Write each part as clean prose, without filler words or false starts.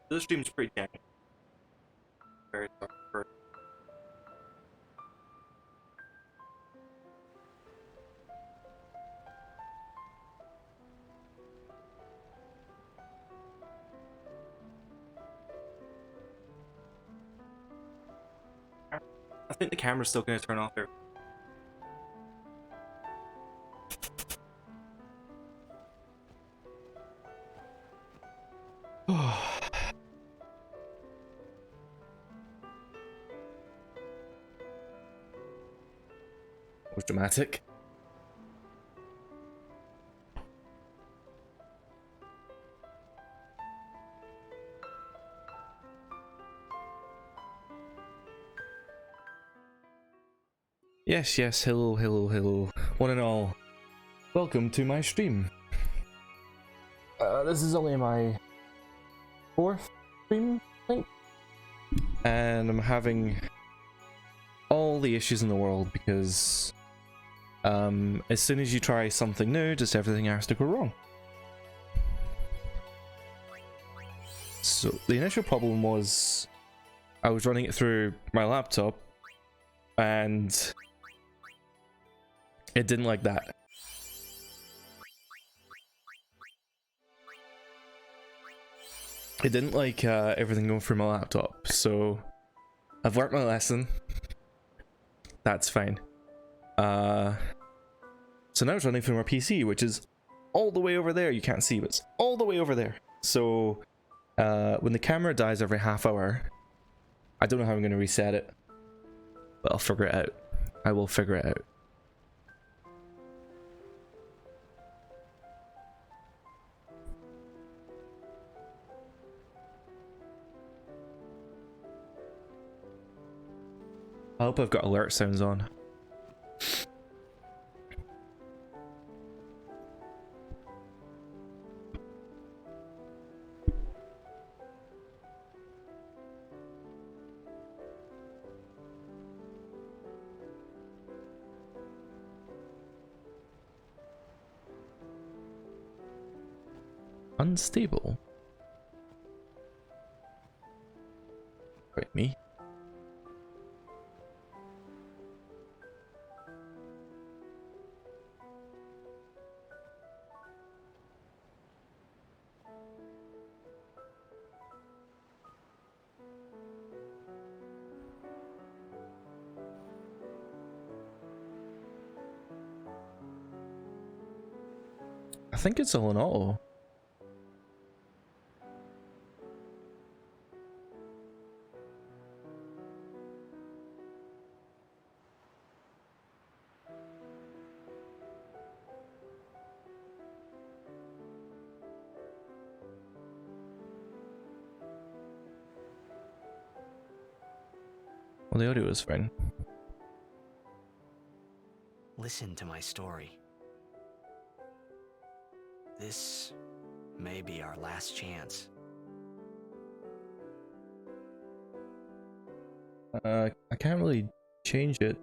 This stream's pretty damn very dark. I think the camera's still going to turn off there. Was dramatic. Yes, yes, hello, hello, hello, one and all. Welcome to my stream. This is only my 4th stream, I think. And I'm having all the issues in the world because as soon as you try something new, just everything has to go wrong. So the initial problem was I was running it through my laptop and it didn't like that. It didn't like everything going through my laptop, so I've learnt my lesson. That's fine. So now it's running through my PC, which is all the way over there. You can't see, but it's all the way over there. So when the camera dies every half hour, I don't know how I'm going to reset it, but I'll figure it out. I will figure it out. I hope I've got alert sounds on. Unstable. Wait, me? I think it's all in all. Well, the audio is fine. Listen to my story. This may be our last chance. I can't really change it.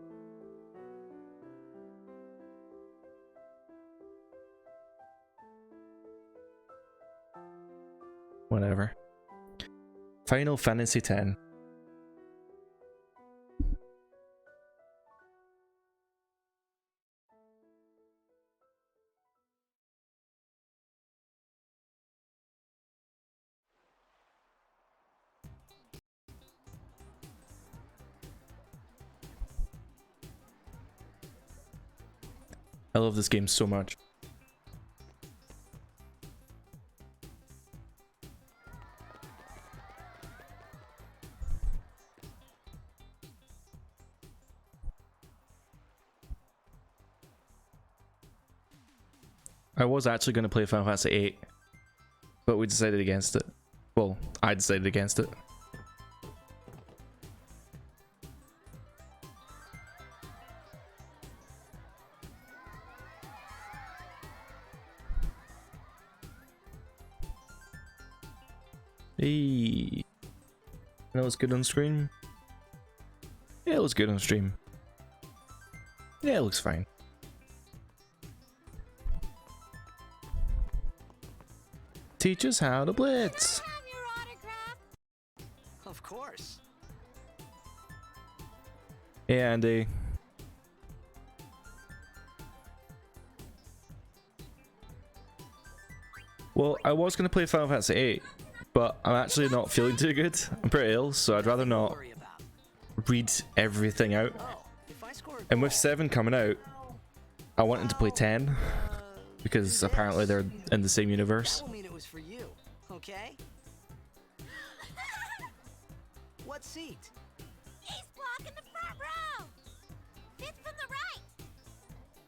Whatever. Final Fantasy X. I love this game so much. I was actually going to play Final Fantasy VIII, but we decided against it. Well, I decided against it. Hey, that was good on stream. Yeah, it was good on stream. Yeah, it looks fine. Teach us how to blitz. Can I have your autograph? Of course. Hey, Andy. Well, I was going to play Final Fantasy VIII, but I'm actually not feeling too good. I'm pretty ill, so I'd rather not Worry about. read everything out. Oh, if I score a And with goal, 7 coming out, I wanted to play 10, uh, because do apparently this. they're in the same universe. That will mean it was for you, okay? What seat? He's blocking the front row. Fifth from the right.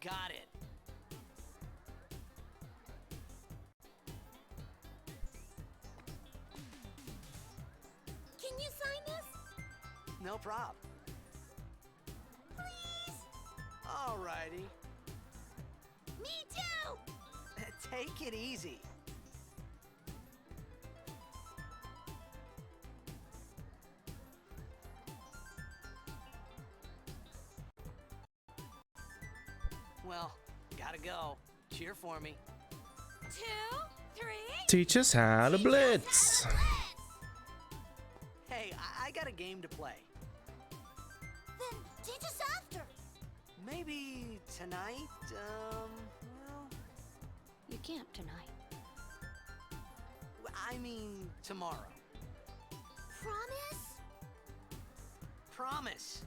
Got it. Can you sign this? No prob. Please? Alrighty. Me too. Take it easy. Well, gotta go. Cheer for me. 2, 3. Teach us how to blitz. Hey, I got a game to play. Then teach us after. Maybe tonight, well, You can't tonight. I mean tomorrow. Promise? Promise.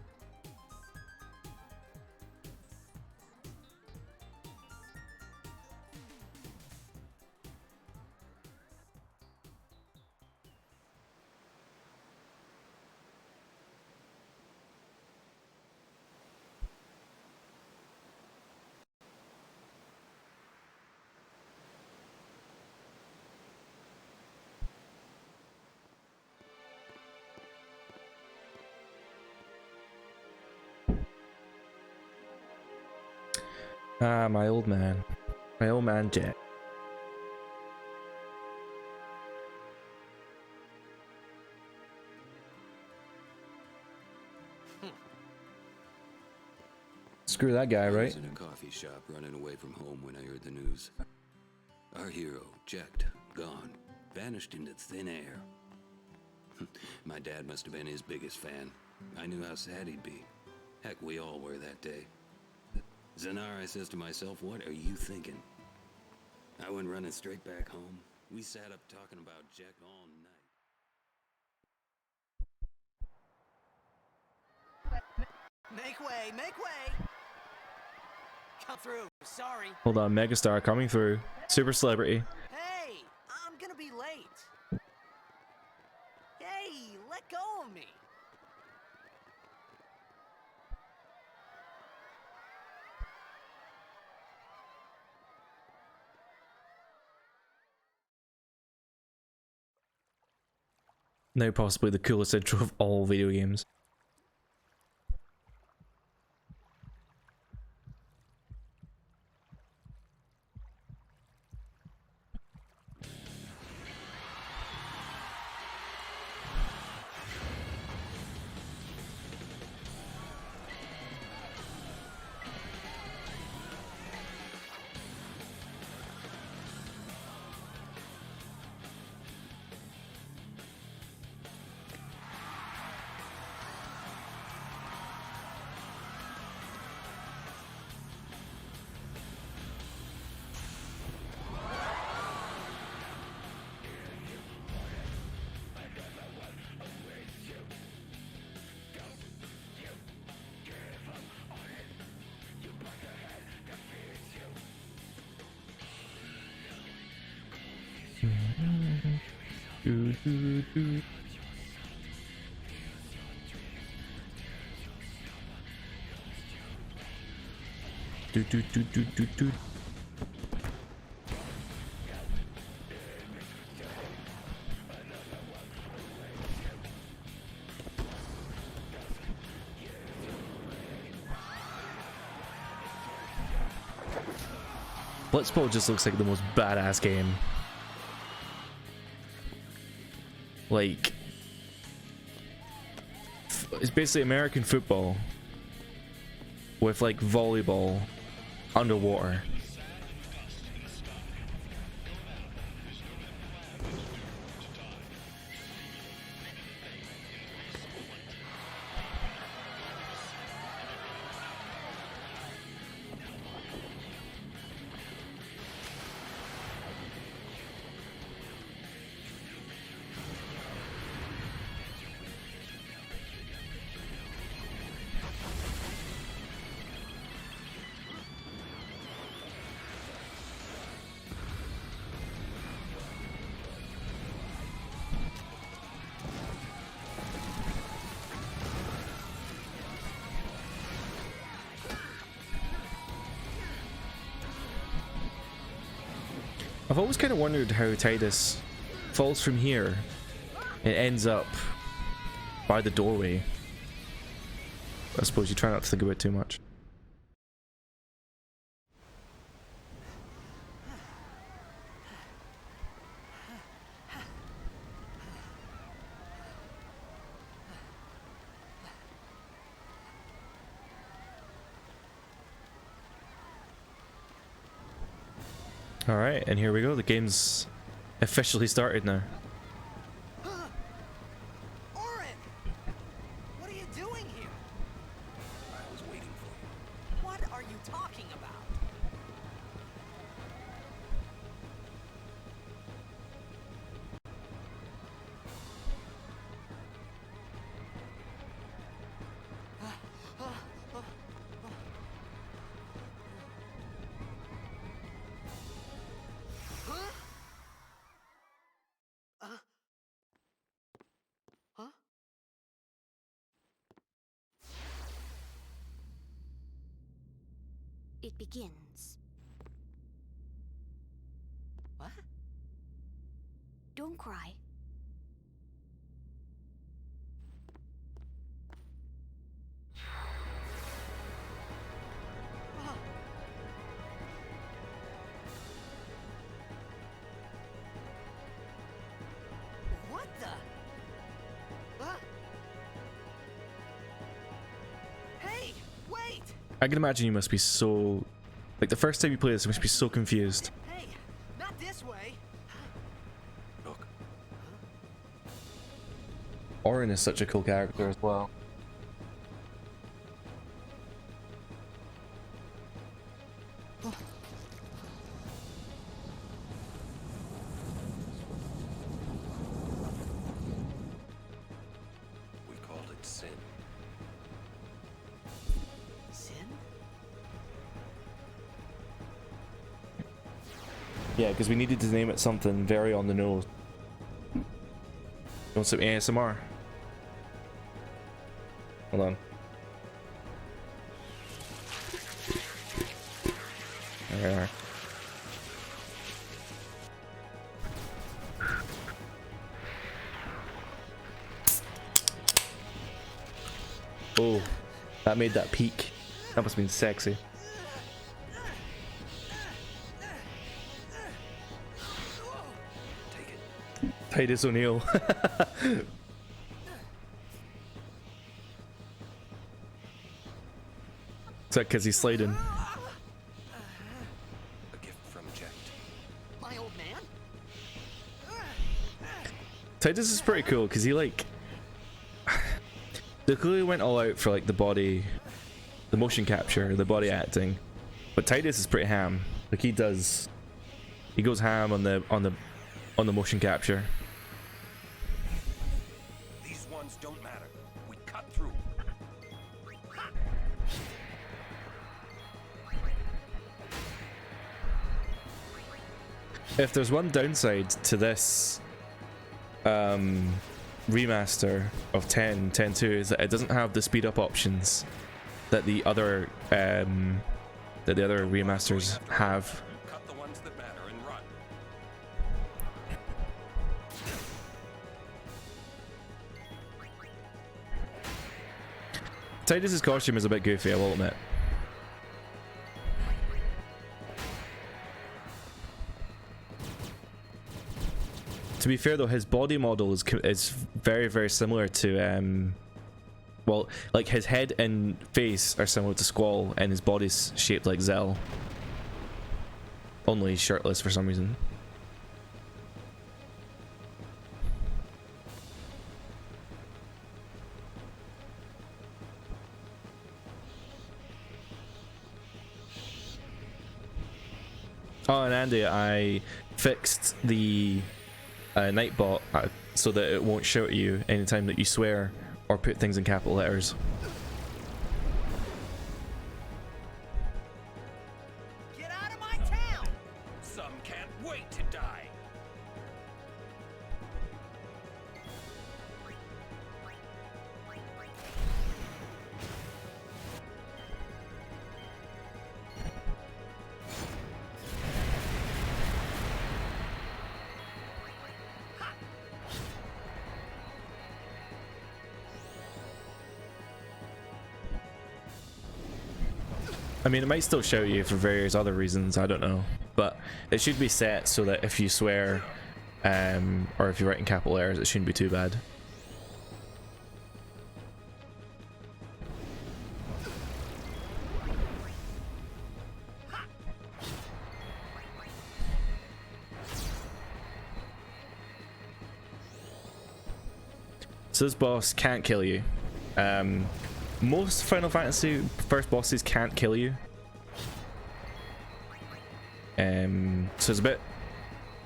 Ah, my old man. My old man Jet. Screw that guy, I right? was in a coffee shop running away from home when I heard the news. Our hero, Jecht, gone, vanished into thin air. My dad must have been his biggest fan. I knew how sad he'd be. Heck, we all were that day. Zanar, I says to myself, what are you thinking? I went running straight back home. We sat up talking about Jack all night. Make way, make way! Come through, sorry. Hold on, megastar coming through. Super celebrity. Hey, I'm gonna be late. Hey, let go of me. Now possibly the coolest intro of all video games. Do, do, do. Do, do, do, do, do, do. Blitzball just looks like the most badass game. Like, it's basically American football with like volleyball underwater. I've always kind of wondered how Tidus falls from here and ends up by the doorway. I suppose you try not to think about it too much. Alright, and here we go. The game's officially started now. Orin! What are you doing here? I was waiting for you. What are you talking about? Huh? It begins. What? Don't cry. Oh. What the? Hey, wait! I can imagine you must be so... Like, the first time you play this, you must be so confused. Hey, not this way. Orin is such a cool character as well. We called it sin. Sin? Yeah, because we needed to name it something very on the nose. You want some ASMR? Hold on. There we are. Oh, that made that peak. That must have been sexy. Take it. Titus O'Neil. Is that because he's sliding? A gift from Jet. My old man? Titus is pretty cool because he like they clearly went all out for like the body, the motion capture, the body acting, but Titus is pretty ham. Like he goes ham on the motion capture. These ones don't matter. We cut through. If there's one downside to this remaster of 10.2 is that it doesn't have the speed up options that the other remasters have. Cut the ones that matter and run. Titus's costume is a bit goofy, I will admit. To be fair though, his body model is very, very similar to well, like his head and face are similar to Squall, and his body's shaped like Zell. Only shirtless for some reason. Oh, and Andy, I fixed the Nightbot so that it won't shout at you anytime that you swear or put things in capital letters. Get out of my town! Some can't wait to die. I mean, it might still shout you for various other reasons, I don't know. But it should be set so that if you swear, or if you write in capital letters, it shouldn't be too bad. So this boss can't kill you. Most Final Fantasy first bosses can't kill you. So it's a bit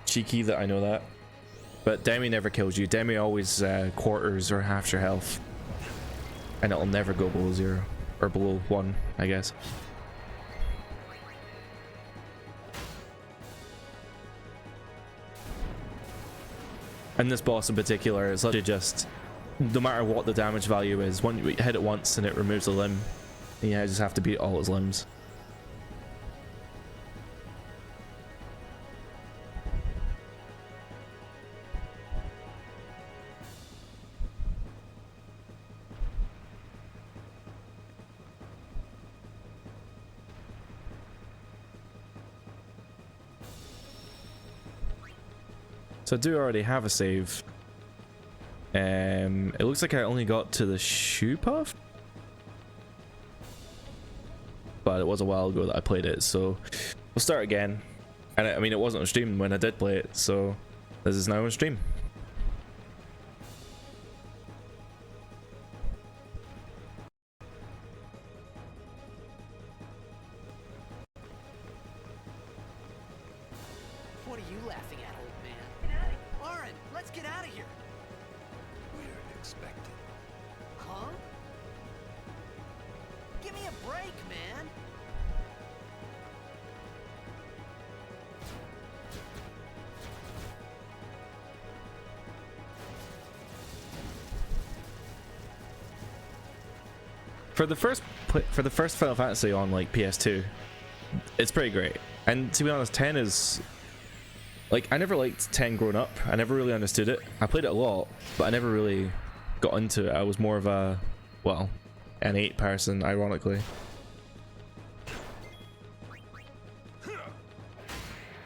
cheeky that I know that. But Demi never kills you. Demi always quarters or halves your health. And it'll never go below 0. Or below 1, I guess. And this boss in particular is literally just, no matter what the damage value is, when you hit it once and it removes a limb, and you just have to beat all its limbs. So I do already have a save. It looks like I only got to the shoe puff, but it was a while ago that I played it, so we'll start again. And I mean, it wasn't on stream when I did play it, so this is now on stream. expected. Huh? Give me a break, man. For the first Final Fantasy on like PS2, it's pretty great. And to be honest, 10 is like, I never liked 10 growing up. I never really understood it. I played it a lot, but I never really got into it. I was more of a, well, an 8 person, ironically.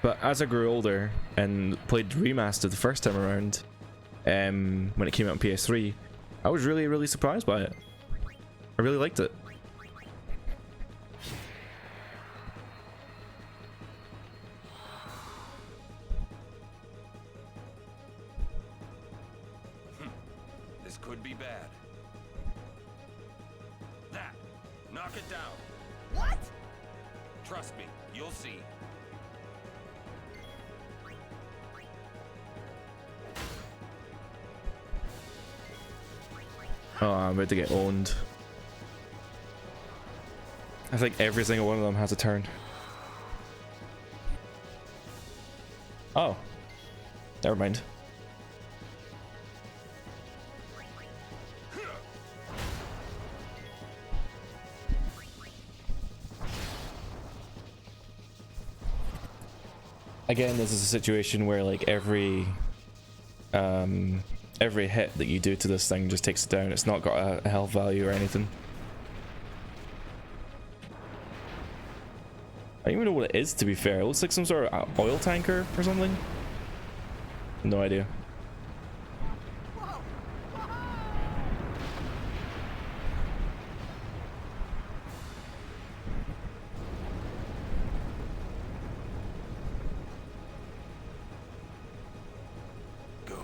But as I grew older and played Remastered the first time around, when it came out on PS3, I was really surprised by it. I really liked it. This could be bad. That! Knock it down. What? Trust me, you'll see. Oh, I'm about to get owned. I think every single one of them has a turn. Oh. Never mind. Again, this is a situation where like every hit that you do to this thing just takes it down. It's not got a health value or anything. I don't even know what it is, to be fair. It looks like some sort of oil tanker or something. No idea. Go.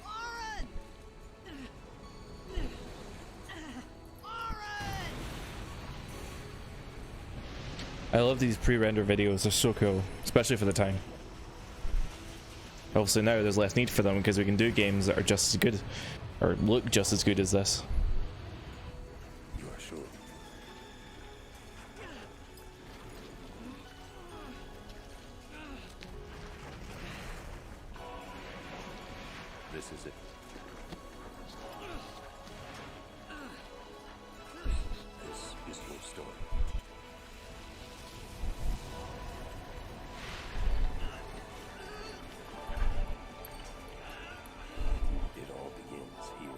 Oren! Oren! I love these pre-render videos. They're so cool, especially for the time. Obviously now there's less need for them because we can do games that are just as good, or look just as good as this. You are sure? This is it. This is your story. It all begins here.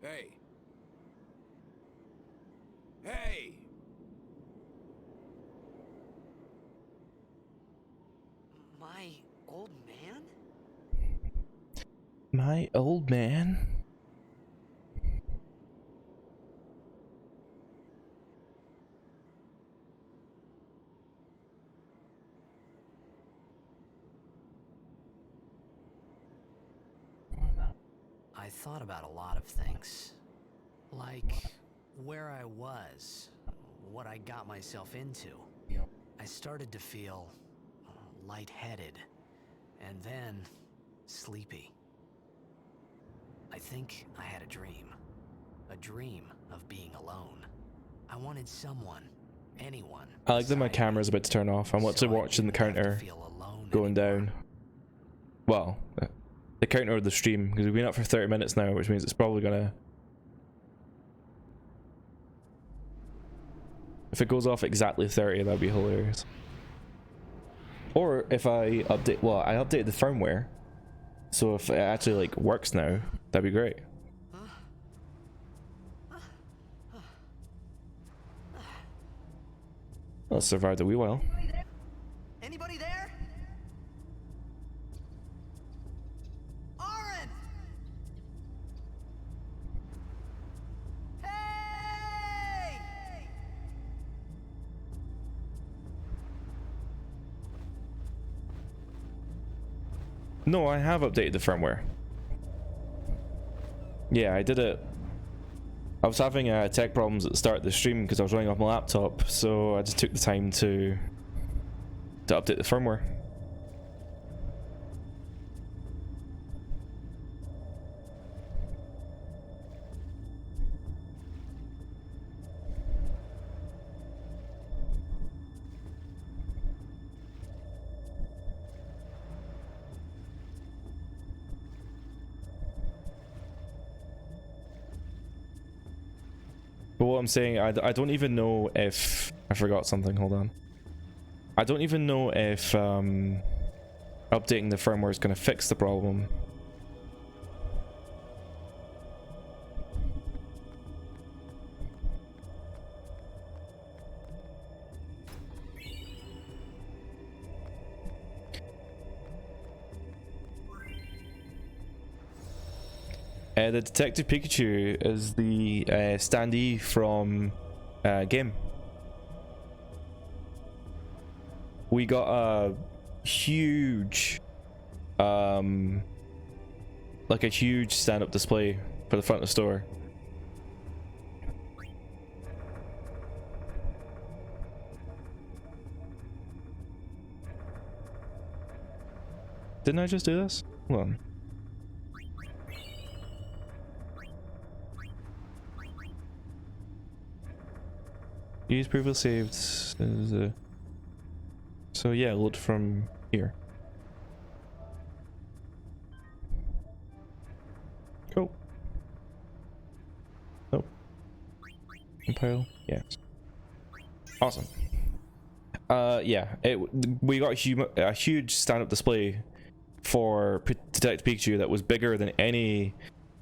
Hey. Hey! My old man? My old man. I thought about a lot of things. Like where I was, what I got myself into. I started to feel lightheaded, and then sleepy. I think I had a dream of being alone. I wanted someone, anyone. I like that my beside me, camera's about to turn off. I'm so watching I the didn't have to counter feel alone going anymore. down. Well, the counter of the stream, because we've been up for 30 minutes now, which means it's probably gonna... If it goes off exactly 30, that'd be hilarious. Or if I update, well, I updated the firmware, so if it actually like works now, that'd be great. Well, survived a wee while. Anybody there? Aaron! Hey! No, I have updated the firmware. Yeah, I did it. I was having tech problems at the start of the stream because I was running off my laptop, so I just took the time to update the firmware. But what I'm saying, I don't even know if... I forgot something, hold on. I don't even know if updating the firmware is going to fix the problem. The Detective Pikachu is the standee from Game. We got a huge, like a huge stand-up display for the front of the store. Didn't I just do this? Hold on. Use previously saved. So yeah, load from here. Cool. Oh. Compile. Yes. Awesome. Yeah. We got a huge stand-up display for Detective Pikachu that was bigger than any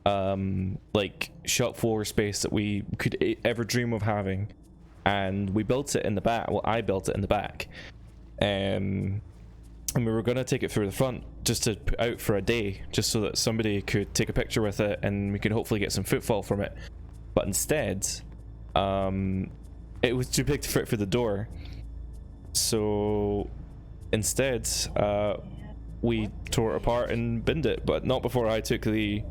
like shop floor space that we could ever dream of having. And we built it in the back. Well, I built it in the back, and we were gonna take it through the front just to put out for a day, just so that somebody could take a picture with it and we could hopefully get some footfall from it. But instead, it was too big to fit through the door. So instead, we tore it apart and binned it. But not before I took the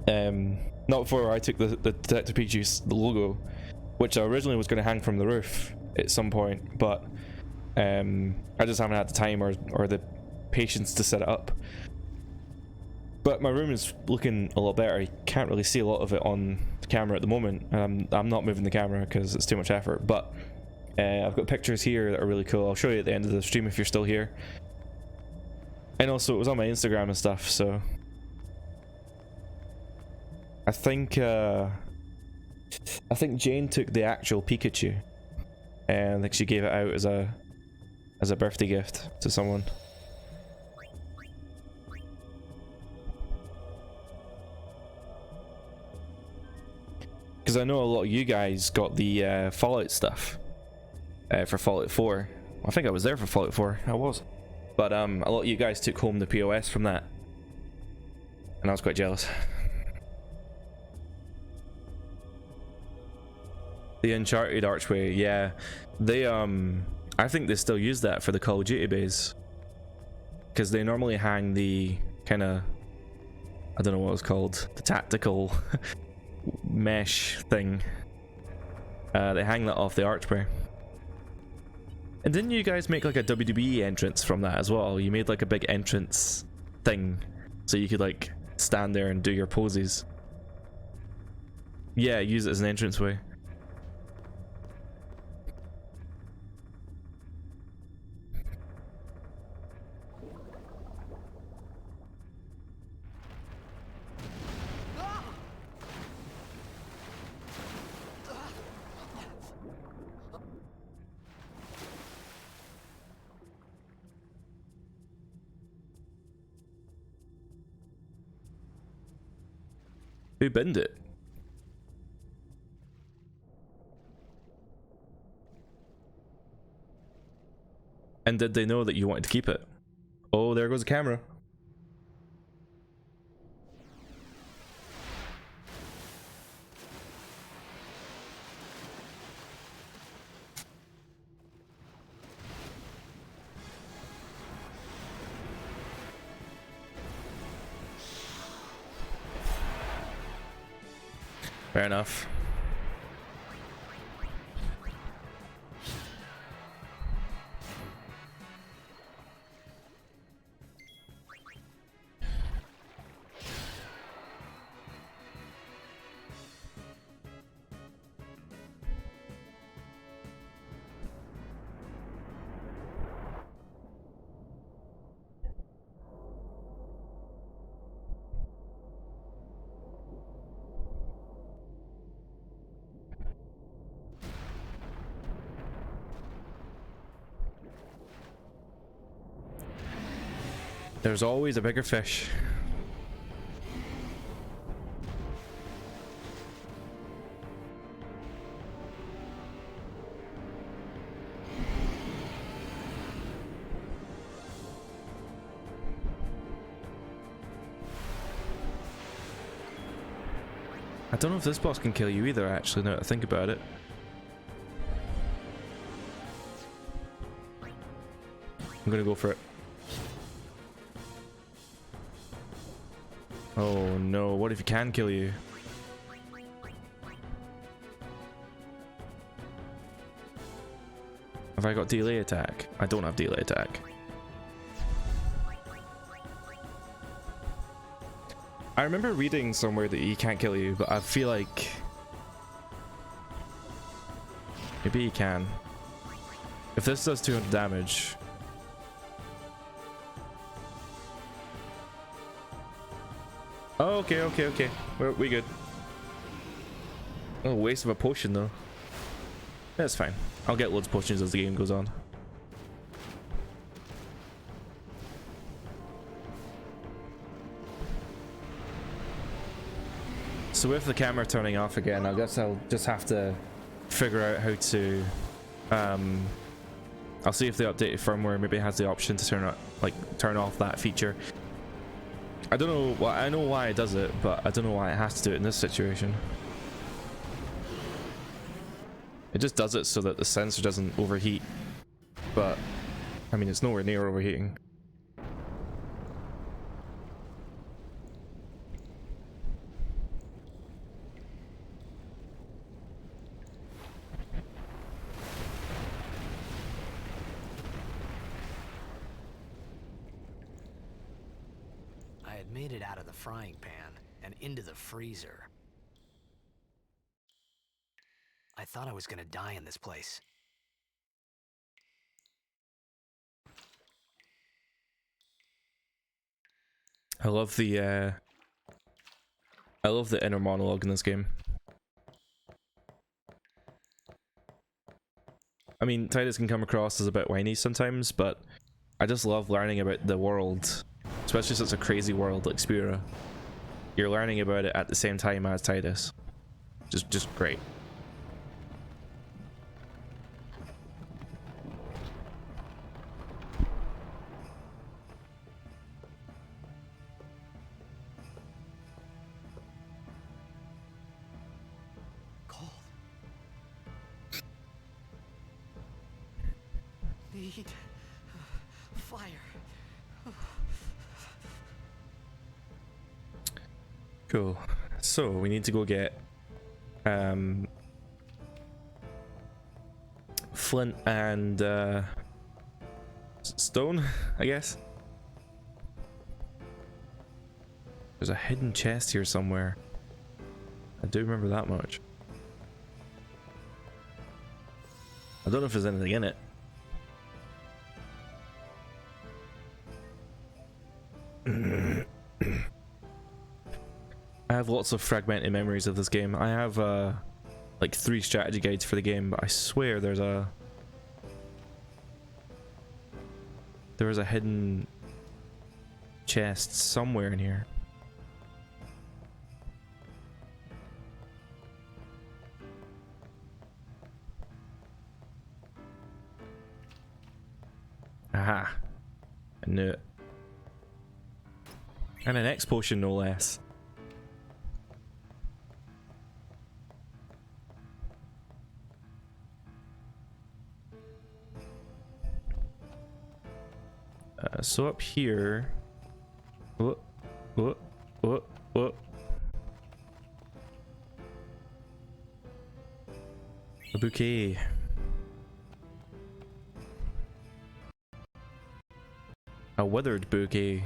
the Detective Pikachu's logo, which I originally was going to hang from the roof at some point, but I just haven't had the time or the patience to set it up. But my room is looking a lot better. You can't really see a lot of it on the camera at the moment. I'm not moving the camera because it's too much effort, but I've got pictures here that are really cool. I'll show you at the end of the stream if you're still here. And also it was on my Instagram and stuff, so I think Jane took the actual Pikachu, and I think she gave it out as a birthday gift to someone. Because I know a lot of you guys got the Fallout stuff for Fallout 4. I think I was there for Fallout 4. I was. But a lot of you guys took home the POS from that, and I was quite jealous. The Uncharted archway, yeah. They I think they still use that for the Call of Duty base, because they normally hang the kind of, I don't know what it's called, the tactical mesh thing. They hang that off the archway. And didn't you guys make like a WWE entrance from that as well? You made like a big entrance thing so you could like stand there and do your poses. Yeah, use it as an entranceway. Who binned it? And did they know that you wanted to keep it? Oh, there goes the camera. Fair enough. There's always a bigger fish. I don't know if this boss can kill you either, actually, now that I think about it. I'm gonna go for it. Oh no, what if he can kill you? Have I got delay attack? I don't have delay attack. I remember reading somewhere that he can't kill you, but I feel like maybe he can. If this does 200 damage. Oh, okay. We good. Oh, waste of a potion though. That's fine. I'll get loads of potions as the game goes on. So with the camera turning off again, I guess I'll just have to figure out how to I'll see if the updated firmware maybe has the option to turn off that feature. I don't know why. I know why it does it, but I don't know why it has to do it in this situation. It just does it so that the sensor doesn't overheat, but I mean it's nowhere near overheating. I had made it out of the frying pan and into the freezer. I thought I was gonna die in this place. I love the inner monologue in this game. I mean, Tidus can come across as a bit whiny sometimes, but I just love learning about the world, especially since it's a crazy world like Spira. You're learning about it at the same time as Tidus. Just great. Cold. Need fire. Cool. So we need to go get flint and stone, I guess. There's a hidden chest here somewhere. I do remember that much. I don't know if there's anything in it. I have lots of fragmented memories of this game. I have like 3 strategy guides for the game, but I swear there is a hidden chest somewhere in here. Aha. I knew it. And an X potion, no less. So up here. What? What? What? What? A bouquet. A withered bouquet.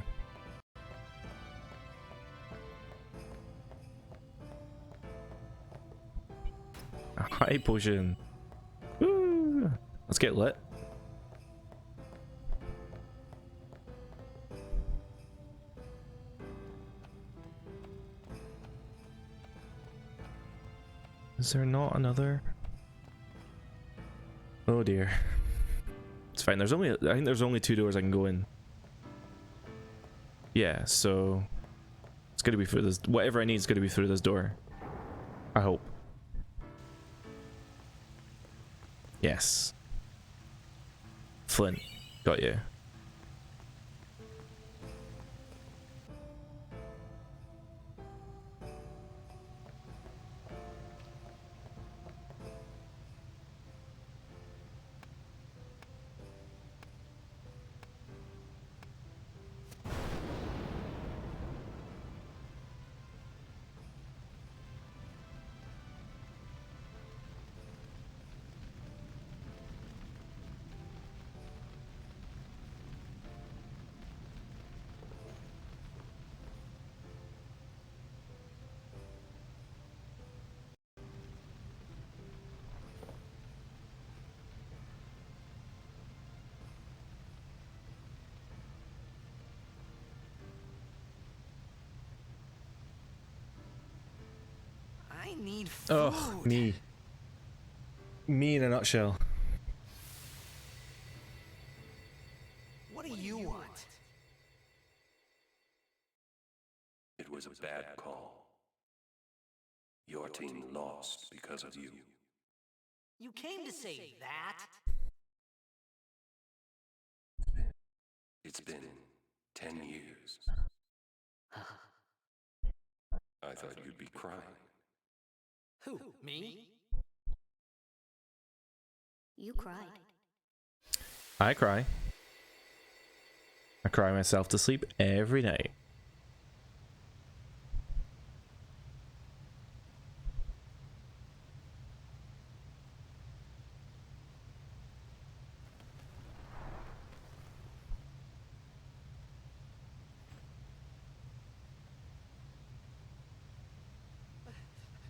A high potion. Woo! Let's get lit. Is there not another? Oh dear. It's fine. There's only, I think there's only 2 doors I can go in. Yeah, so it's gonna be through this. Whatever I need is gonna be through this door. I hope. Yes. Flint. Got you. I need food. Oh, me. Me in a nutshell. What do you want? It was a bad call. Your team lost because of you. You came to say that? It's been 10 years. I thought you'd be crying. Who, me? You cried. I cry. I cry myself to sleep every night.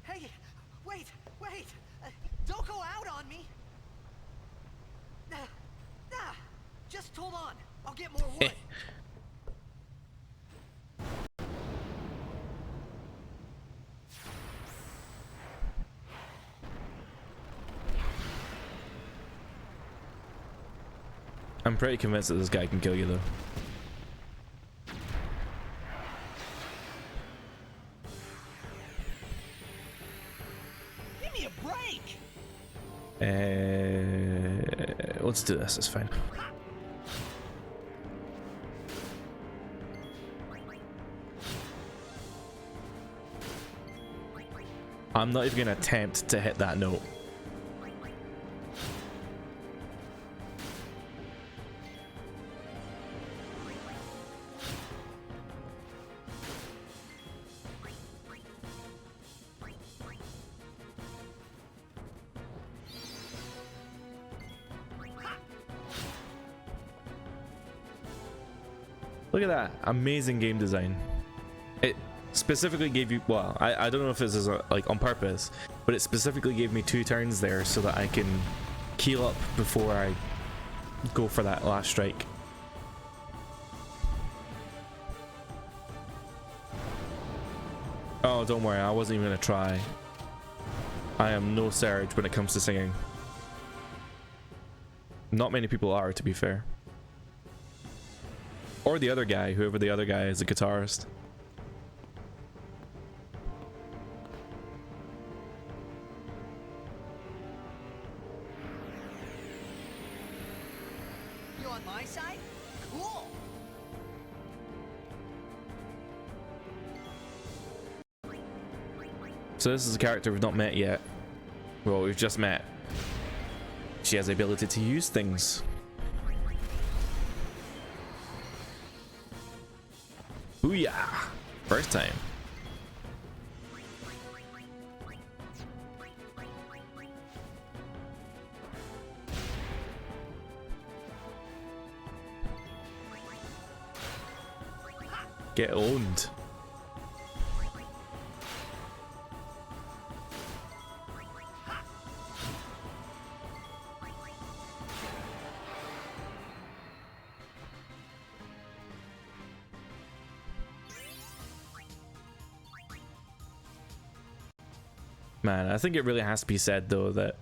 Hey, wait! Don't go out on me! Just hold on. I'll get more wood. I'm pretty convinced that this guy can kill you though. Give me a break! Let's do this, it's fine. I'm not even gonna attempt to hit that note. Look at that, amazing game design. It specifically gave you, well, I don't know if this is like on purpose, but it specifically gave me 2 turns there so that I can heal up before I go for that last strike. Oh, don't worry, I wasn't even gonna try. I am no Serge when it comes to singing. Not many people are, to be fair. Or the other guy, whoever the other guy is, a guitarist. You on my side? Cool. So this is a character we've not met yet. Well, we've just met. She has the ability to use things. Booyah! First time. Get owned. Man, I think it really has to be said though that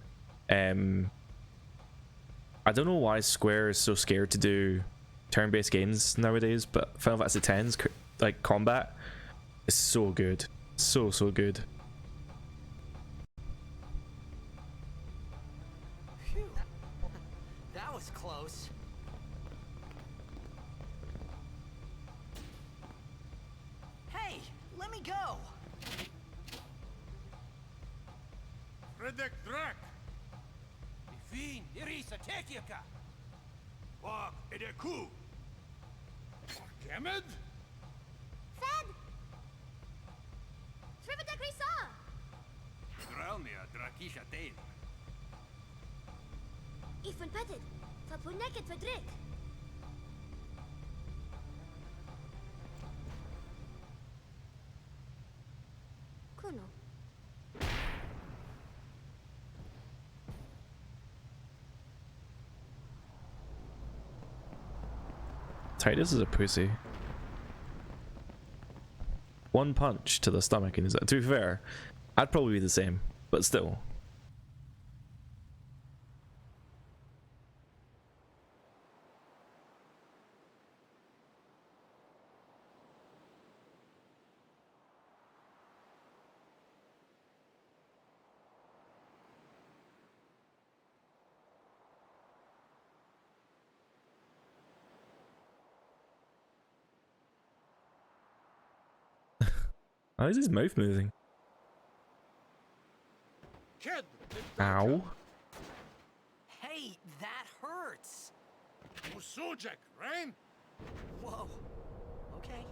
I don't know why Square is so scared to do turn-based games nowadays, but Final Fantasy X's like combat is so good, so good. Phew. That was close. Hey, let me go. Redek Drak! Ifin, Irisa Tekiaka! Wag Edeku! Kemed? Fed! Trivida Grisa! Dralmia Drakisha Tain. Ifan Petted! Fapuneket Fedrik! Kuno. Titus is a pussy. One punch to the stomach and he's like, to be fair, I'd probably be the same, but still. Why is his mouth moving? Ked! Ow. Hey, that hurts. Musujek, right? Whoa. Okay.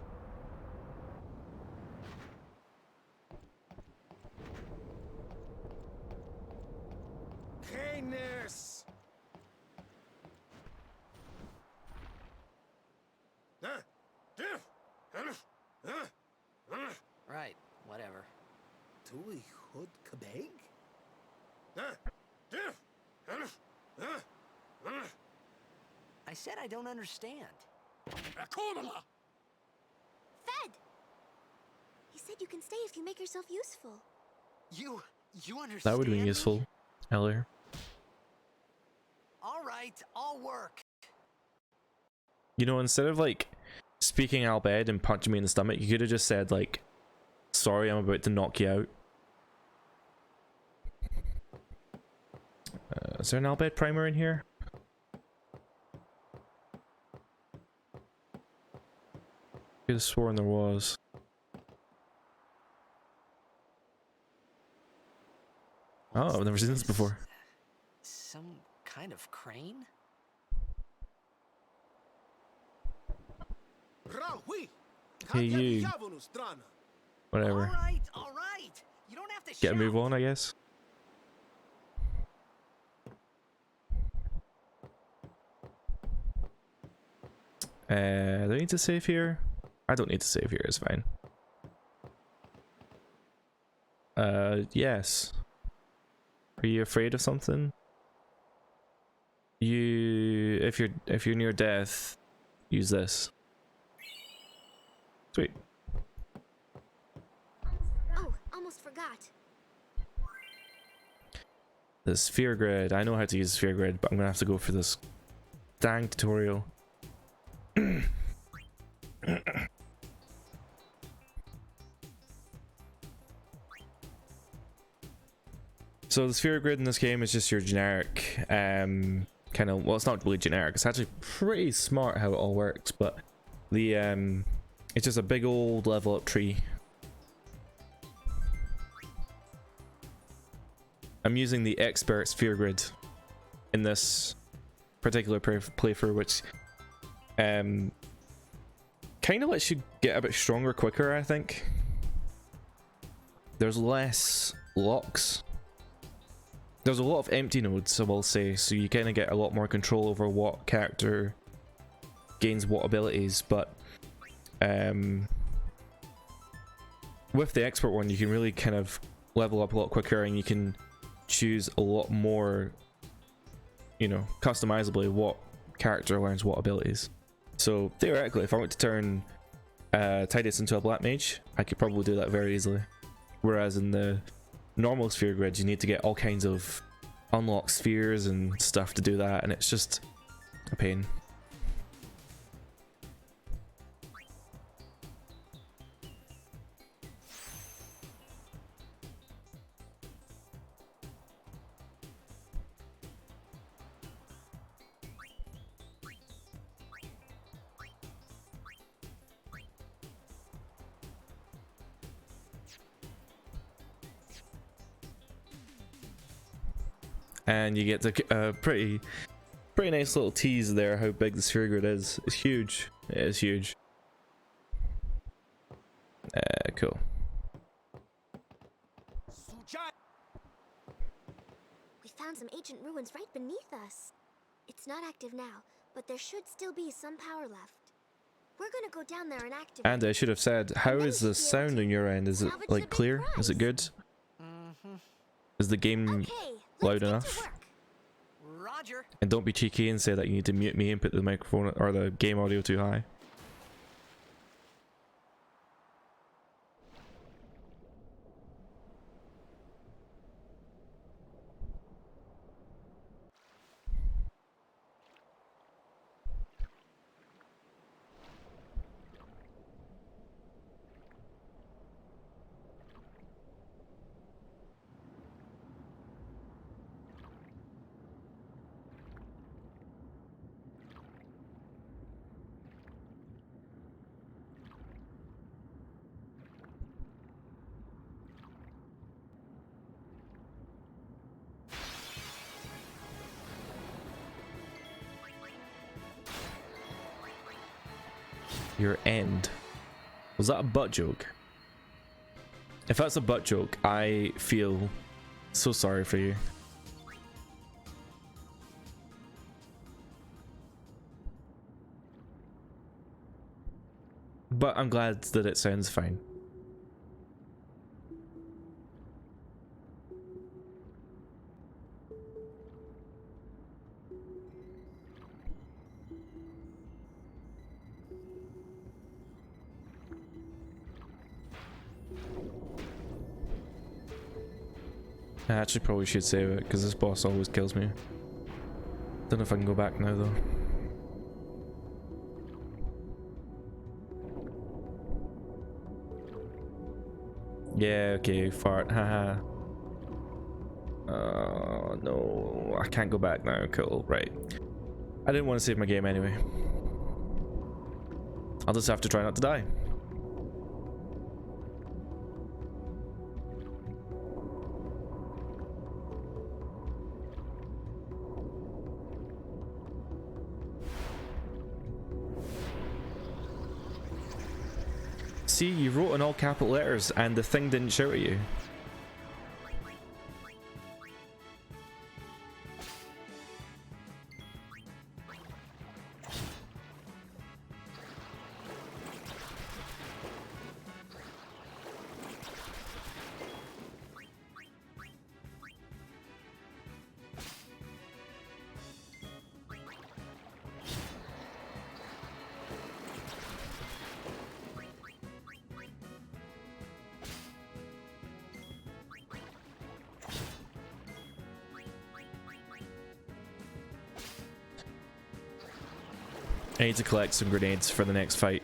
Canis! Right, whatever. Tui Hood Kabeg? I said I don't understand. Akomala! Fed! He said you can stay if you make yourself useful. You understand? That would have been me? useful earlier. All right, I'll work. You know, instead of like speaking Al Bhed and punching me in the stomach, you could have just said like, sorry, I'm about to knock you out. Is there an Al Bhed primer in here? I could have sworn there was. Oh, I've never seen this before. Some kind of crane? Hey, you. Whatever. All right. You don't have to Get a shout. move on, I guess. Do I need to save here? I don't need to save here, it's fine. Yes. Are you afraid of something? If you're near death, use this. Sweet. Oh, almost forgot. The sphere grid. I know how to use the sphere grid, but I'm gonna have to go for this dang tutorial. So the sphere grid in this game is just your generic kind of, well, it's not really generic. It's actually pretty smart how it all works, but the it's just a big old level up tree. I'm using the expert sphere grid in this particular playthrough, which kind of lets you get a bit stronger quicker, I think. There's less locks. There's a lot of empty nodes, I will say, so you kind of get a lot more control over what character gains what abilities, but with the expert one you can really kind of level up a lot quicker, and you can choose a lot more, you know, customizably what character learns what abilities. So theoretically, if I want to turn Tidus into a black mage, I could probably do that very easily. Whereas in the normal sphere grid, you need to get all kinds of unlocked spheres and stuff to do that, and it's just a pain. And you get the pretty nice little tease there how big the sphere grid is. It's huge. It is huge. Cool. We found some ancient ruins right beneath us. It's not active now, but there should still be some power left. We're gonna go down there and activate. And I should have said, how is the sound on your end? Is it like clear? Is it good? Is the game loud enough? Roger. And don't be cheeky and say that you need to mute me and put the microphone or the game audio too high. Your end. Was that a butt joke? If that's a butt joke, I feel so sorry for you. But I'm glad that it sounds fine. I actually probably should save it, because this boss always kills me. Don't know if I can go back now though. Yeah, okay, fart, haha. Oh no, I can't go back now, cool, right. I didn't want to save my game anyway. I'll just have to try not to die. See, you wrote in all capital letters and the thing didn't shout at you. I need to collect some grenades for the next fight.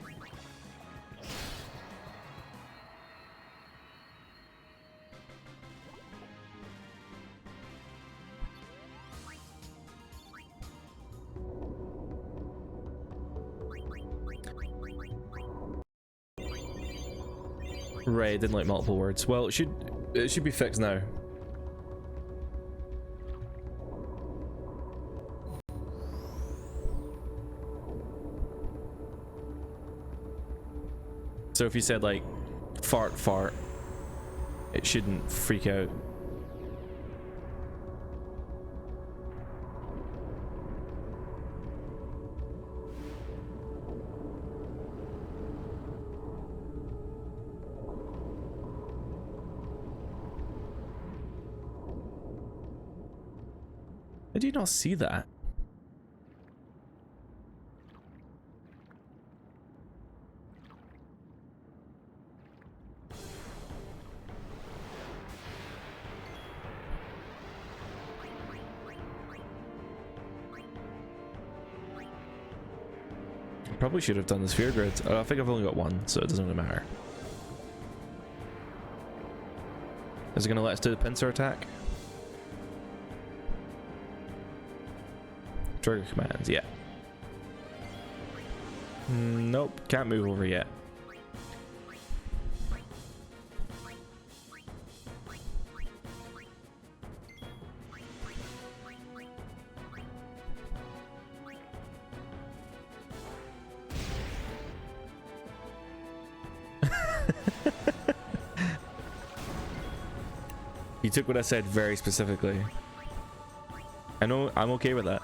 Right, didn't like multiple words. Well, it should be fixed now. So if you said like fart fart, it shouldn't freak out. How do you not see that? Probably should have done the sphere grid. I think I've only got one, so it doesn't really matter. Is it going to let us do the pincer attack? Trigger commands, yeah. Nope, can't move over yet. You took what I said very specifically. I know, I'm okay with that.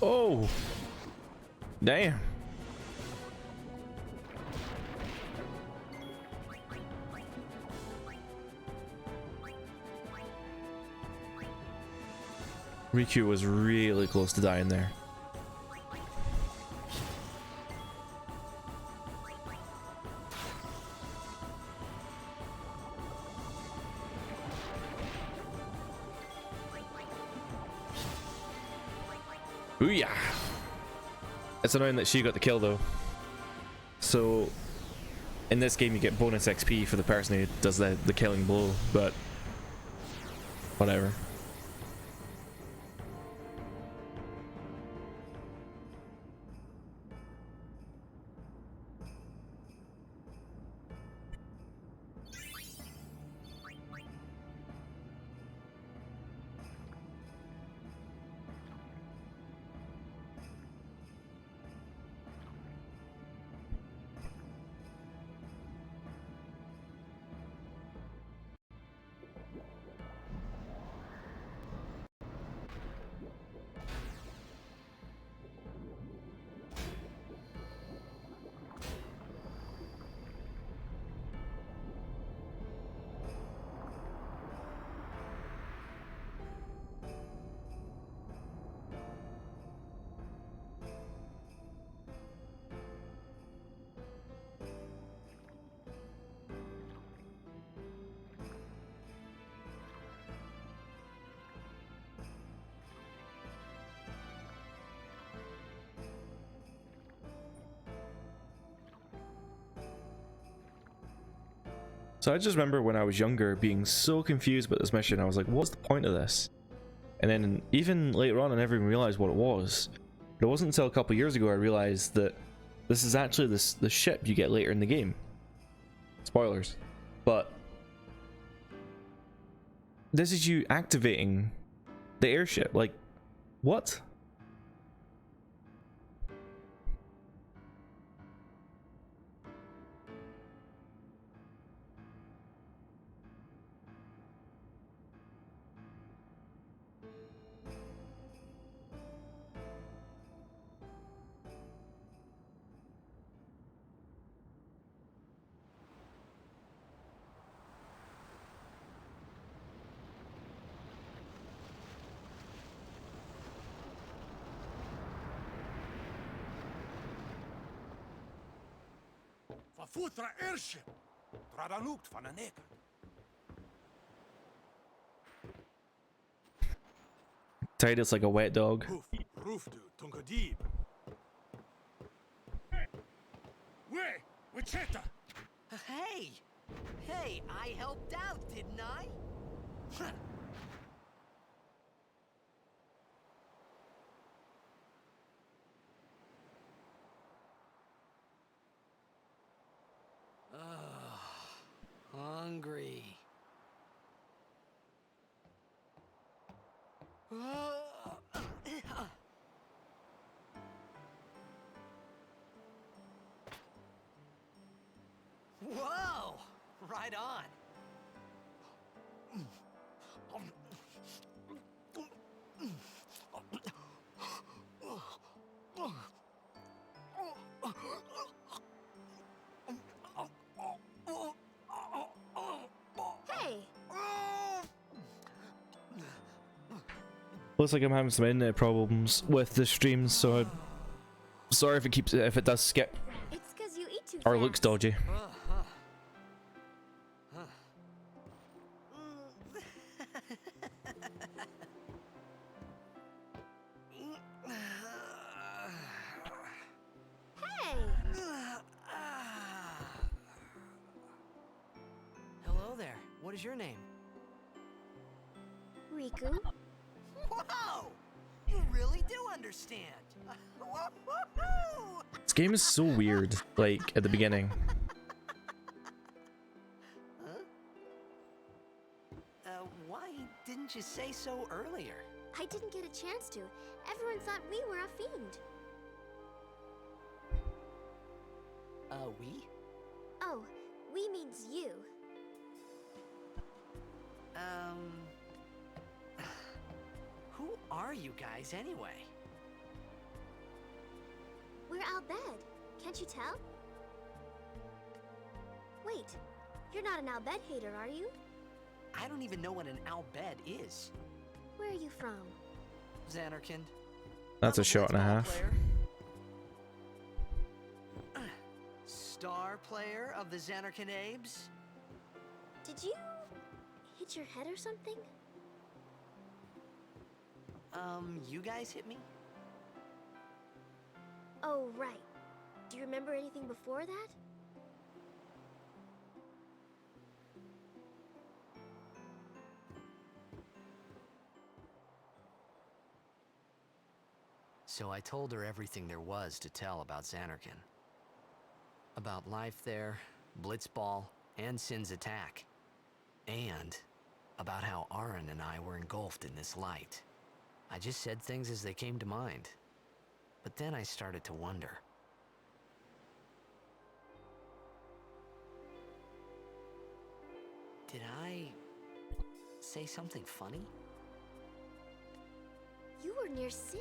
Oh, damn. Riku was really close to dying there. Booyah! It's annoying that she got the kill though. So in this game you get bonus XP for the person who does the killing blow, but whatever. So I just remember when I was younger being so confused about this mission. I was like, what's the point of this? And then even later on I never even realized what it was. But it wasn't until a couple of years ago I realized that this is actually the ship you get later in the game. Spoilers. But this is you activating the airship. Like, what? A Futra airship. Tradalukt van een nek. Titus like a wet dog. Hoof, roofdu, tungadib. Wait, Wichita. Hey! Hey, I helped out, didn't I? Hungry. Whoa! Right on. Hey, Looks like I'm having some internet problems with the stream, so sorry if it does skip it's because you eat too or fast. looks dodgy. Hey, Hello there. What is your name? Riku. Whoa! You really do understand. Woo-hoo-hoo! This game is so weird, like at the beginning. Why didn't you say so earlier? I didn't get a chance to. Everyone thought we were a fiend. We? Oh, we means you. Who are you guys anyway? We're Albed. Can't you tell? Wait, you're not an Albed hater, are you? I don't even know what an Albed is. Where are you from? Xanarkand. That's I'm a shot and a blitzball half. player. Star player of the Xanarkand Abes? Did you hit your head or something? You guys hit me? Oh, right. Do you remember anything before that? So I told her everything there was to tell about Xanarkand. About life there, Blitzball, and Sin's attack. And about how Aaron and I were engulfed in this light. I just said things as they came to mind. But then I started to wonder. Did I say something funny? You were near Sin.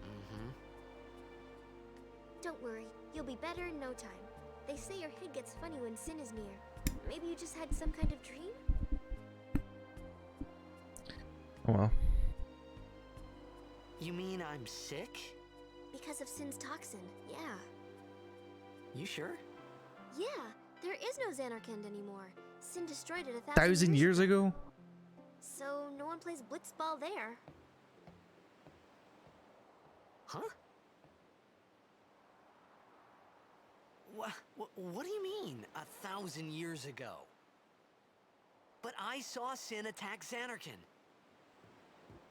Mm-hmm. Don't worry, you'll be better in no time. They say your head gets funny when Sin is near. Maybe you just had some kind of dream? Oh well. You mean I'm sick? Because of Sin's toxin, yeah. You sure? Yeah, there is no Xanarkand anymore. Sin destroyed it 1,000 years ago? So no one plays Blitzball there. Huh? What do you mean, 1,000 years ago? But I saw Sin attack Xanarkand.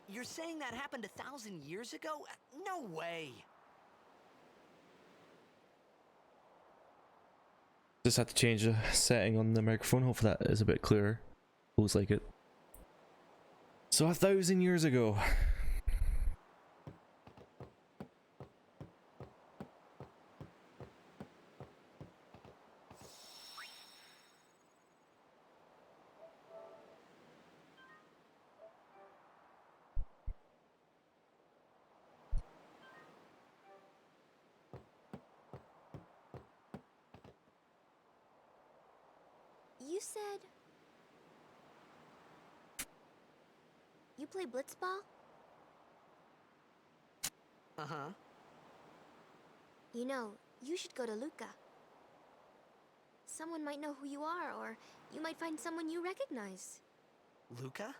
You're saying that happened 1,000 years ago? No way! Just had to change the setting on the microphone. Hopefully that is a bit clearer. Looks like it. So 1,000 years ago. You said... You play Blitzball? Uh-huh. You know, You should go to Luca. Someone might know who you are, or you might find someone you recognize. Luca?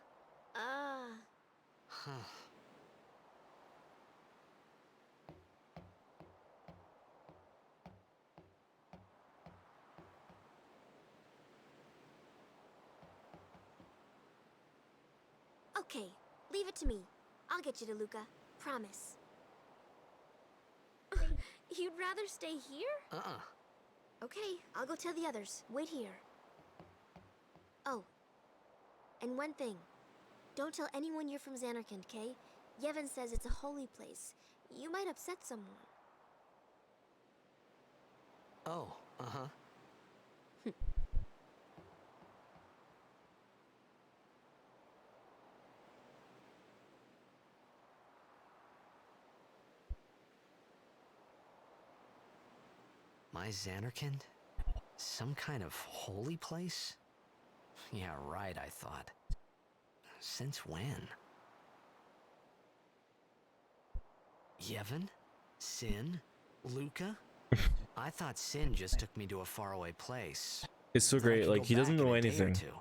Huh. Okay, leave it to me. I'll get you to Luca. Promise. You'd rather stay here? Okay, I'll go tell the others. Wait here. Oh. And one thing. Don't tell anyone you're from Xanarkand, okay? Yevon says it's a holy place. You might upset someone. Oh, uh-huh. My Xanarkand? Some kind of holy place? Yeah, right, I thought. Since when? Yevon? Sin? Luca? I thought Sin just took me to a faraway place. It's so that I great, could like go he doesn't back in know a day or anything. two.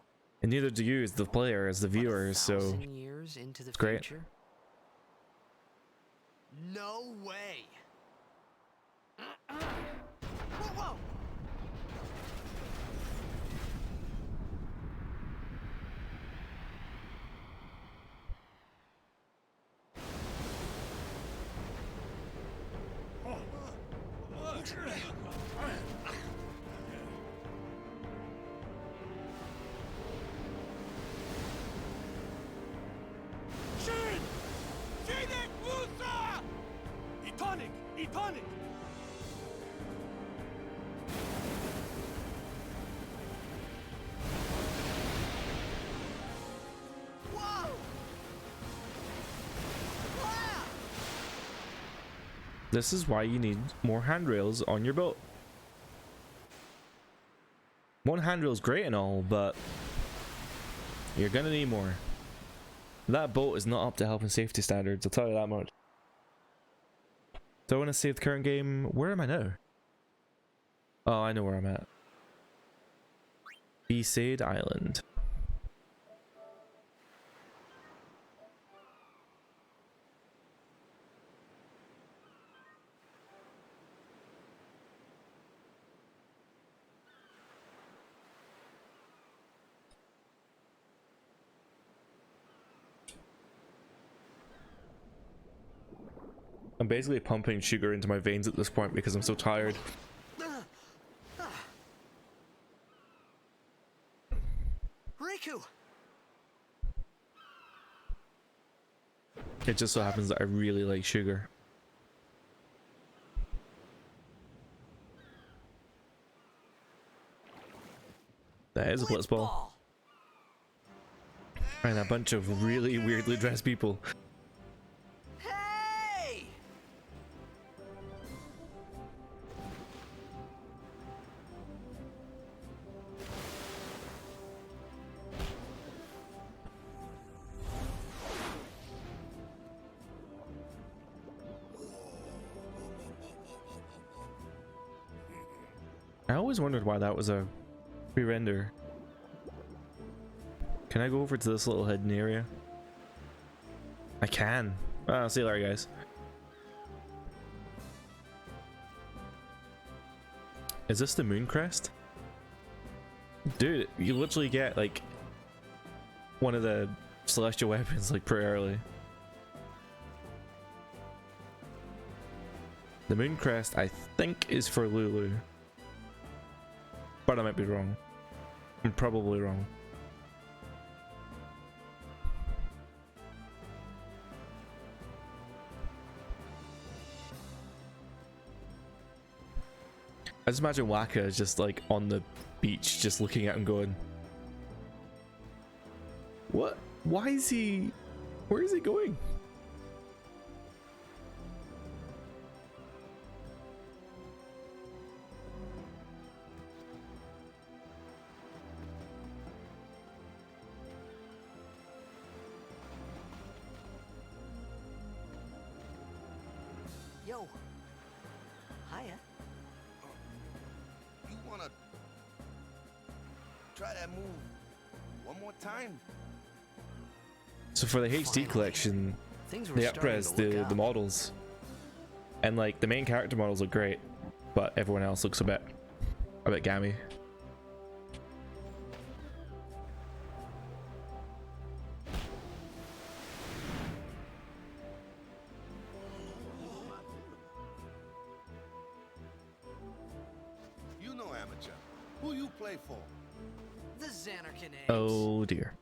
And neither do you as the player, as the But viewer, so 1,000 years into the great. future? No way! Whoa, whoa! Shin! Sinek Musa! Etonic! Etonic! Whoa! Wow! This is why you need more handrails on your boat. One handrail is great and all, but you're gonna need more. That boat is not up to health and safety standards, I'll tell you that much. Do I want to save the current game? Where am I now? Oh, I know where I'm at. Besaid Island. I'm basically pumping sugar into my veins at this point because I'm so tired. Riku! It just so happens that I really like sugar. That is a blitzball. And a bunch of really weirdly dressed people. Hey! I always wondered why that was a pre-render. Can I go over to this little hidden area? I can. Ah, see you later, guys. Is this the moon crest? Dude, you literally get like one of the celestial weapons like pretty early. The moon crest I think is for Lulu. But I might be wrong. I'm probably wrong. I just imagine Waka is just like on the beach just looking at him going, what? Why is he... Where is he going? Yo. Hiya. try that move one more time. So for the HD Finally. collection, Things were they starting upres to look the up. models, and like the main character models look great, but everyone else looks a bit gammy. You know, amateur. Who you play for? The Xanarkin eggs. Oh dear.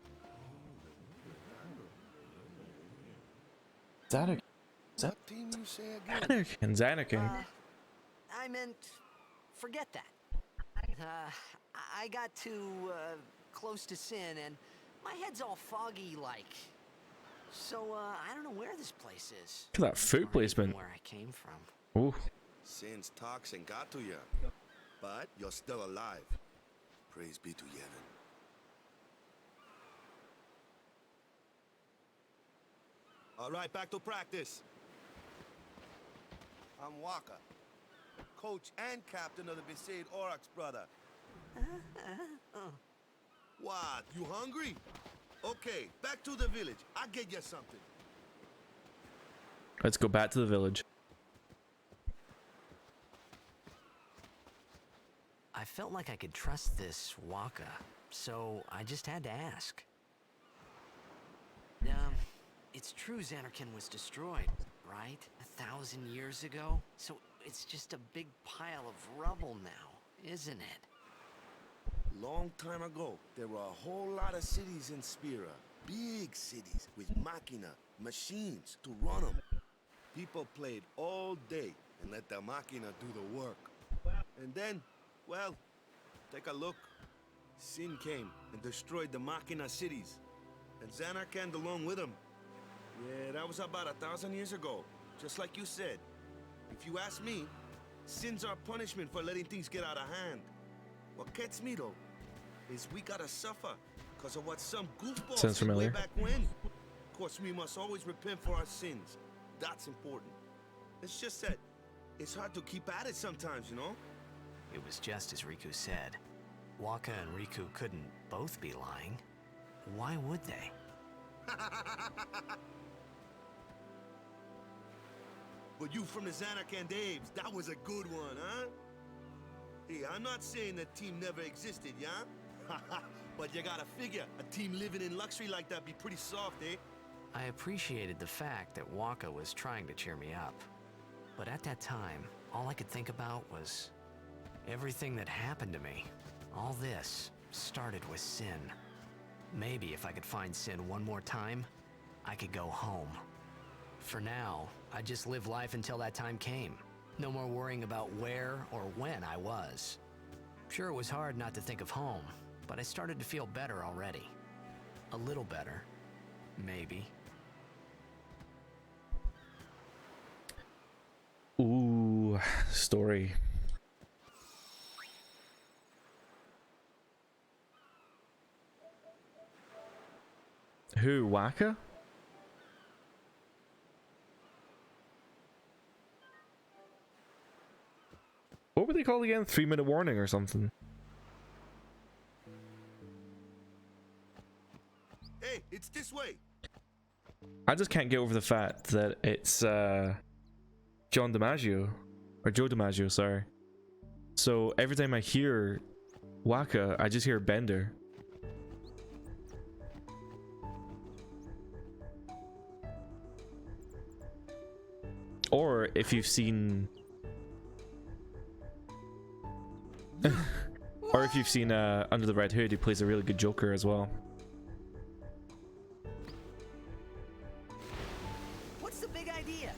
Xanarkin. What team you say again? Xanarkin. I meant, forget that. I got too close to Sin, and my head's all foggy like. So I don't know where this place is. Look at that food Or even placement. where I came from. Ooh. Sin's toxin got to you, but you're still alive. Praise be to Yevon. All right, back to practice. I'm Waka, coach and captain of the Besaid Aurochs, brother. What, you hungry? Okay, back to the village. I'll get you something. Let's go back to the village. I felt like I could trust this Waka, so I just had to ask. It's true Xanarkin was destroyed, right? 1,000 years ago? So it's just a big pile of rubble now, isn't it? Long time ago, there were a whole lot of cities in Spira. Big cities with machina, machines to run them. People played all day and let the machina do the work. And then, well, take a look. Sin came and destroyed the machina cities. And Xanarkand along with him. Yeah, that was about 1,000 years ago. Just like you said. If you ask me, Sin's our punishment for letting things get out of hand. What gets me though, is we gotta suffer because of what some goofball Sounds said way familiar. back when. Of course, we must always repent for our sins. That's important. It's just that it's hard to keep at it sometimes, you know? It was just as Riku said. Waka and Riku couldn't both be lying. Why would they? But you from the Xanarkand Daves, that was a good one, huh? Hey, I'm not saying that team never existed, yeah? But you gotta figure, a team living in luxury like that be pretty soft, eh? I appreciated the fact that Waka was trying to cheer me up. But at that time, all I could think about was everything that happened to me. All this started with Sin. Maybe if I could find Sin one more time, I could go home. For now, I just live life until that time came. No more worrying about where or when I was. Sure, it was hard not to think of home, but I started to feel better already. A little better, maybe. Ooh, story. Who, Waka? What were they called again? 3-minute warning or something? Hey, it's this way. I just can't get over the fact that it's John DiMaggio, or Joe DiMaggio, sorry. So every time I hear Waka, I just hear Bender. Or if you've seen or if you've seen Under the Red Hood, he plays a really good Joker as well. What's the big idea?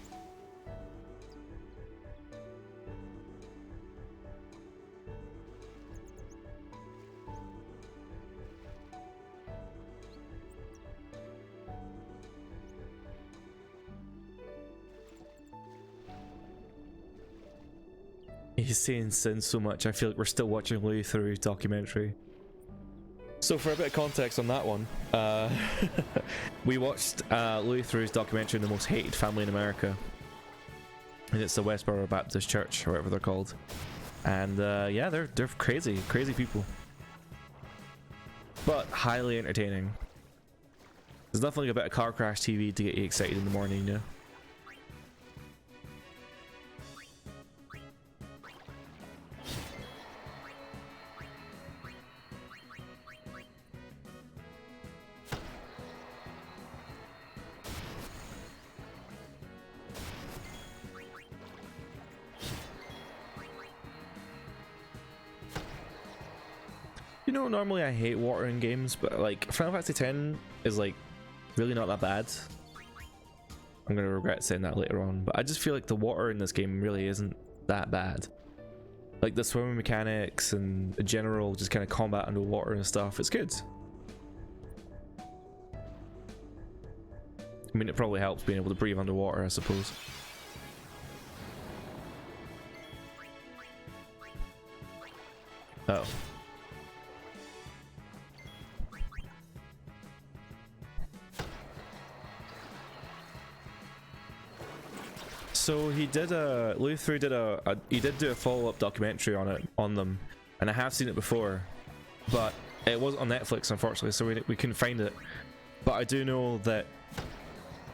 He's saying Sin so much, I feel like we're still watching Louis Theroux documentary. So for a bit of context on that one, we watched Louis Theroux's documentary, The Most Hated Family in America. And it's the Westboro Baptist Church, or whatever they're called. And yeah, they're crazy people. but highly entertaining. There's nothing like a bit of car crash TV to get you excited in the morning, you know? You know, normally I hate water in games, but like Final Fantasy X is like really not that bad. I'm gonna regret saying that later on, but I just feel like the water in this game really isn't that bad. Like the swimming mechanics and the general just kind of combat underwater and stuff, it's good. I mean, it probably helps being able to breathe underwater, I suppose. Oh. So he did Luthor did do a follow-up documentary on them, and I have seen it before, but it wasn't on Netflix unfortunately, so we couldn't find it. But I do know that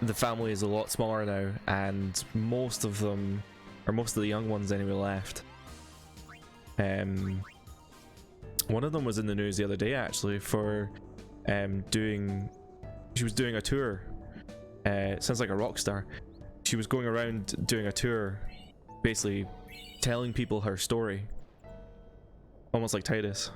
the family is a lot smaller now, and most of them, or most of the young ones anyway, left. One of them was in the news the other day actually for she was doing a tour. Sounds like a rock star. She was going around doing a tour, basically telling people her story, almost like Titus.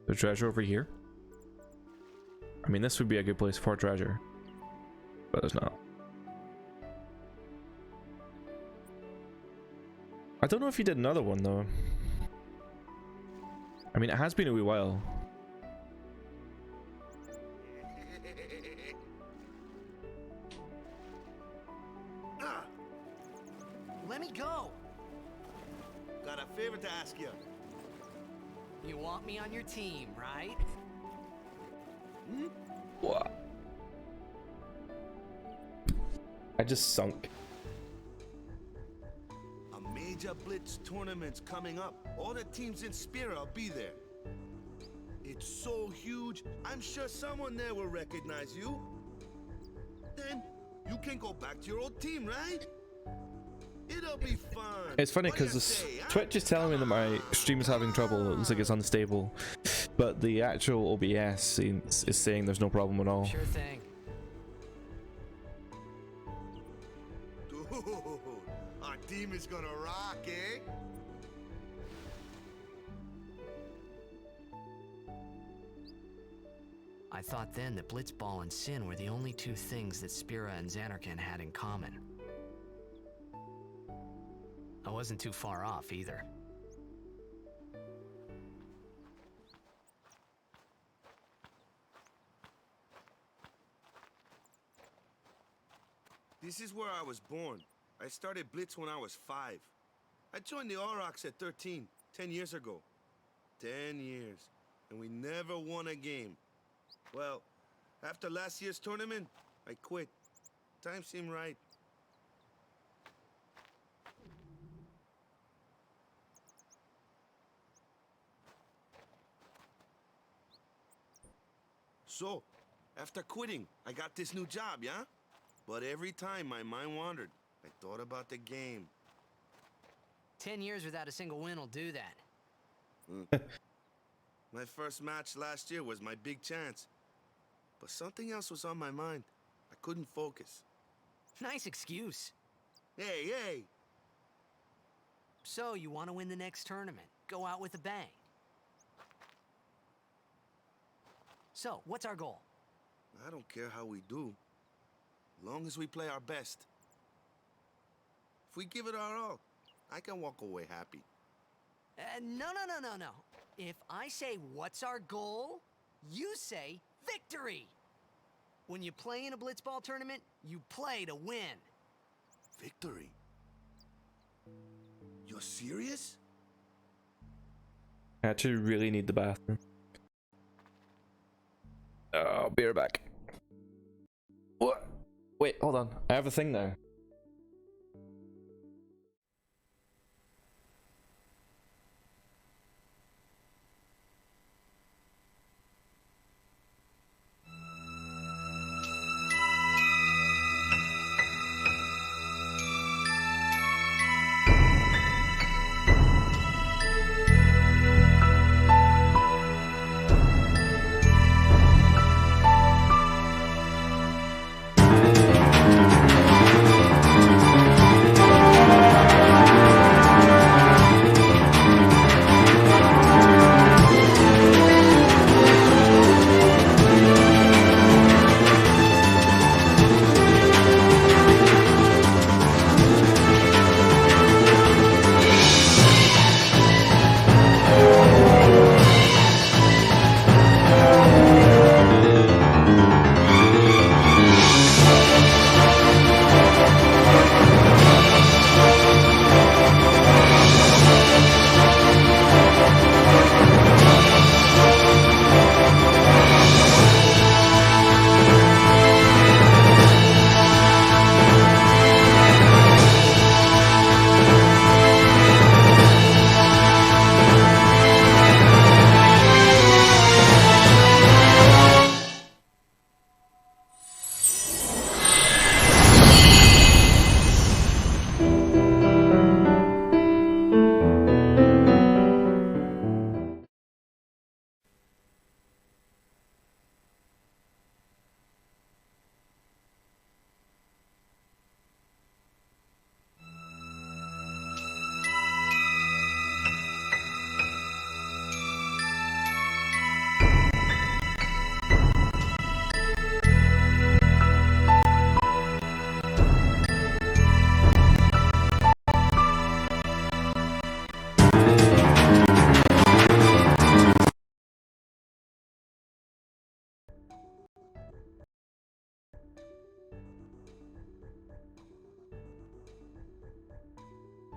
The treasure over here? I mean, this would be a good place for treasure, but there's not. I don't know if he did another one though. I mean, it has been a wee while. Let me go! Got a favor to ask you. You want me on your team, right? What? I just sunk. A major Blitz tournament's coming up. All the teams in Spira will be there. It's so huge, I'm sure someone there will recognize you. Then you can go back to your old team, right? It'll be fun. It's funny What do you because say, huh? Twitch is telling me that my stream is having trouble. It looks like it's unstable, but the actual OBS is saying there's no problem at all. Sure thing. Dude, our team is gonna rock, eh? I thought then that Blitzball and Sin were the only two things that Spira and Xanarkand had in common. I wasn't too far off either. This is where I was born. I started Blitz when I was 5. I joined the Aurochs at 13, 10 years ago. 10 years, and we never won a game. Well, after last year's tournament, I quit. Time seemed right. So, after quitting, I got this new job, yeah? But every time my mind wandered, I thought about the game. 10 years without a single win will do that. My first match last year was my big chance. But something else was on my mind. I couldn't focus. Nice excuse. Hey, hey! So, you want to win the next tournament? Go out with a bang. So, what's our goal? I don't care how we do. Long as we play our best. If we give it our all, I can walk away happy. No. If I say, what's our goal? You say, victory! When you play in a blitzball tournament, you play to win. Victory? You're serious? I actually really need the bathroom. I'll be right back. What? Wait, hold on. I have a thing now.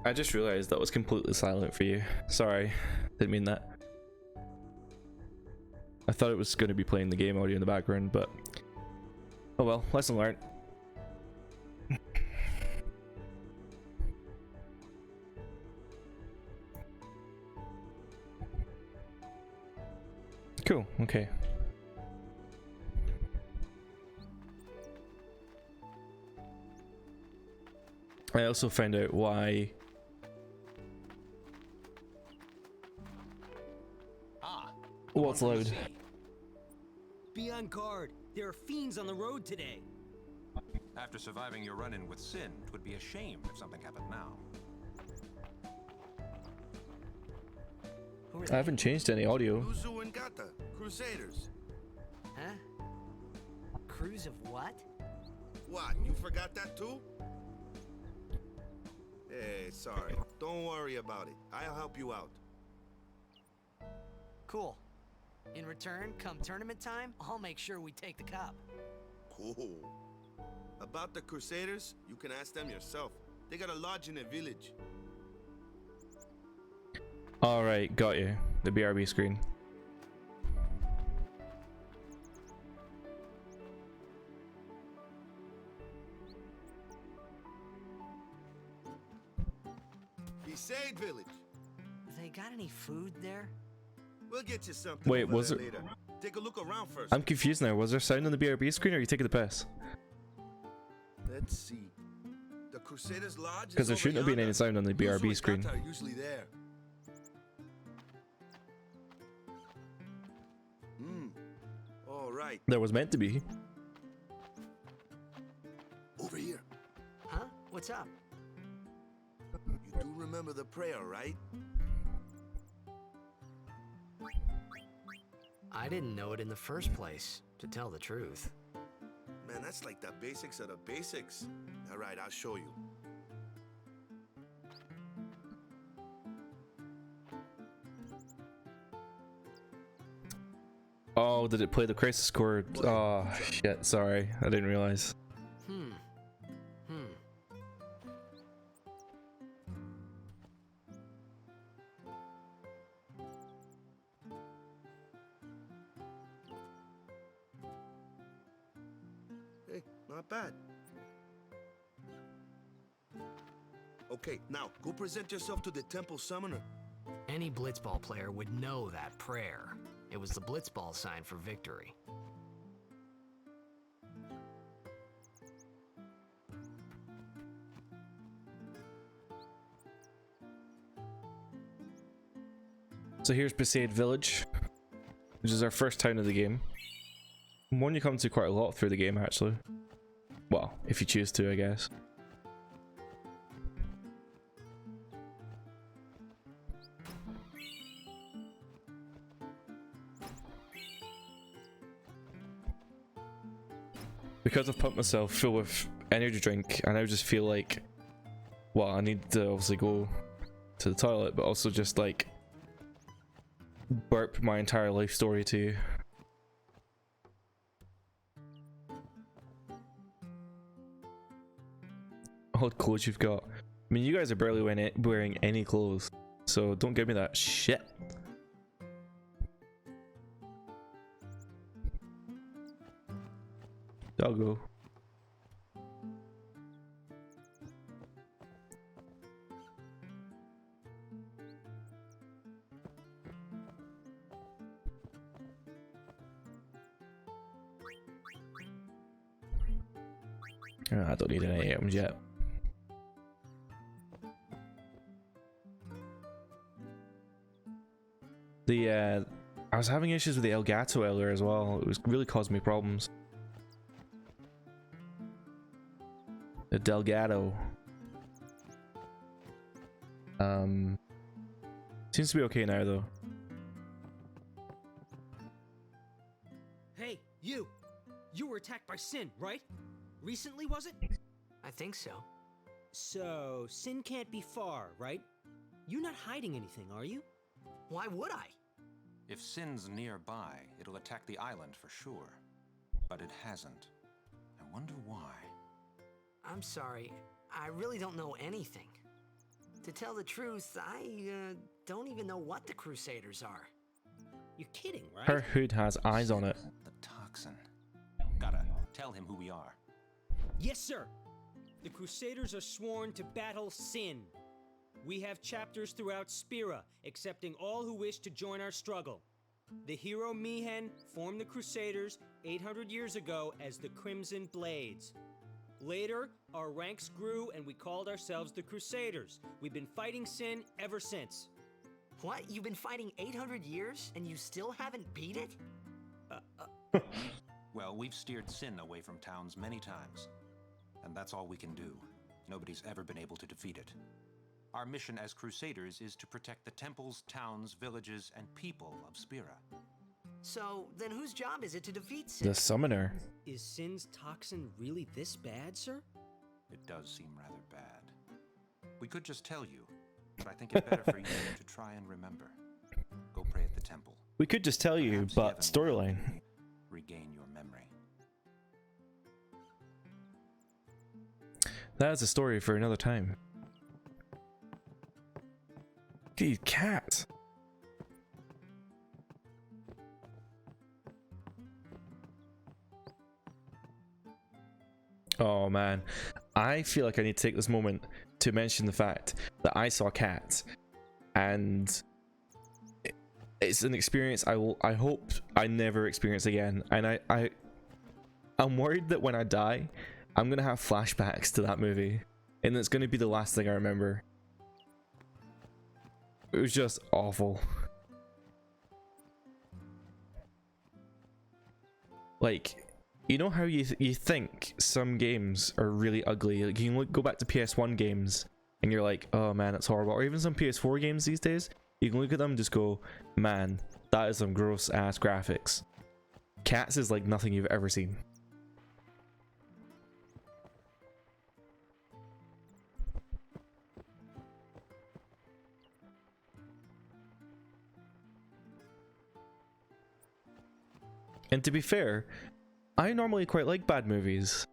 I just realized that was completely silent for you. Sorry, didn't mean that. I thought it was going to be playing the game audio in the background, but oh well, lesson learned. Cool, okay. I also found out why what's loud. Be on guard. There are fiends on the road today. After surviving your run-in with Sin, it would be a shame if something happened now. I haven't changed any audio. Uzu and Gata, Crusaders. Huh? Cruise of what? What, you forgot that too? Hey, sorry. Don't worry about it. I'll help you out. Cool. In return, come tournament time, I'll make sure we take the cup. Cool. About the Crusaders, you can ask them yourself. They got a lodge in a village. Alright, got you. The BRB screen. Besaid village. They got any food there? We'll get you something. Wait, over was there it? later. Take a look around first. I'm confused now. Was there sound on the BRB screen or are you taking the piss? Let's see. The Crusaders Lodge. Because there shouldn't have been any sound on the BRB screen. Are usually there. All right. There was meant to be. Over here. Huh? What's up? You do remember the prayer, right? I didn't know it in the first place, to tell the truth. Man, that's like the basics of the basics. All right, I'll show you. Oh, did it play the crisis chord? Oh shit, sorry, I didn't realize. Hey, not bad. Okay, now go present yourself to the temple summoner. Any blitzball player would know that prayer. It was the blitzball sign for victory. So here's Besaid Village, which is our first town of the game. One you come to quite a lot through the game, actually. Well, if you choose to, I guess. Because I've pumped myself full of energy drink, I now just feel like, well, I need to obviously go to the toilet, but also just like burp my entire life story to you. All the clothes you've got. I mean, you guys are barely wearing any clothes, so don't give me that shit. I'll go. Oh, I don't need any items yet. I was having issues with the Elgato earlier as well. It was really causing me problems. The Delgado. Seems to be okay now though. Hey, you! You were attacked by Sin, right? Recently, was it? I think so. So, Sin can't be far, right? You're not hiding anything, are you? Why would I? If Sin's nearby, it'll attack the island for sure. But it hasn't. I wonder why. I'm sorry, I really don't know anything. To tell the truth, I don't even know what the Crusaders are. You're kidding, right? Her hood has eyes on it. The toxin. Gotta tell him who we are. Yes, sir! The Crusaders are sworn to battle Sin. We have chapters throughout Spira, accepting all who wish to join our struggle. The hero Mihen formed the Crusaders 800 years ago as the Crimson Blades. Later, our ranks grew and we called ourselves the Crusaders. We've been fighting Sin ever since. What? You've been fighting 800 years and you still haven't beat it? Well, we've steered Sin away from towns many times. And that's all we can do. Nobody's ever been able to defeat it. Our mission as Crusaders is to protect the temples, towns, villages, and people of Spira. So, then whose job is it to defeat Sin? The summoner. Is Sin's toxin really this bad, sir? It does seem rather bad. We could just tell you, but I think it's better for you to try and remember. Go pray at the temple. We could just tell you, Perhaps but heaven storyline. will regain your memory. That is a story for another time. Dude, cat. Oh man, I feel like I need to take this moment to mention the fact that I saw cats, and it's an experience I hope I never experience again. And I'm worried that when I die, I'm gonna have flashbacks to that movie, and it's gonna be the last thing I remember. It was just awful. Like, you know how you think some games are really ugly? Like, you can go back to PS1 games and you're like, oh man, it's horrible. Or even some PS4 games these days, you can look at them and just go, man, that is some gross ass graphics. Cats is like nothing you've ever seen. And to be fair, I normally quite like bad movies.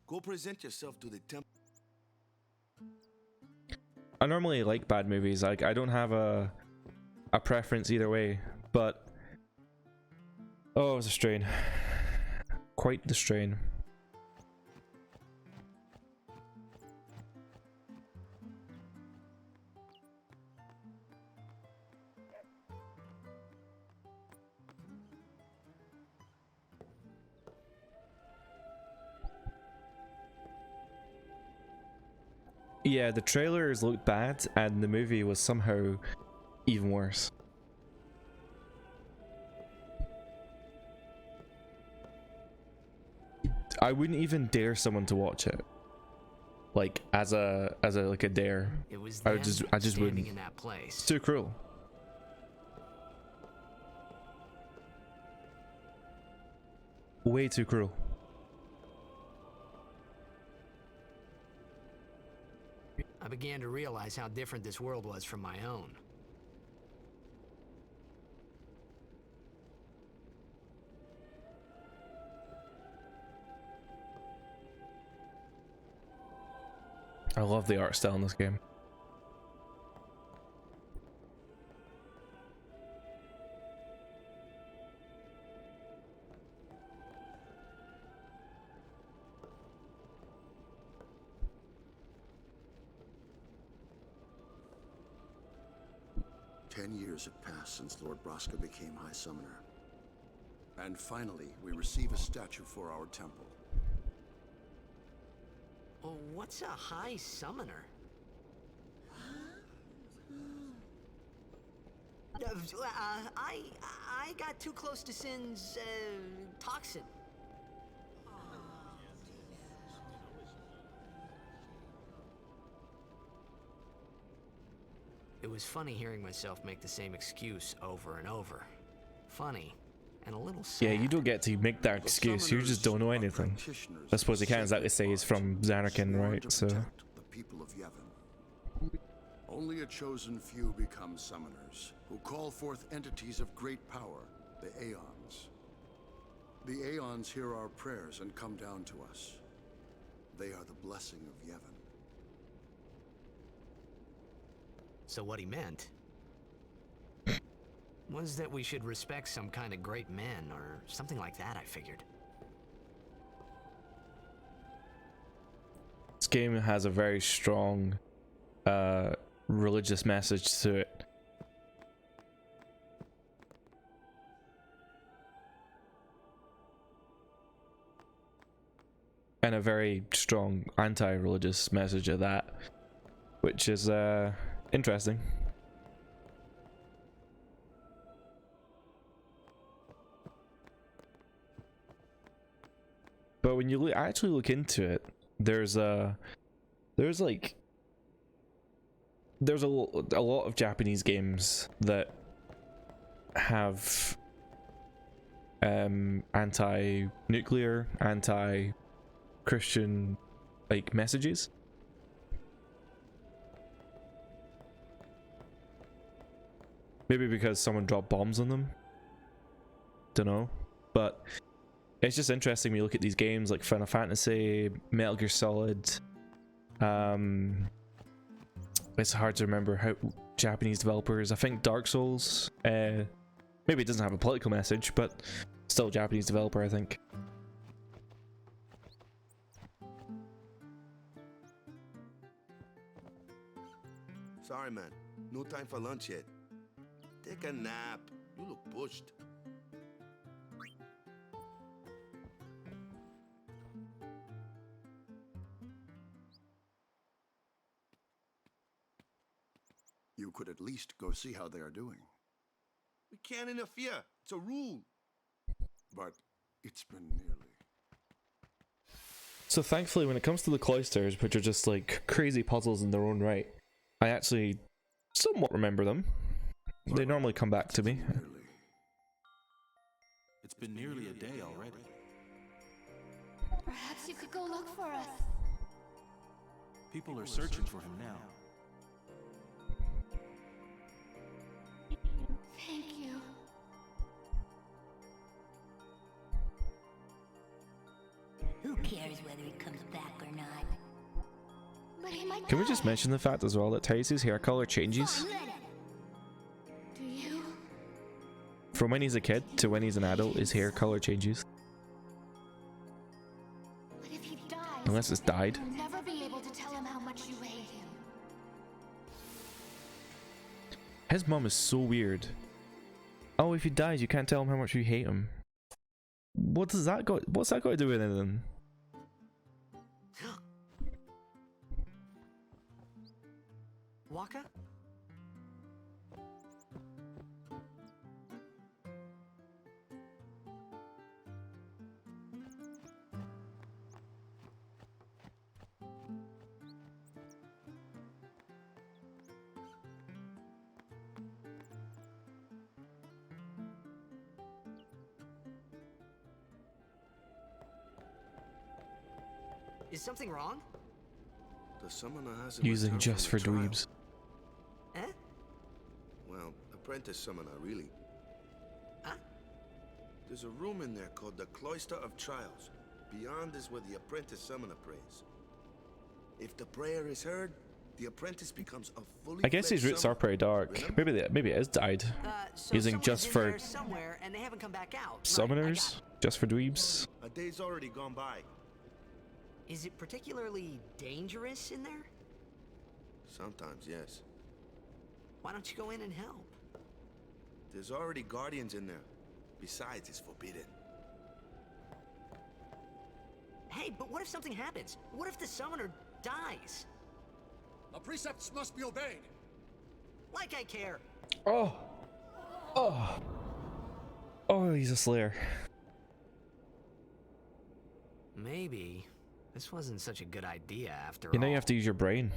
Go present yourself to the temple. I normally like bad movies. Like, I don't have a preference either way, but oh, it was a strain. Quite the strain. Yeah, the trailers looked bad, and the movie was somehow even worse. I wouldn't even dare someone to watch it, like as a like a dare. It was I them just standing wouldn't. in that place. It's too cruel. Way too cruel. I began to realize how different this world was from my own. I love the art style in this game. Years have passed since Lord Braska became High Summoner. And finally, we receive a statue for our temple. Oh, what's a High Summoner? I got too close to Sin's toxin. It was funny hearing myself make the same excuse over and over. Funny, and a little sad. Yeah, you don't get to make that excuse. You just don't know anything. I suppose you can't exactly say he's from Zanarkand, right? So. The people of Yevon. Only a chosen few become summoners, who call forth entities of great power, the Aeons. The Aeons hear our prayers and come down to us. They are the blessing of Yevon. So what he meant was that we should respect some kind of great men, or something like that, I figured. This game has a very strong religious message to it. And a very strong anti-religious message of that, which is interesting. But when you actually look into it, there's a lot of Japanese games that have anti-nuclear, anti-Christian like messages. Maybe because someone dropped bombs on them. Don't know. But it's just interesting when you look at these games like Final Fantasy, Metal Gear Solid. It's hard to remember how Japanese developers. I think Dark Souls. Maybe it doesn't have a political message, but still a Japanese developer, I think. Sorry, man. No time for lunch yet. Take a nap. You look pushed. You could at least go see how they are doing. We can't interfere. It's a rule. But it's been nearly. So thankfully, when it comes to the cloisters, which are just like crazy puzzles in their own right, I actually somewhat remember them. They normally come back to me. It's been nearly a day already. Perhaps you could go look for us. People are searching for him now. Thank you. cares whether he comes back or not? But he might Can we just mention the fact as well that Tyrese's hair color changes Do you? from when he's a kid to when he's an adult? His hair color changes, But if he dies, unless it's dyed. you'll never be able to tell him how much you hate him. His mom is so weird. Oh, if he dies, you can't tell him how much you hate him. What's that got to do with anything? Waka? Is something wrong? The summoner hasn't Using returned just from for the trial. dweebs. Eh? Well, apprentice summoner, really. Huh? There's a room in there called the Cloister of Trials. Beyond is where the apprentice summoner prays. If the prayer is heard, the apprentice becomes a fully I guess his fledged roots are pretty dark. Remember? Maybe it is dyed. So Using someone's just in for there somewhere and they haven't come back out. Right, summoners, just for dweebs. A day's already gone by. Is it particularly dangerous in there? Sometimes, yes. Why don't you go in and help? There's already guardians in there. Besides, it's forbidden. Hey, but what if something happens? What if the summoner dies? The precepts must be obeyed. Like I care. Oh, he's a slayer. Maybe this wasn't such a good idea after You know all. you have to use your brain.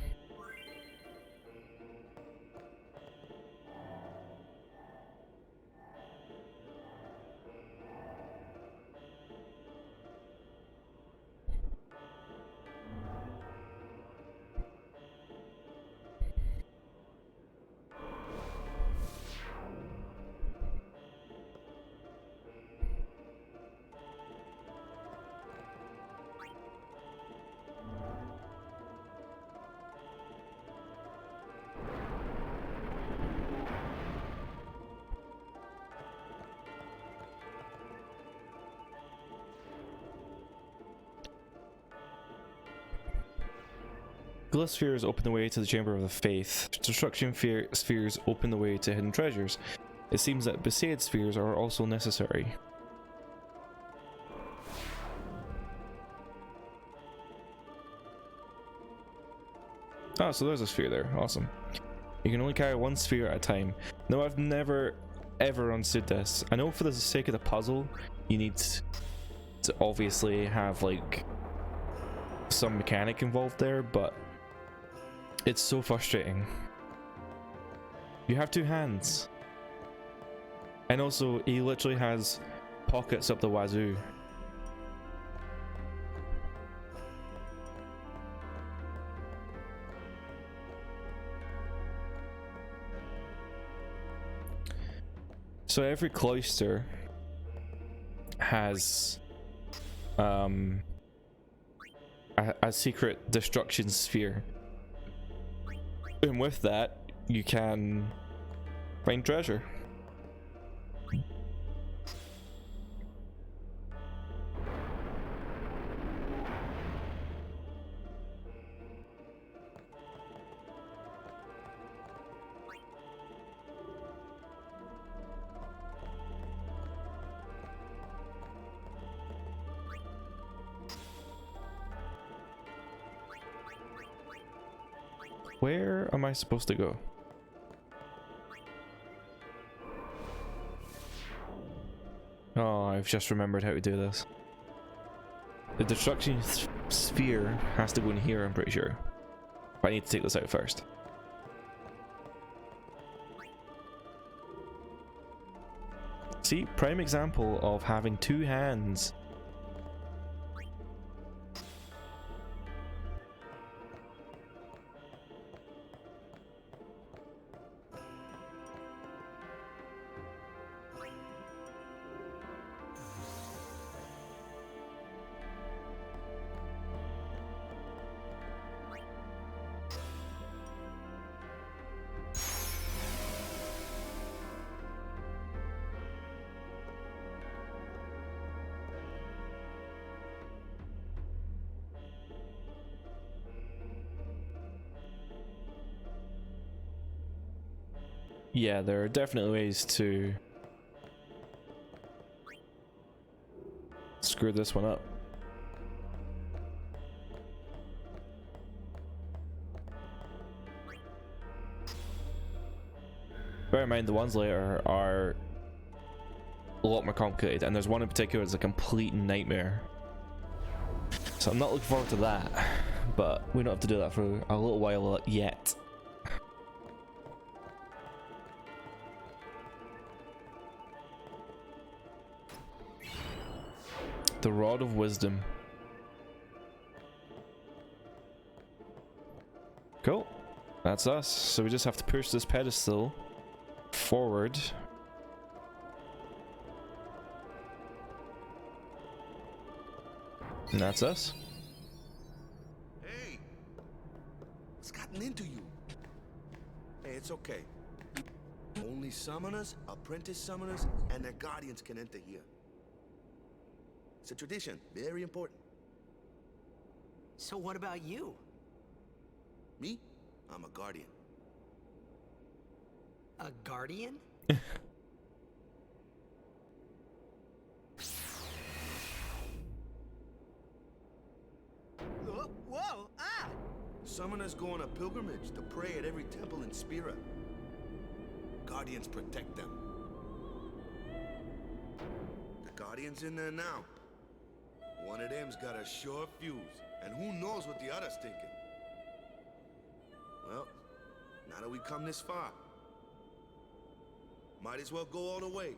Glyph spheres open the way to the Chamber of the Faith. Destruction spheres open the way to hidden treasures. It seems that Besaid spheres are also necessary. Oh, so there's a sphere there. Awesome. You can only carry one sphere at a time. No, I've never ever understood this. I know for the sake of the puzzle, you need to obviously have like some mechanic involved there, but it's so frustrating. You have two hands. And also, he literally has pockets up the wazoo. So every cloister has a secret destruction sphere. And with that, you can find treasure. Where am I supposed to go? Oh, I've just remembered how to do this. The destruction sphere has to go in here, I'm pretty sure. But I need to take this out first. See, prime example of having two hands. yeah, there are definitely ways to screw this one up. Bear in mind, the ones later are a lot more complicated, and there's one in particular that's a complete nightmare. So I'm not looking forward to that, but we don't have to do that for a little while yet. The Rod of Wisdom. Cool. That's us. So we just have to push this pedestal forward. And that's us. Hey! What's gotten into you? Hey, it's okay. Only summoners, apprentice summoners, and their guardians can enter here. It's a tradition, very important. So what about you? Me? I'm a guardian. A guardian? Whoa! Ah! Summoners go on a pilgrimage to pray at every temple in Spira. Guardians protect them. The Guardian's in there now. One of them's got a sure fuse, and who knows what the other's thinking. Well, now that we come this far, might as well go all the way.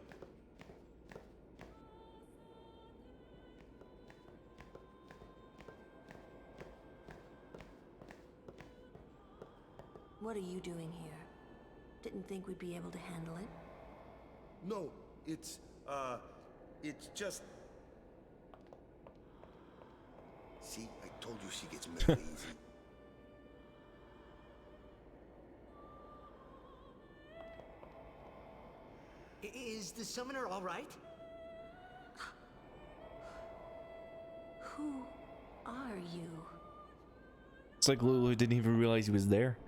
What are you doing here? Didn't think we'd be able to handle it. No, it's just... See, I told you she gets mad easy. Is the summoner all right? Who are you? It's like Lulu didn't even realize he was there.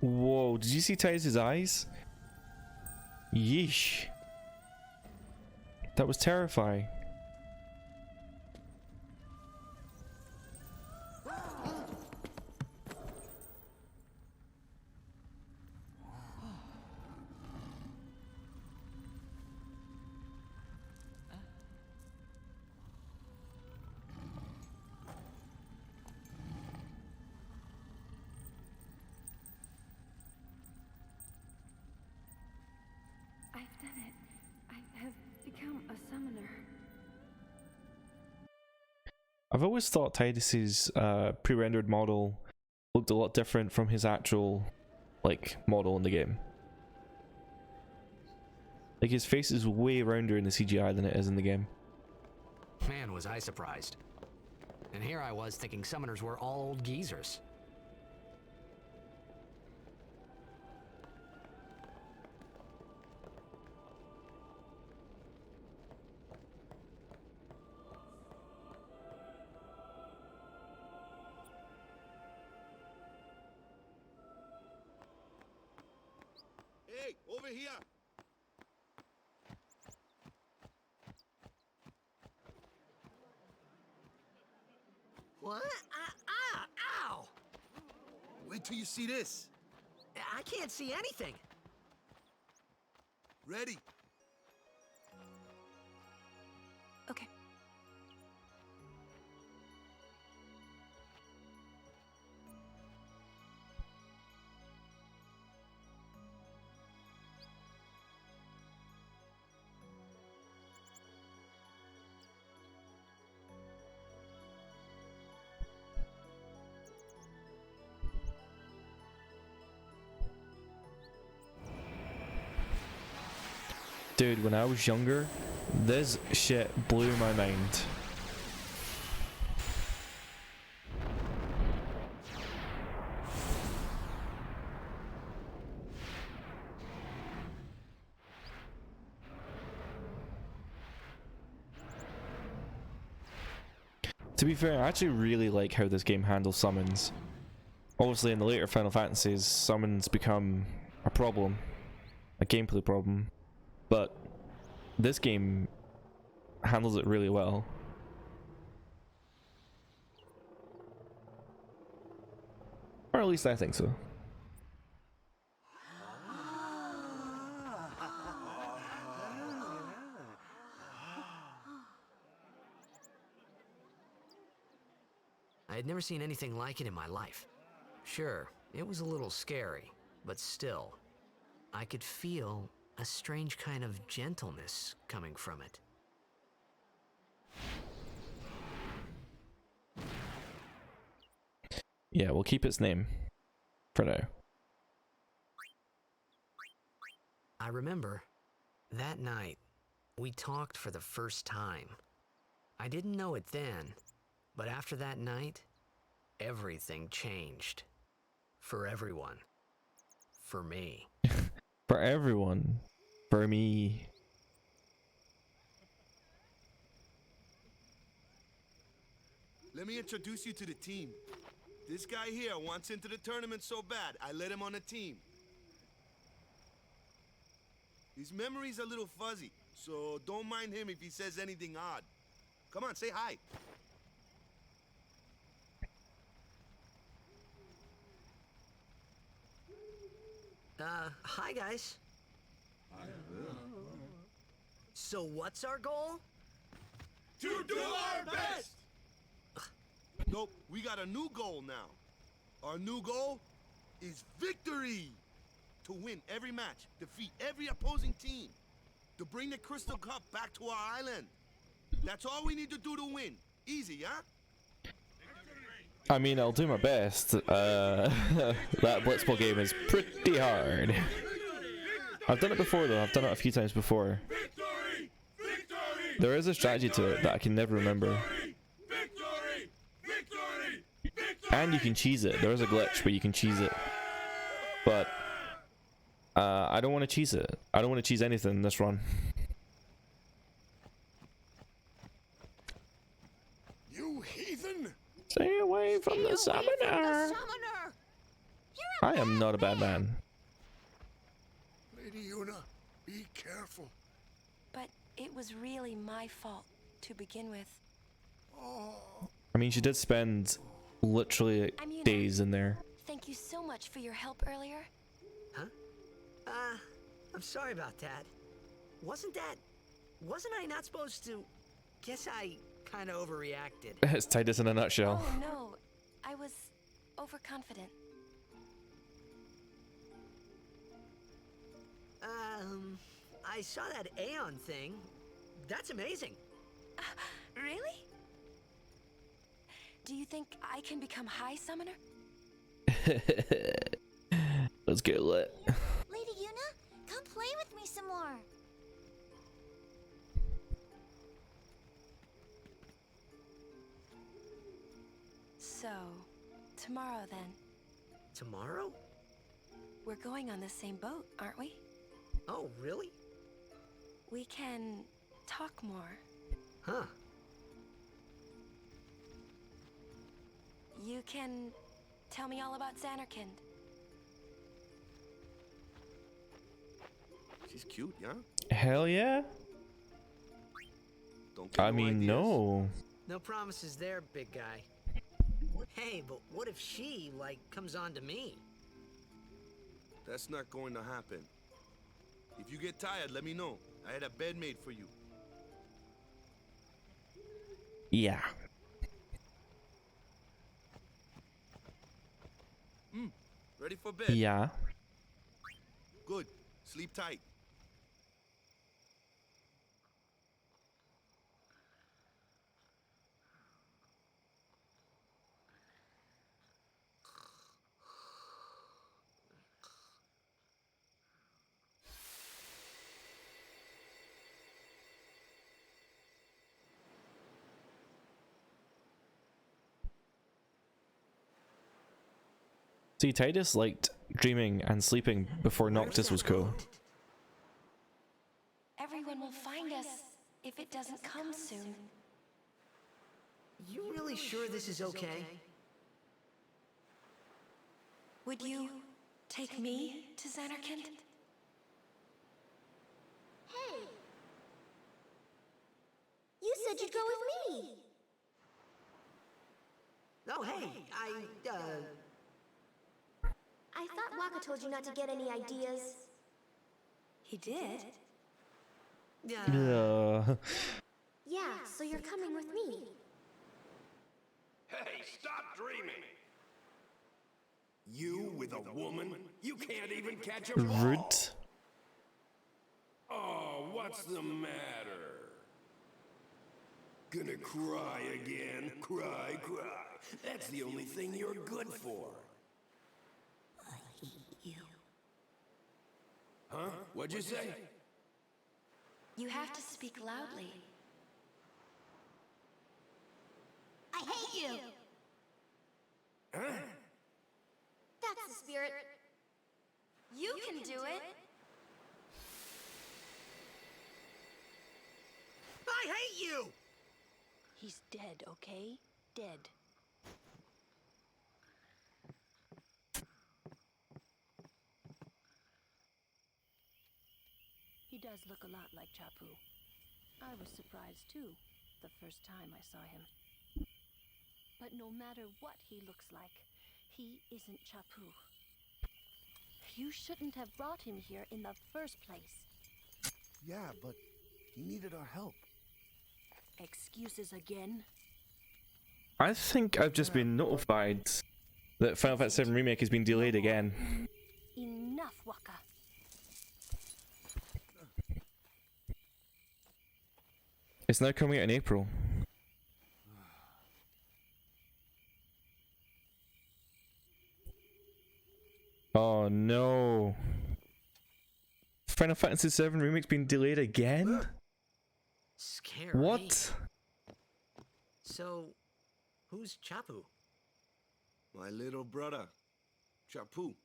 Whoa, did you see Titus's eyes? Yeesh. That was terrifying. I've done it. I have become a summoner. I've always thought Titus's pre-rendered model looked a lot different from his actual, like, model in the game. Like, his face is way rounder in the CGI than it is in the game. Man, was I surprised. And here I was thinking summoners were all old geezers. Hey, over here! What? Ow! Wait till you see this. I can't see anything. Ready? Okay. Dude, when I was younger, this shit blew my mind. To be fair, I actually really like how this game handles summons. Obviously, in the later Final Fantasies, summons become a problem, a gameplay problem, but this game handles it really well. Or at least I think so. I had never seen anything like it in my life. Sure, it was a little scary, but still, I could feel a strange kind of gentleness coming from it. Yeah, we'll keep its name for now. I remember that night we talked for the first time. I didn't know it then, but after that night, everything changed. For everyone. For me. For everyone. For me. Let me introduce you to the team. This guy here wants into the tournament so bad, I let him on the team. His memory's a little fuzzy, so don't mind him if he says anything odd. Come on, say hi. Hi guys. So what's our goal? To do our best! Nope, we got a new goal now. Our new goal is victory! To win every match, defeat every opposing team, to bring the Crystal Cup back to our island. That's all we need to do to win. Easy, huh? I mean, I'll do my best. That Blitzball game is pretty hard. I've done it before though, I've done it a few times before. There is a strategy to it that I can never remember. And you can cheese it. There is a glitch where you can cheese it. But I don't want to cheese it. I don't want to cheese anything in this run. You heathen! Stay away from the summoner! I am not a bad man. Lady Yuna, be careful. But it was really my fault to begin with. I mean, she did spend literally days in there. Thank you so much for your help earlier. Huh? I'm sorry about that. Wasn't I not supposed to? Guess I kind of overreacted. It's Titus in a nutshell. Oh no, I was overconfident. I saw that Aeon thing. That's amazing. Really? Do you think I can become High Summoner? Let's get lit. Lady Yuna, come play with me some more. So, tomorrow then. Tomorrow? We're going on the same boat, aren't we? Oh, really? We can talk more. Huh. You can tell me all about Xanarkand. She's cute, yeah? Hell yeah. Don't get I mean, no. No promises there, big guy. Hey, but what if she, like, comes on to me? That's not going to happen. If you get tired, let me know. I had a bed made for you. Yeah. Ready for bed? Yeah. Good. Sleep tight. See, Titus liked dreaming and sleeping before Noctis was cool. Everyone will find us if it doesn't come soon. You really sure this is okay? Would you take me to Xanarkand? Hey! You said you'd go with me! Oh, hey, I thought Waka told you not to get any ideas. He did? Yeah. Yeah, so you're coming with me. Hey, stop dreaming! You with a woman? You can't even catch a ball. Rude. Oh, what's the matter? Gonna cry again? Cry, cry. That's the only thing you're good for. I hate you. Huh? What'd you say? You have to speak loudly. I hate you! Huh? That's the spirit. You can do it. I hate you! He's dead, okay? Dead. He does look a lot like Chapu. I was surprised too, the first time I saw him. But no matter what he looks like, he isn't Chapu. You shouldn't have brought him here in the first place. Yeah, but he needed our help. Excuses again? I think I've just been notified that Final Fantasy VII Remake has been delayed again. Enough, Waka. It's now coming out in April. Oh no. Final Fantasy VII Remake's been delayed again? Scary. What? So, who's Chapu? My little brother, Chapu.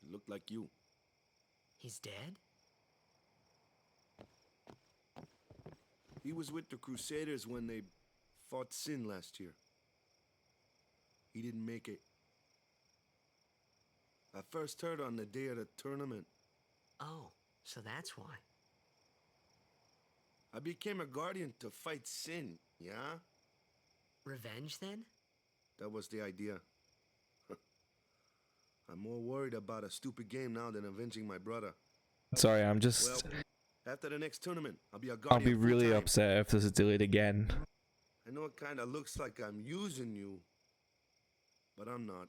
He looked like you. He's dead? He was with the Crusaders when they fought Sin last year. He didn't make it. I first heard on the day of the tournament. Oh, so that's why. I became a guardian to fight Sin, yeah? Revenge, then? That was the idea. I'm more worried about a stupid game now than avenging my brother. Sorry, I'm just... Well, after the next tournament, I'll be a I'll guardian be really full-time. upset if this is delayed again. I know it kind of looks like I'm using you, but I'm not.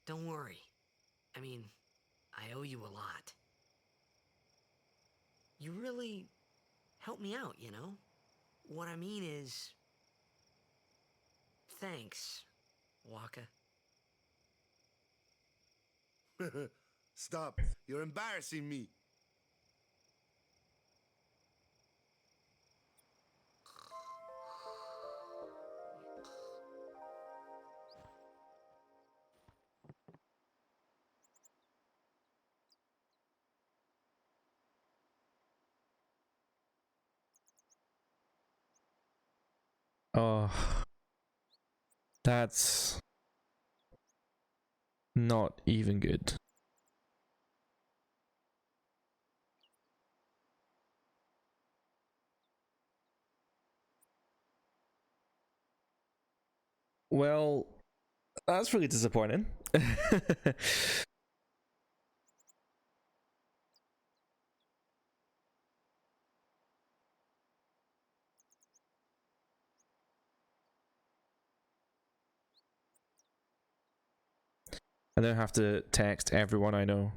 Don't worry. I mean, I owe you a lot. You really helped me out, you know? What I mean is... Thanks, Waka. Stop. You're embarrassing me. Oh, that's not even good. Well, that's really disappointing. I now have to text everyone I know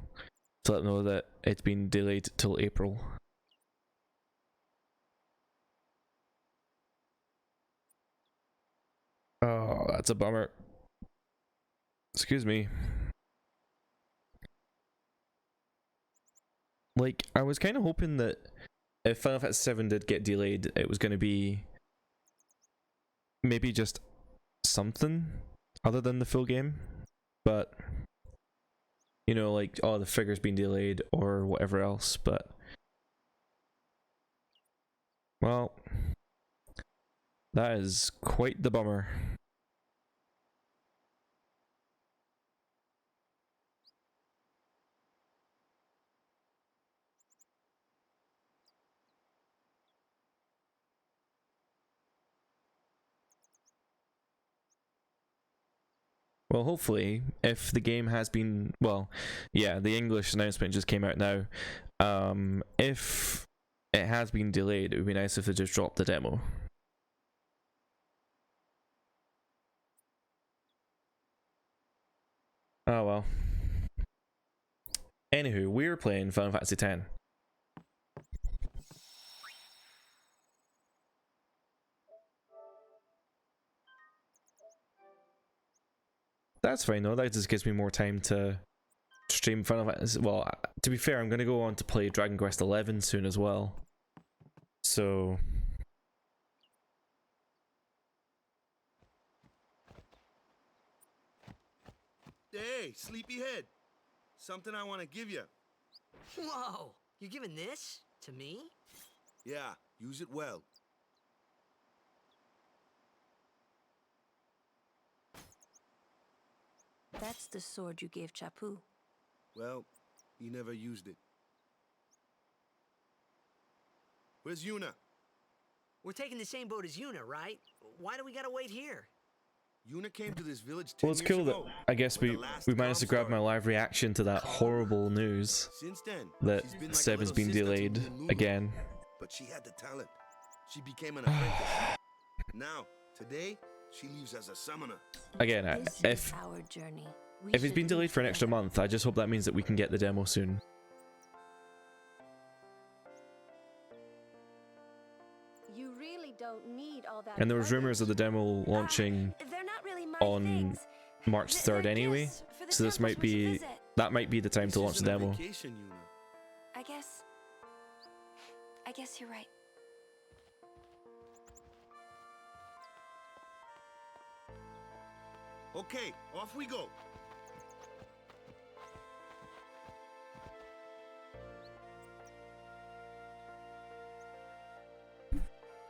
to let them know that it's been delayed till April. Oh, that's a bummer. Excuse me. Like, I was kind of hoping that if Final Fantasy VII did get delayed, it was going to be maybe just something. other than the full game, but you know, like, oh, the figure's been delayed or whatever else. But well, that is quite the bummer. Well, hopefully, if the game has been, well, yeah, the English announcement just came out now. If it has been delayed, it would be nice if they just dropped the demo. Oh well. Anywho, we're playing Final Fantasy X. That's fine though, that just gives me more time to stream Final Fantasy. Well, to be fair, I'm going to go on to play Dragon Quest XI soon as well. So... Hey, sleepyhead. Something I want to give you. Whoa! You're giving this to me? Yeah, use it well. That's the sword you gave Chappu. Well, he never used it. Where's Yuna? We're taking the same boat as Yuna, right? Why do we gotta wait here? Yuna came to this village 10 well, it's years cool that ago, I guess we managed to grab my live reaction to that horrible news Since then, that she's been like a 7's little been sister to delayed me and Lulu. again. But she had the talent. She became an apprentice. Now, today, she leaves as a summoner. Again, This if is our journey. We if it's should been delayed leave for an extra together. month, I just hope that means that we can get the demo soon. You really don't need all that. And there was luggage. rumors of the demo launching They're not really my on things. March 3rd anyway, for the so this might temples we should be visit. that might be the time to launch the demo. Vacation, Yuna. I guess you're right. Okay, off we go.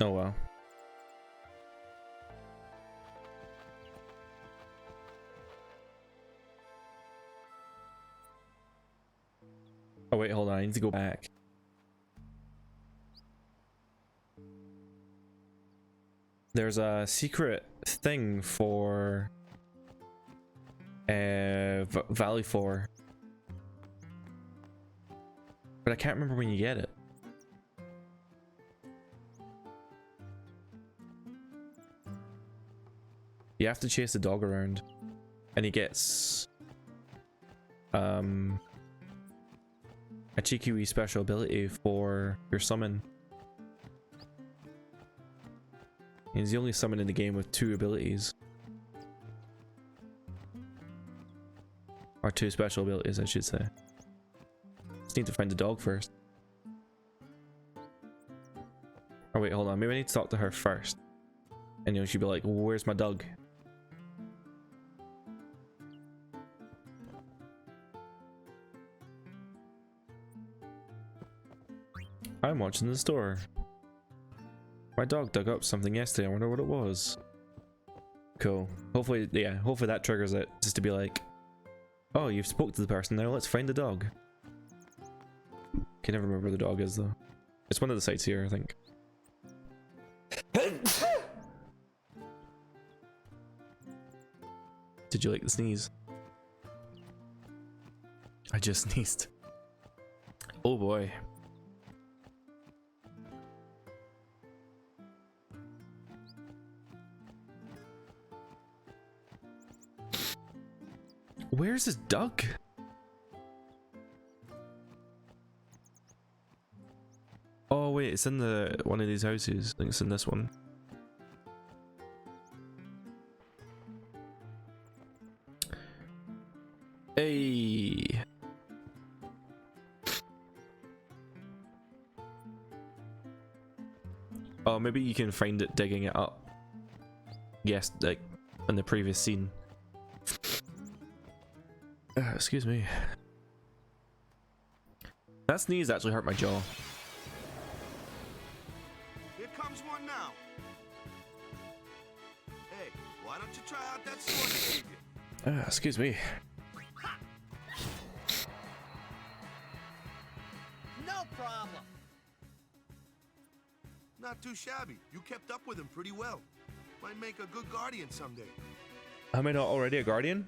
Oh well. Oh wait, hold on, I need to go back. There's a secret thing for Valley 4, but I can't remember when you get it. You have to chase the dog around, and he gets a cheeky wee special ability for your summon. He's the only summon in the game with 2 abilities. Or 2 special abilities, I should say. Just need to find the dog first. Oh wait, hold on, maybe I need to talk to her first. And you know, she'd be like, where's my dog? I'm watching the store. My dog dug up something yesterday. I wonder what it was. Cool. Hopefully, yeah, hopefully that triggers it. Just to be like, oh, you've spoke to the person now, let's find the dog. Can never remember where the dog is though. It's one of the sites here, I think. Did you like the sneeze? I just sneezed. Oh boy. Where's his duck? Oh wait, it's in the one of these houses. I think it's in this one. Hey. Oh, maybe you can find it digging it up. Yes, like in the previous scene. Excuse me. That sneeze actually hurt my jaw. Here comes one now. Hey, why don't you try out that sword I gave you? Excuse me. No problem. Not too shabby. You kept up with him pretty well. Might make a good guardian someday. Am I not already a guardian?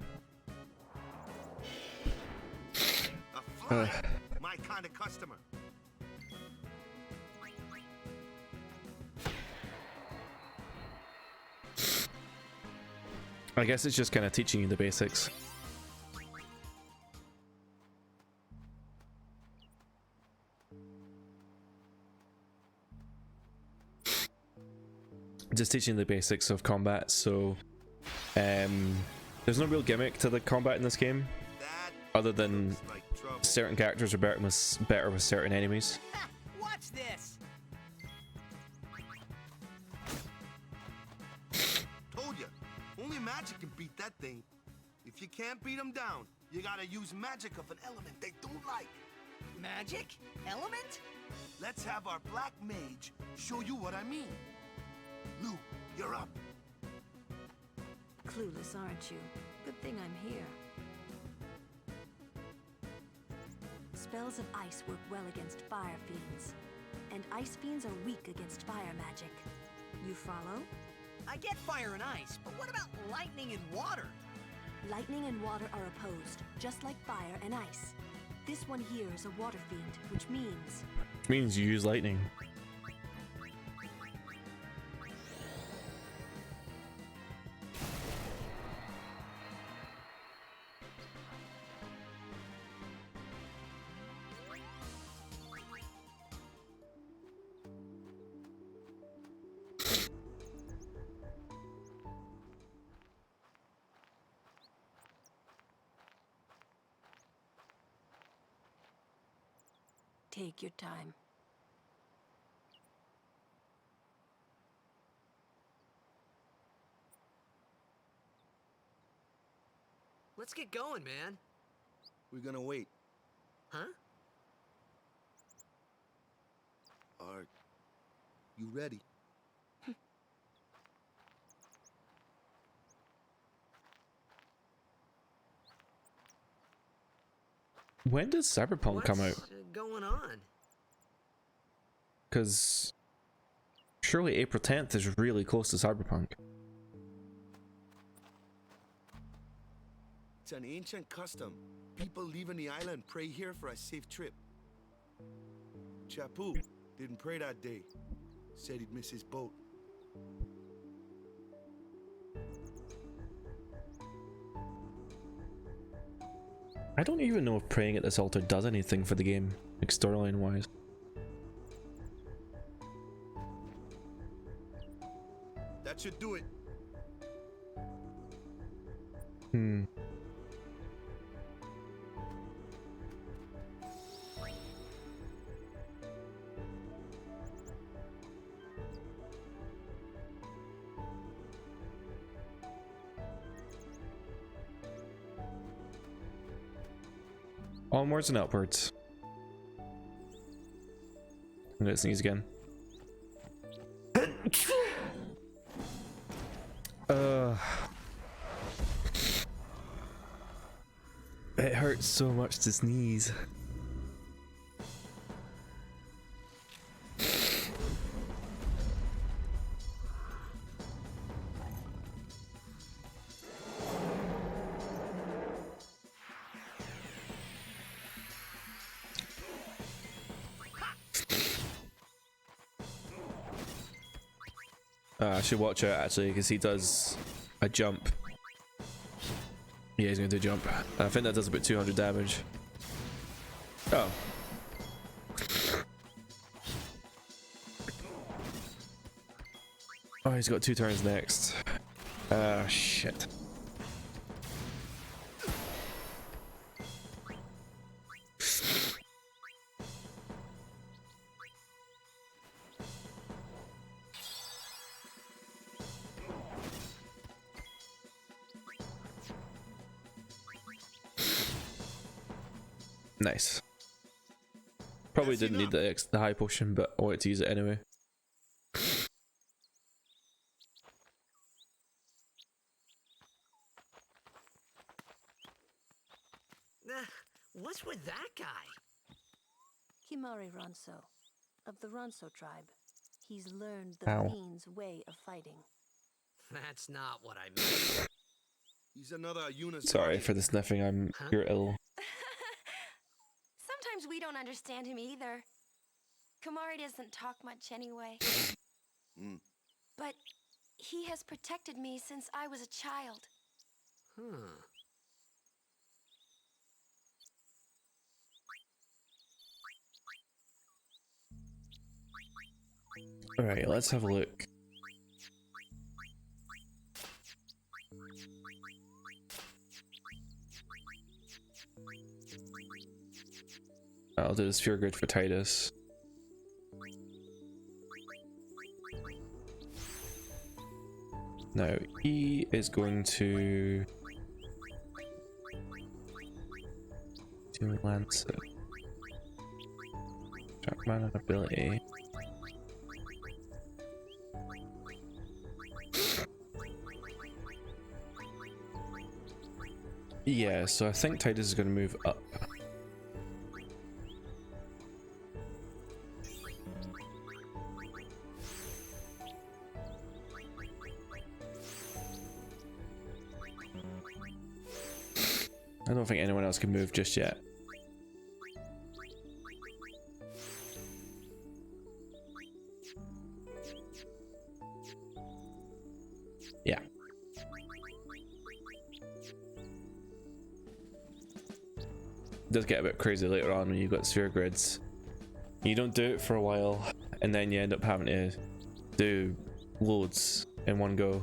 A fly. My kind of customer. I guess it's just kind of teaching you the basics. Just teaching the basics of combat, so there's no real gimmick to the combat in this game, other than certain characters are better with certain enemies. Watch this. Told ya, only magic can beat that thing. If you can't beat them down, you gotta use magic of an element they don't like. Magic? Element? Let's have our black mage show you what I mean. Lou, you're up. Clueless, aren't you? Good thing I'm here. Spells of ice work well against fire fiends, and ice fiends are weak against fire magic. You follow? I get fire and ice, but what about lightning and water? Lightning and water are opposed, just like fire and ice. This one here is a water fiend, which means You use lightning. take your time. Let's get going, man. We're gonna wait. Huh? Are you ready? When does Cyberpunk come out? What's going on? Because surely April 10th is really close to Cyberpunk. It's an ancient custom. People leaving the island pray here for a safe trip. Chappu didn't pray that day. Said he'd miss his boat. I don't even know if praying at this altar does anything for the game, like storyline wise. That should do it. Onwards and upwards. I'm gonna sneeze again. It hurts so much to sneeze. I should watch out actually, because he does a jump. Yeah, he's gonna do a jump. I think that does about 200 damage. Oh. Oh, he's got 2 turns next. Ah, shit. Nice. Probably didn't need the high potion, but I wanted to use it anyway. What's with that guy? Kimari Ronso, of the Ronso tribe. He's learned the Ow. fiend's way of fighting. That's not what I meant. He's another Unis. Sorry for the sniffing, you're ill. Sometimes we don't understand him either. Kamari doesn't talk much anyway. But he has protected me since I was a child. Alright, let's have a look. I'll do the sphere grid for Titus. Now, he is going to do Lancet. Trackman and ability. Yeah, so I think Titus is going to move up. I don't think anyone else can move just yet. Yeah. It does get a bit crazy later on when you've got sphere grids. You don't do it for a while, and then you end up having to do loads in one go.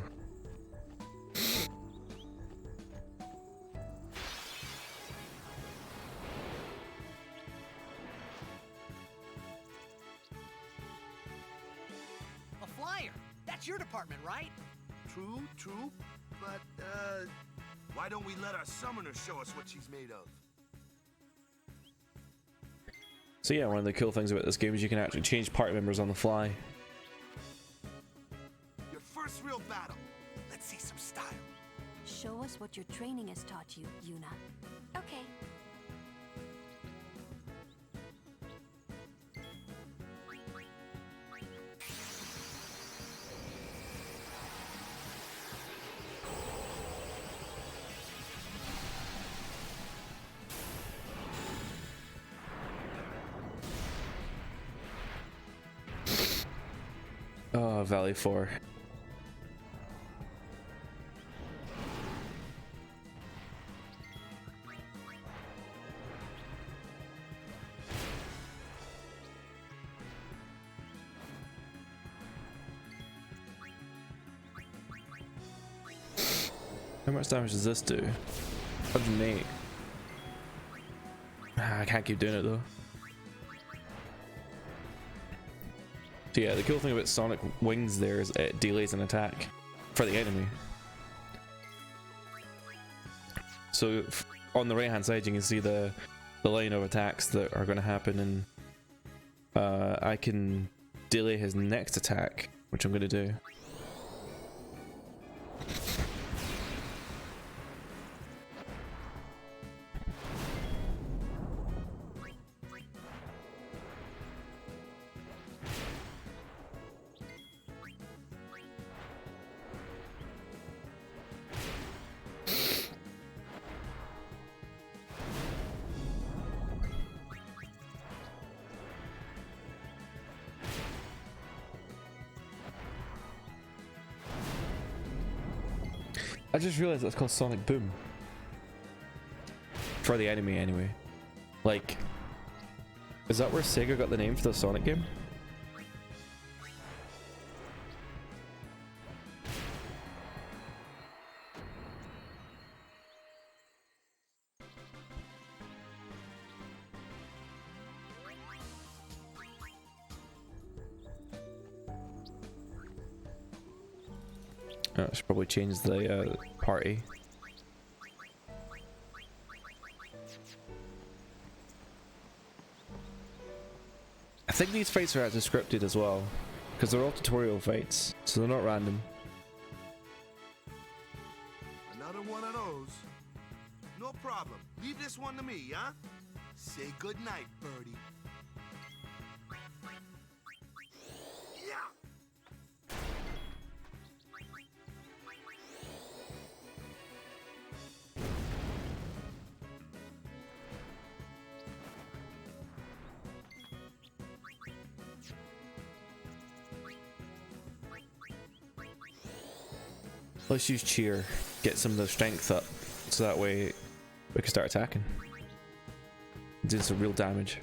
A flyer. That's your department, right? True. But, why don't we let our summoner show us what she's made of? So yeah, one of the cool things about this game is you can actually change party members on the fly. Your first real battle. Let's see some style. Show us what your training has taught you, Yuna. Okay. Oh, Valley 4. How much damage does this do? 108. I can't keep doing it though. So yeah, the cool thing about Sonic Wings there is it delays an attack for the enemy. So on the right hand side you can see the line of attacks that are going to happen, and I can delay his next attack, which I'm going to do. I just realized that's called Sonic Boom. For the enemy, anyway. Like, is that where Sega got the name for the Sonic game? I should probably change the party. I think these fights are actually scripted as well, because they're all tutorial fights, so they're not random. Another one of those. No problem. Leave this one to me, huh? Say good night, birdie. Yeah. Let's use cheer, get some of the strength up, so that way we can start attacking. Do some real damage.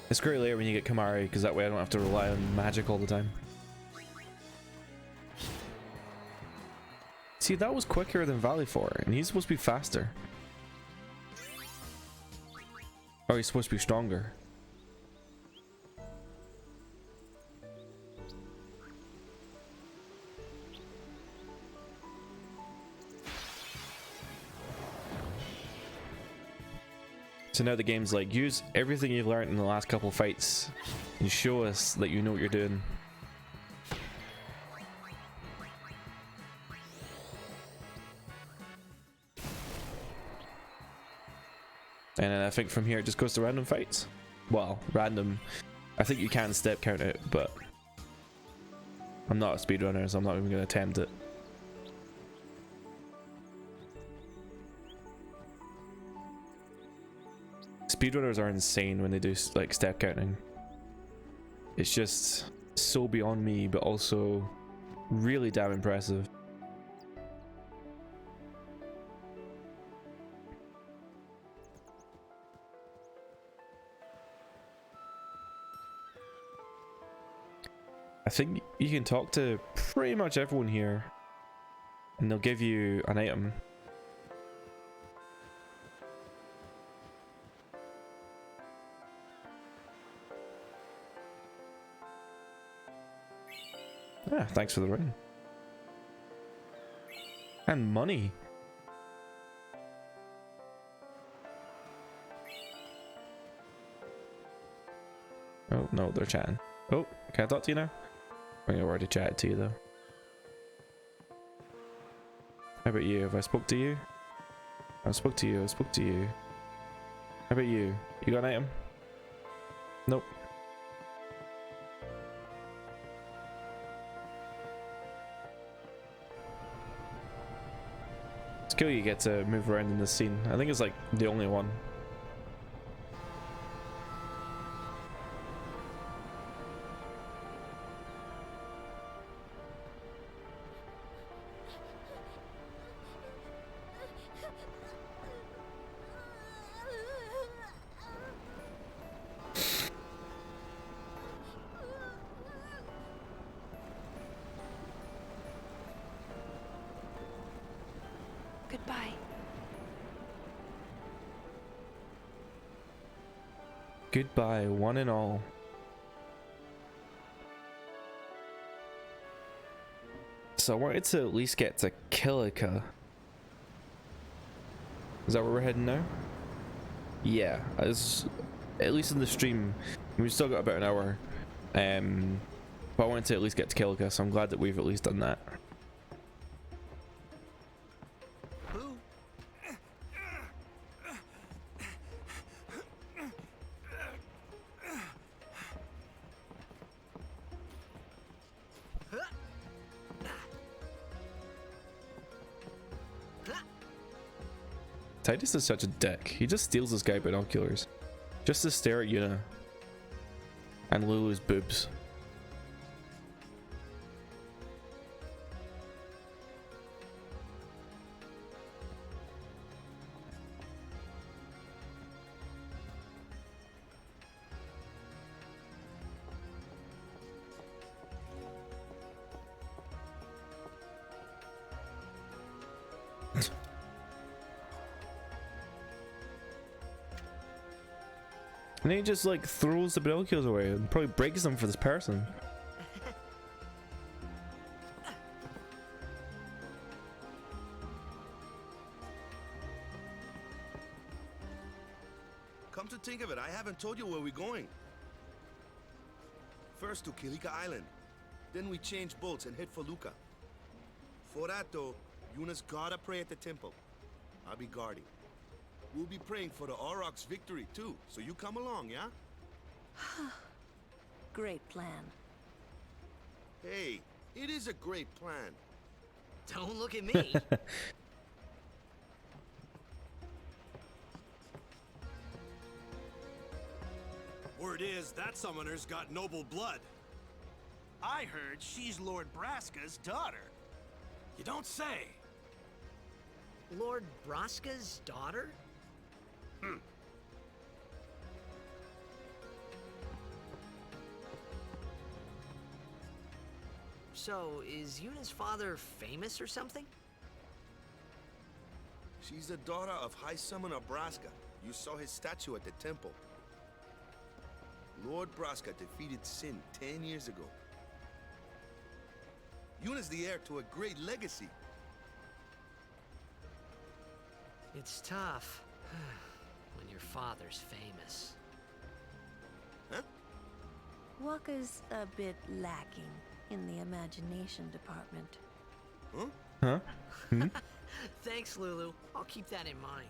It's great later when you get Kamari, because that way I don't have to rely on magic all the time. See, that was quicker than Valley 4, and he's supposed to be faster. Or he's supposed to be stronger. So now the game's like, use everything you've learned in the last couple fights and show us that you know what you're doing. And then I think from here it just goes to random fights. Well, random. I think you can step count it, but I'm not a speedrunner, so I'm not even going to attempt it. Speedrunners are insane when they do like step counting. It's just so beyond me, but also really damn impressive. I think you can talk to pretty much everyone here and they'll give you an item. Yeah, thanks for the ring. And money. Oh, no, they're chatting. Oh, can I talk to you now? I think I already chatted to you though. How about you? Have I spoke to you? I spoke to you, I spoke to you. How about you? You got an item? Nope. Skill you get to move around in this scene. I think it's like the only one. Goodbye. Goodbye, one and all. So I wanted to at least get to Kilika. Is that where we're heading now? Yeah, as at least in the stream, we've still got about an hour. But I wanted to at least get to Kilika, so I'm glad that we've at least done that. Titus is such a dick. He just steals this guy binoculars. Just to stare at Yuna. And Lulu's boobs. And then he just like throws the binoculars away and probably breaks them for this person. Come to think of it, I haven't told you where we're going. First to Kilika Island. Then we change boats and head for Luca. For that though, Yuna's gotta pray at the temple. I'll be guarding. We'll be praying for the Aurochs' victory too, so you come along, yeah? Great plan. Hey, it is a great plan. Don't look at me. Word is that summoner's got noble blood. I heard she's Lord Braska's daughter. You don't say. Lord Braska's daughter? So, is Yuna's father famous or something? She's the daughter of High Summoner Braska. You saw his statue at the temple. Lord Braska defeated Sin 10 years ago. Yuna's the heir to a great legacy. It's tough when your father's famous. Huh? Waka's a bit lacking in the imagination department. Huh? Huh? Hmm? Thanks, Lulu. I'll keep that in mind.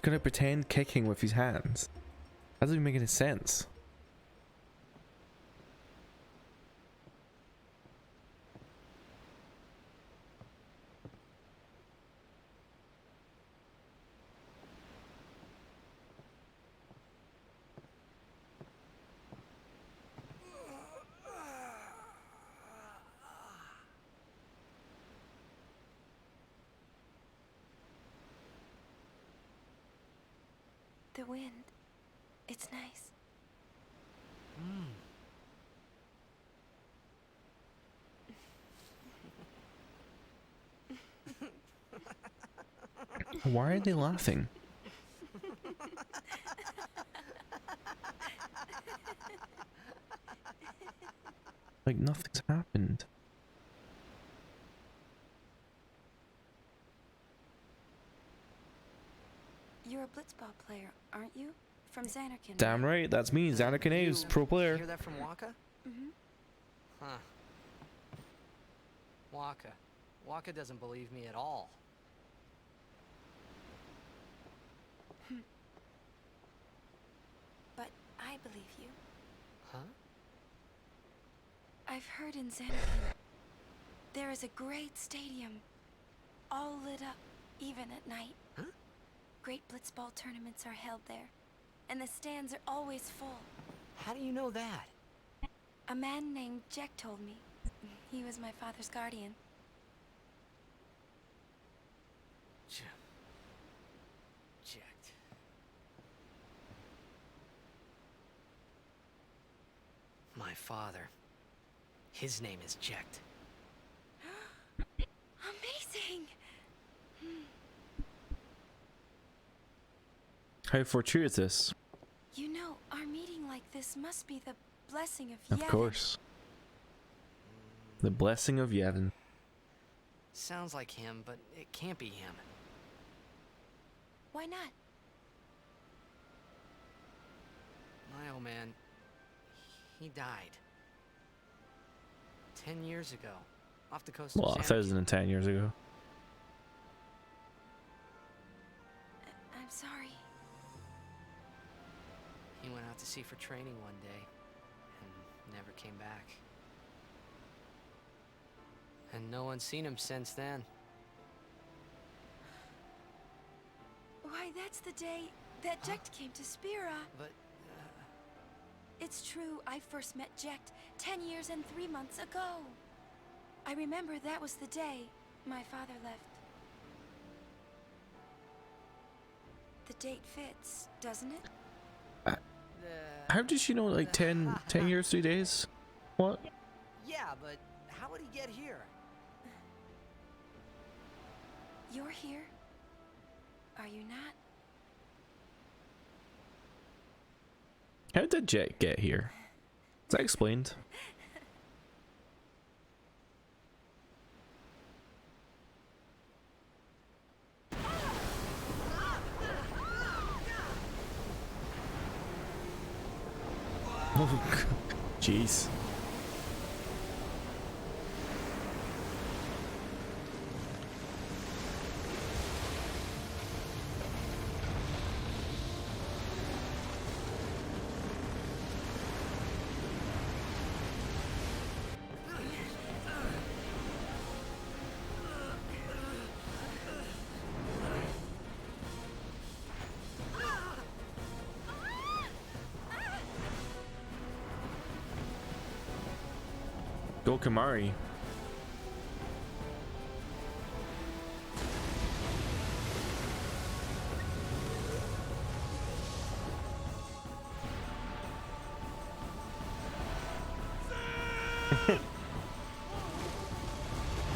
Gonna pretend kicking with his hands. That doesn't even make any sense. The wind. It's nice. Why are they laughing? Like nothing's happened. You're a blitzball player, aren't you? From Xanarkand. Damn right, that's me, Xanarkand Aves, pro player. Hear that from Waka? Mm-hmm. Huh. Waka. Waka doesn't believe me at all. But I believe you. Huh? I've heard in Xanarkand there is a great stadium, all lit up, even at night. Huh? Great blitzball tournaments are held there, and the stands are always full. How do you know that? A man named Jack told me. He was my father's guardian. Checked. My father. His name is Jecht. Amazing! How fortuitous. You know, our meeting like this must be the blessing of Of Yevon. course. The blessing of Yevon. Sounds like him, but it can't be him. Why not? My old man, he died. 10 years ago, off the coast Well, of Xanarkand. 1010 years ago. I'm sorry. He went out to sea for training one day, and never came back. And no one's seen him since then. Why, that's the day that Jecht came to Spira. But, It's true, I first met Jecht 10 years and 3 months ago. I remember that was the day my father left. The date fits, doesn't it? How did she know like 10 years, 3 days? What? Yeah, but how would he get here? You're here? Are you not? How did Jet get here? Is that explained? Oh, jeez. Go Kamari.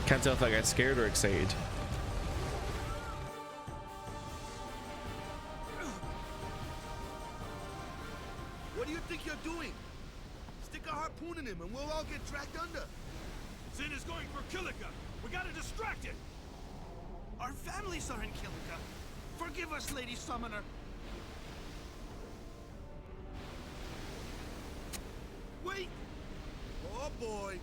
Can't tell if I got scared or excited. What do you think you're doing? Stick a harpoon in him and we'll all get dragged under. Zin is going for Kilika. We gotta distract it. Our families are in Kilika. Forgive us, Lady Summoner. Wait! Oh boy!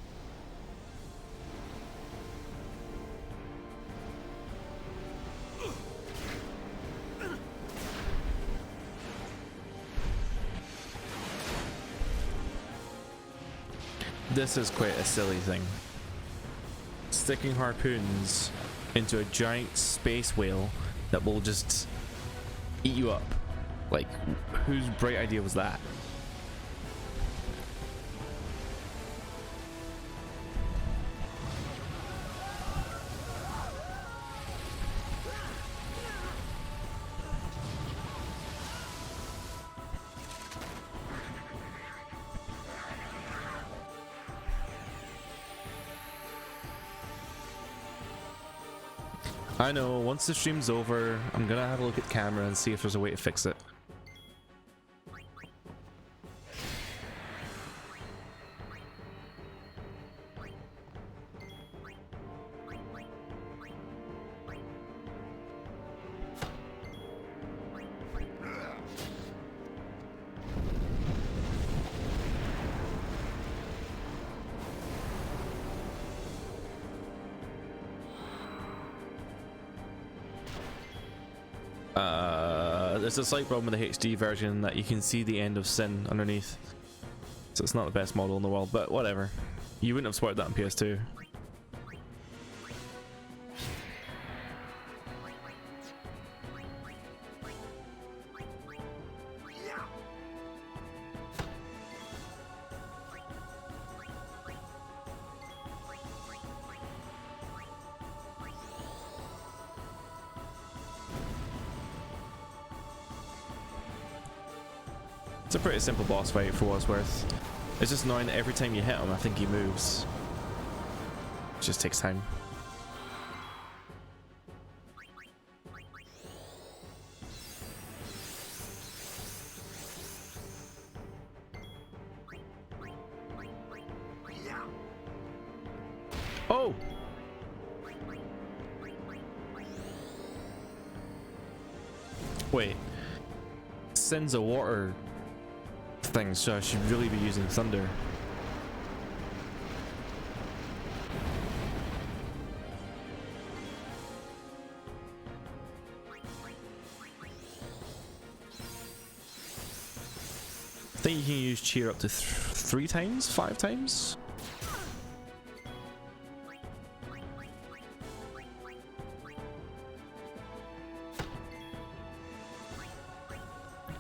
This is quite a silly thing. Sticking harpoons into a giant space whale that will just eat you up. Like, whose bright idea was that? I know, once the stream's over, I'm gonna have a look at the camera and see if there's a way to fix it. There's a slight problem with the HD version that you can see the end of Sin underneath. So it's not the best model in the world, but whatever. You wouldn't have supported that on PS2. It's a pretty simple boss fight for what it's worth. It's just annoying that every time you hit him, I think he moves. It just takes time. Oh! Wait. Sin's a water thing, so I should really be using thunder. I think you can use cheer up to 3 times, 5 times.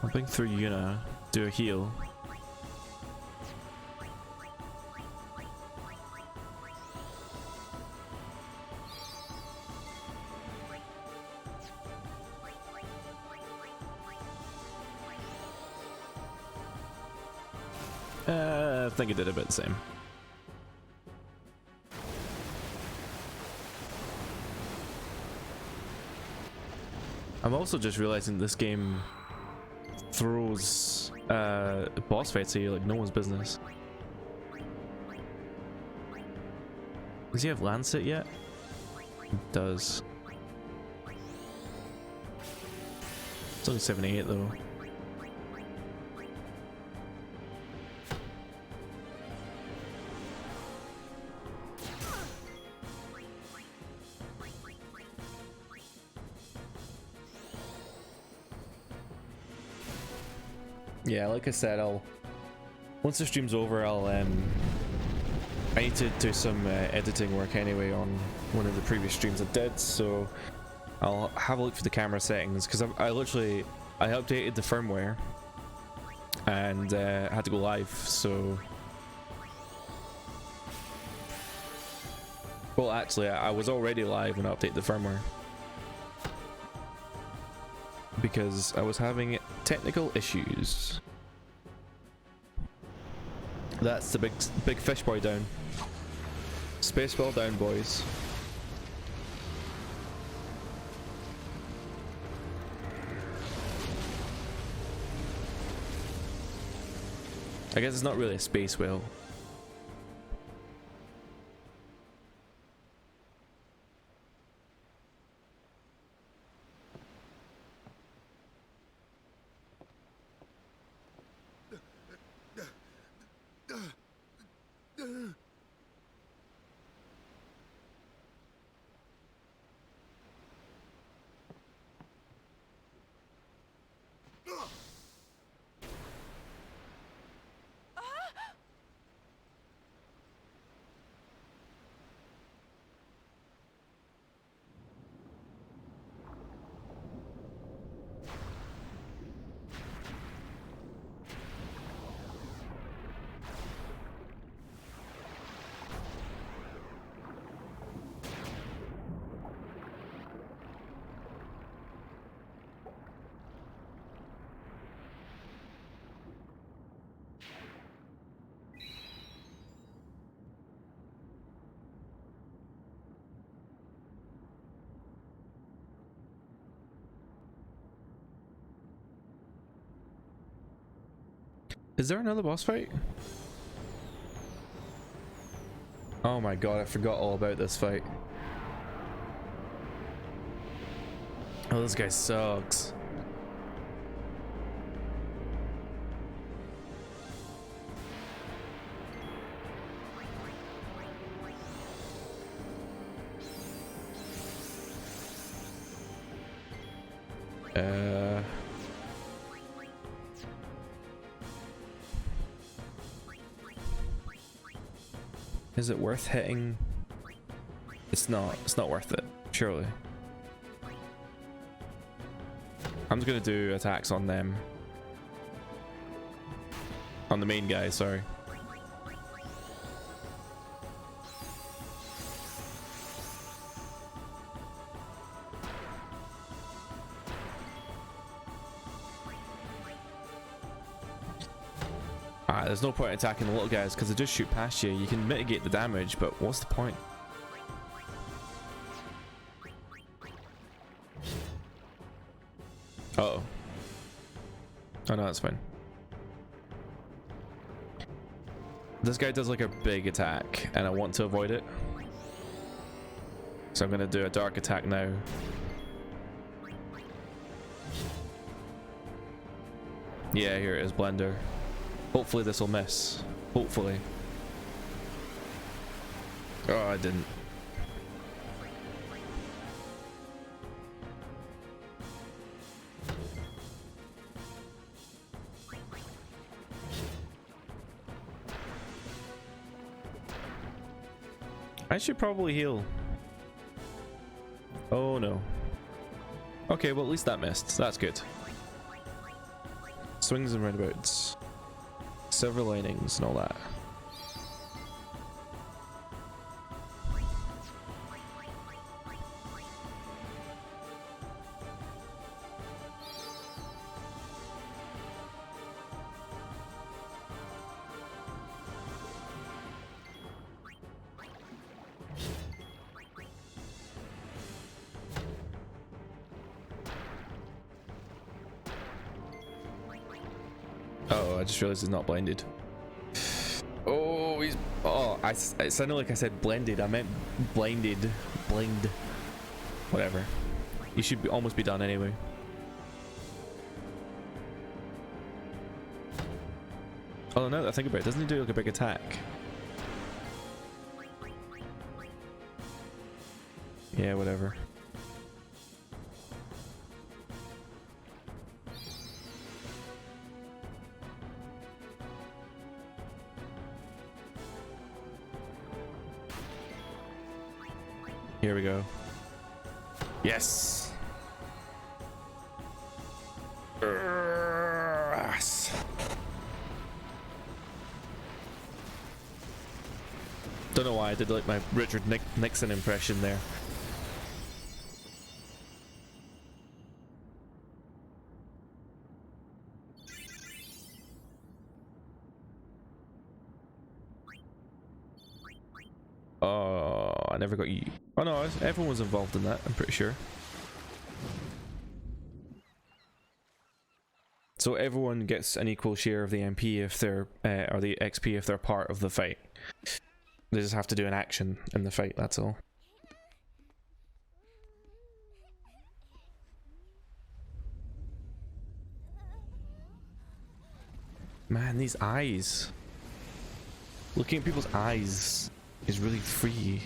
I'll bring through Yuna, do a heal. I think it did a bit the same. I'm also just realizing this game throws boss fights at you like no one's business. Does he have Lancet yet? He does. It's only 78 though. Yeah, like I said, once the stream's over, I need to do some editing work anyway on one of the previous streams I did, so I'll have a look for the camera settings, because I updated the firmware and had to go live, so well, actually I was already live when I updated the firmware because I was having technical issues. That's the big fish boy down. Spaceball down, boys. I guess it's not really a space whale. Is there another boss fight? Oh my god, I forgot all about this fight. Oh, this guy sucks. Is it worth hitting? It's not worth it, surely. I'm just gonna do attacks on them. On the main guy, sorry. There's no point attacking the little guys because they just shoot past you. You can mitigate the damage, but what's the point? Uh-oh. Oh no, that's fine. This guy does like a big attack and I want to avoid it. So I'm gonna do a dark attack now. Yeah, here it is, Blender. Hopefully this will miss. Hopefully. Oh, I didn't. I should probably heal. Oh no. Okay, well at least that missed. That's good. Swings and roundabouts. Silver linings and all that. Oh, I just realized he's not blinded. Oh, he's... Oh, it sounded like I said blended. I meant blinded. Blind. Whatever. You should almost be done anyway. Oh, now that I think about it, doesn't he do like a big attack? Yeah, whatever. Here we go. Yes. Yes. Don't know why I did like my Richard Nixon impression there. Oh, I never got you. Oh no, everyone was involved in that, I'm pretty sure. So everyone gets an equal share of the MP if they're, or the XP if they're part of the fight. They just have to do an action in the fight, that's all. Man, these eyes. Looking at people's eyes is really free.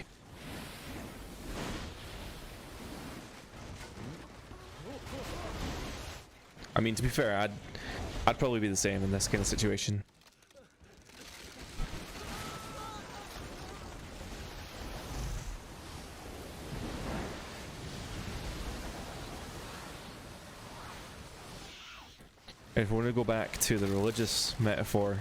I mean, to be fair, I'd probably be the same in this kind of situation. If we want to go back to the religious metaphor,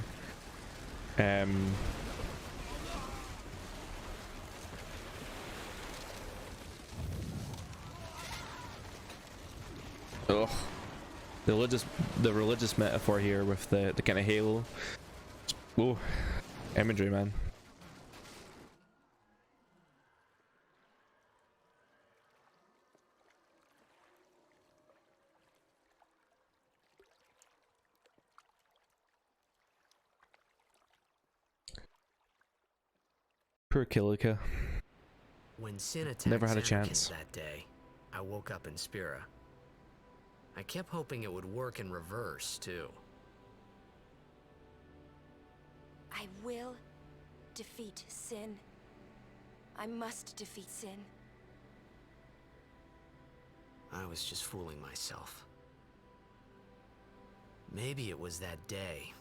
ugh. The religious metaphor here with the kind of halo. Oh, imagery, man. Poor Kilika. When Sin attacked Never had a Zanarkand chance. that day, I woke up in Spira. I kept hoping it would work in reverse, too. I will defeat Sin. I must defeat Sin. I was just fooling myself. Maybe it was that day,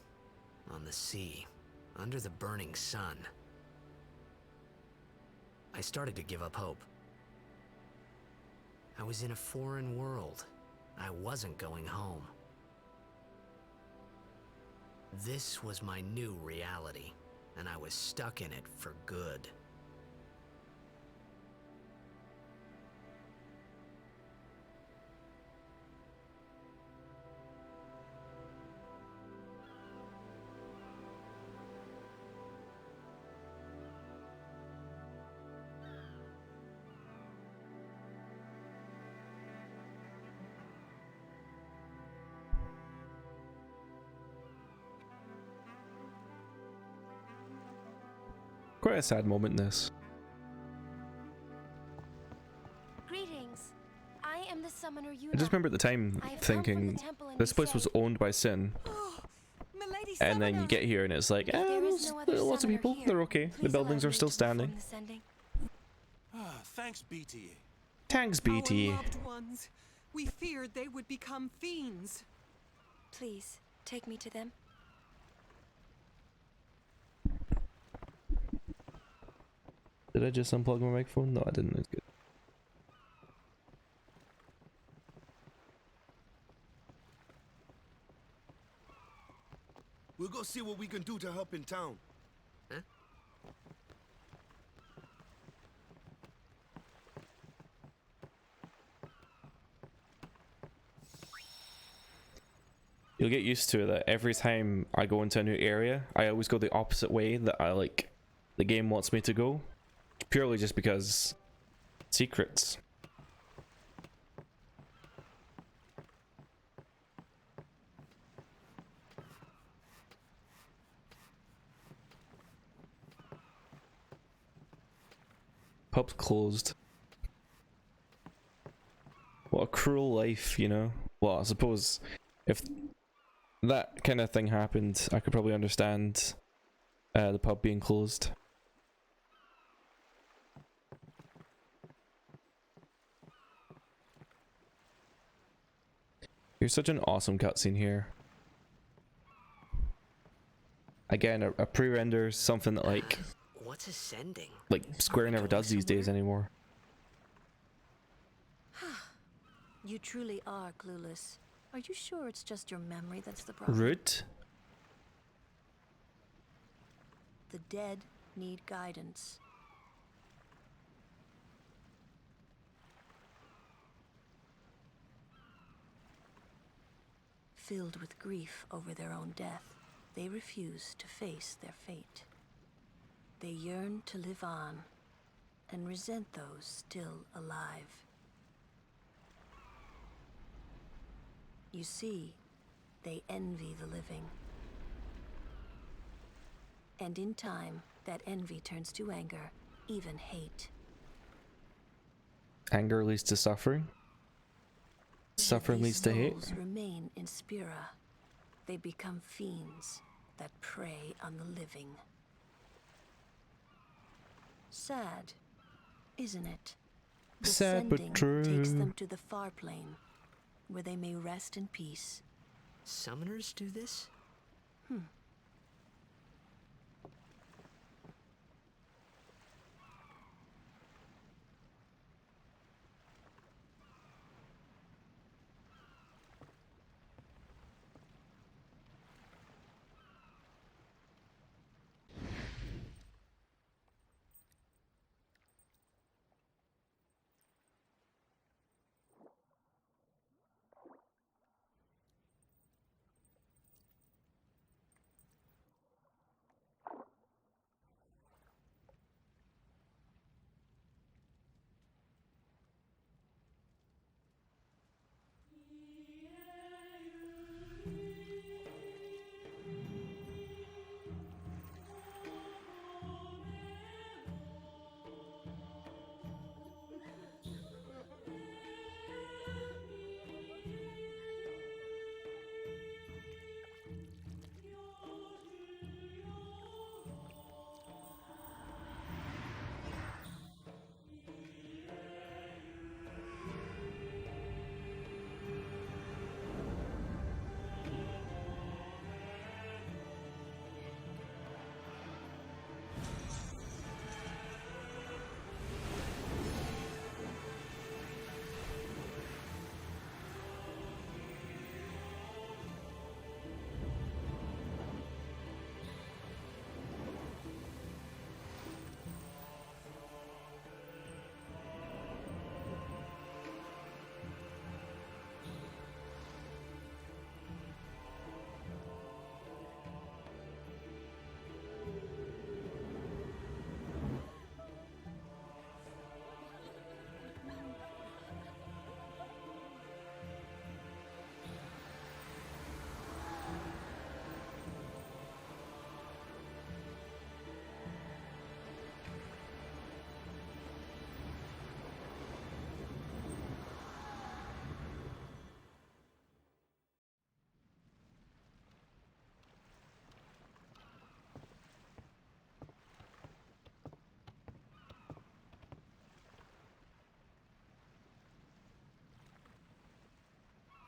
on the sea, under the burning sun. I started to give up hope. I was in a foreign world. I wasn't going home. This was my new reality, and I was stuck in it for good. Quite a sad moment, this. Greetings. I am the summoner Yuna. I just remember at the time I have come from thinking the temple in this place was Visay. owned by Sin. And then you get here and it's like, There is there's no other lots of summoner people, here. they're okay. The Please buildings allow are me still to perform standing. the sending. Thanks, BT. Thanks, BT. Our loved ones. We feared they would become fiends. Please, take me to them. Did I just unplug my microphone? No, I didn't. It's good. We'll go see what we can do to help in town. Huh? You'll get used to it that every time I go into a new area, I always go the opposite way that the game wants me to go. Purely just because secrets. pub's closed. What a cruel life, you know? Well, I suppose if that kind of thing happened, I could probably understand the pub being closed. Here's such an awesome cutscene here. Again, a pre-render, something that What's ascending? like Square never does these days anymore. You truly are clueless. Are you sure it's just your memory that's the problem? Rude. The dead need guidance. Filled with grief over their own death, they refuse to face their fate. They yearn to live on and resent those still alive. You see, they envy the living. And in time, that envy turns to anger, even hate. Anger leads to suffering. Suffering leads to hate. These souls remain in Spira. They become fiends that prey on the living. Sad, isn't it? Sad but true. Takes them to the far plane, where they may rest in peace. Summoners do this?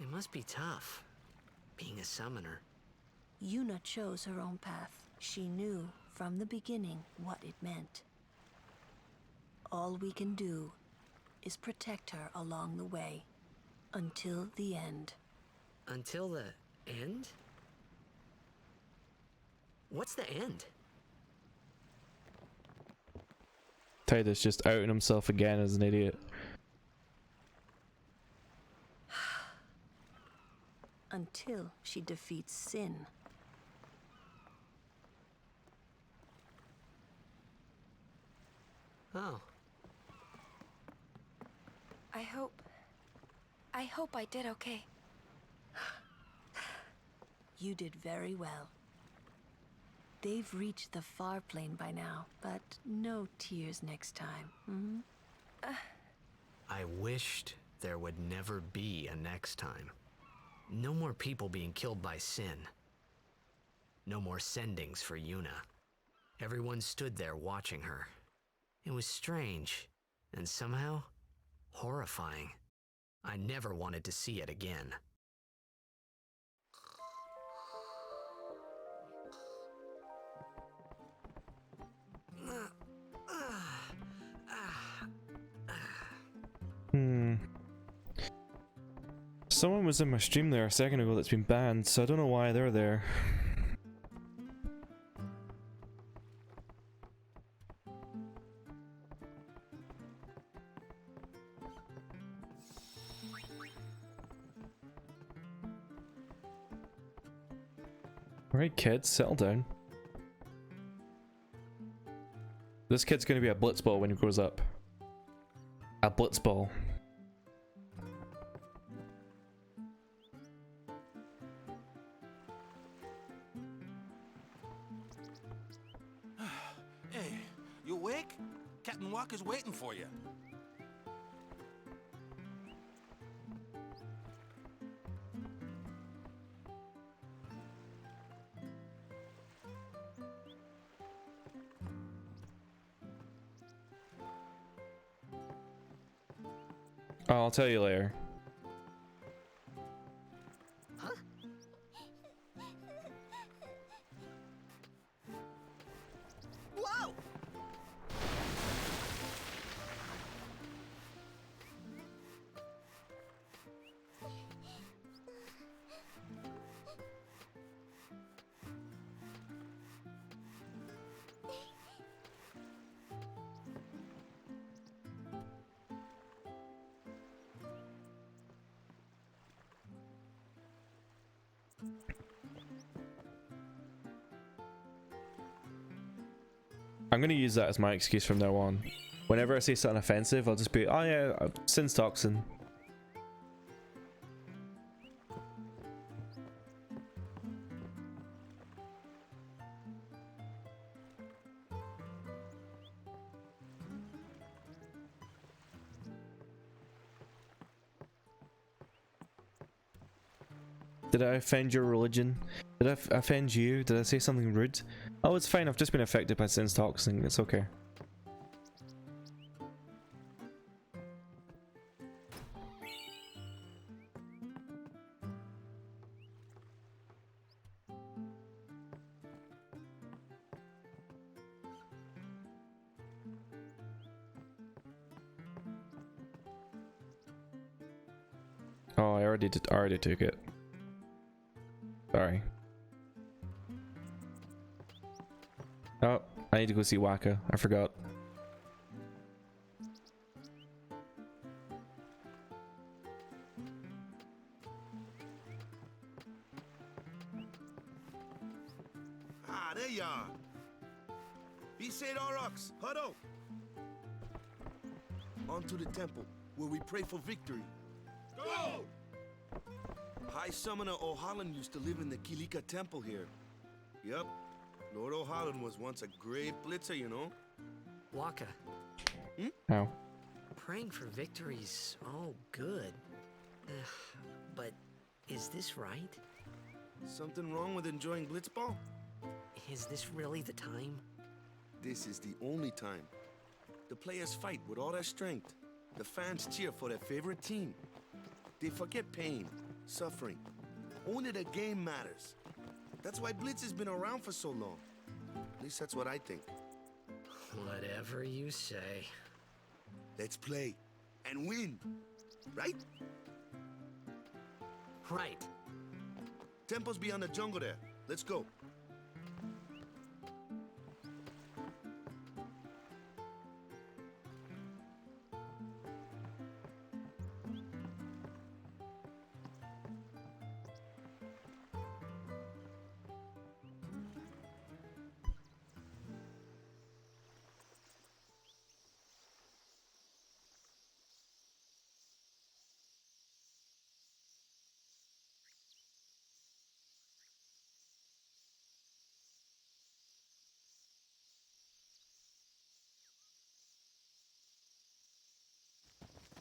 It must be tough, being a summoner. Yuna chose her own path. She knew from the beginning what it meant. All we can do is protect her along the way, until the end. Until the end? What's the end? Tidus just outing himself again as an idiot. Until she defeats sin. Oh. I hope I did okay. You did very well. they've reached the far plane by now, but no tears next time. Hmm? I wished there would never be a next time. No more people being killed by sin. No more sendings for Yuna. Everyone stood there watching her. It was strange, and somehow horrifying. I never wanted to see it again. Someone was in my stream there a second ago that's been banned, so I don't know why they're there. Alright kids, settle down. This kid's gonna be a blitzball when he grows up. A blitzball. Hey, you awake? Captain Walker's waiting for you. Oh, I'll tell you later. Whoa! I'm gonna use that as my excuse from now on. Whenever I say something offensive, I'll just be, oh yeah, Sin's toxin. Did I offend your religion? Did I offend you? Did I say something rude? Oh, it's fine. I've just been affected by Sin's toxin. It's okay. Oh, I already took it. Sorry. Oh, I need to go see Waka. I forgot. Ah, there you are. Be Saint Aurochs, huddle. On to the temple, where we pray for victory. Go! High Summoner O'Holland used to live in the Kilika Temple here. Yep. Lord O'Holland was once a great blitzer, you know? Waka. How? Praying for victory's all good. But is this right? Something wrong with enjoying blitzball? Is this really the time? This is the only time. The players fight with all their strength. The fans cheer for their favorite team. They forget pain, suffering. Only the game matters. That's why Blitz has been around for so long. At least that's what I think. Whatever you say. Let's play and win, right? Right. Temple's beyond the jungle there. Let's go.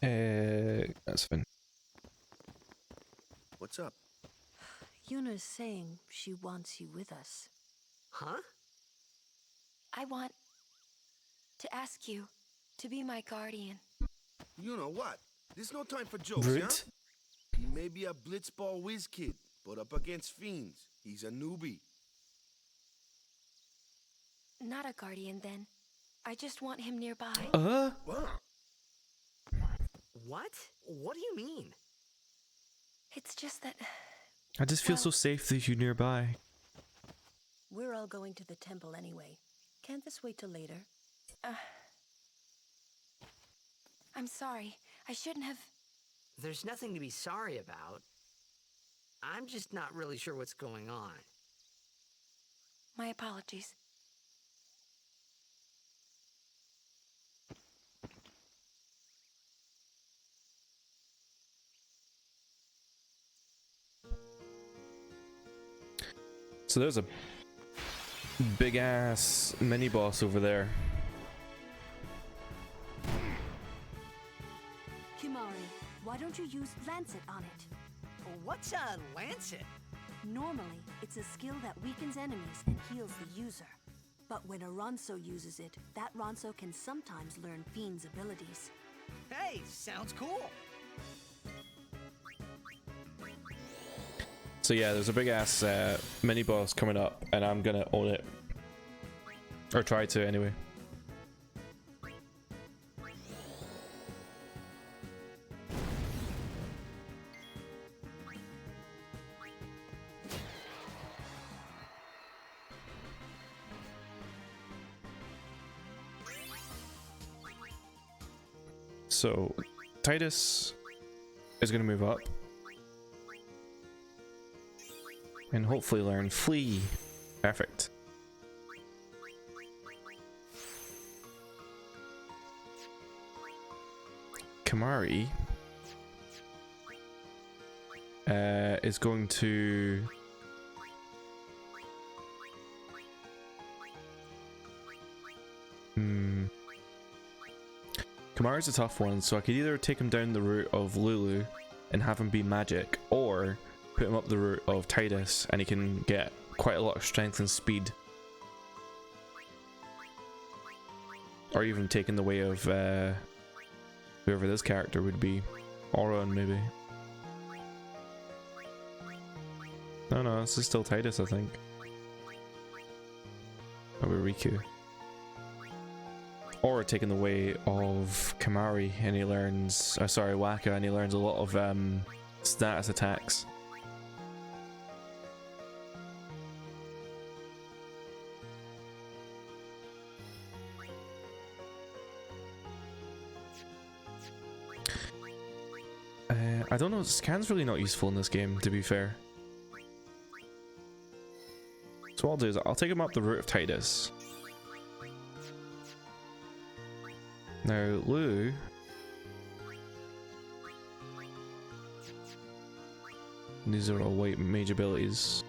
That's fine. What's up? Yuna's saying she wants you with us. Huh? I want to ask you to be my guardian. You know what? There's no time for jokes, Rude. yeah? He may be a blitzball whiz kid, but up against fiends, he's a newbie. Not a guardian, then. I just want him nearby. What? What? What do you mean? It's just that... I just feel so safe with you nearby. We're all going to the temple anyway. Can't this wait till later? I'm sorry. I shouldn't have... There's nothing to be sorry about. I'm just not really sure what's going on. My apologies. So there's a big ass mini boss over there. Kimari, why don't you use Lancet on it? What's a Lancet? Normally, it's a skill that weakens enemies and heals the user. But when a Ronso uses it, that Ronso can sometimes learn Fiend's abilities. Hey, sounds cool. So yeah, there's a big ass mini boss coming up, and I'm gonna own it, or try to anyway. So Titus is gonna move up. And hopefully learn Flee. Perfect. Kimari is going to Kimari's a tough one, so I could either take him down the route of Lulu and have him be magic, or put him up the route of Titus and he can get quite a lot of strength and speed. Or even taking the way of whoever this character would be. Auron maybe. No, this is still Titus, I think. Or Riku. Or taking the way of Kimari and he learns, sorry, Wakka, and he learns a lot of status attacks. I don't know, scan's really not useful in this game, to be fair. So what I'll do is I'll take him up the route of Titus. Now, Lou... These are all white mage abilities.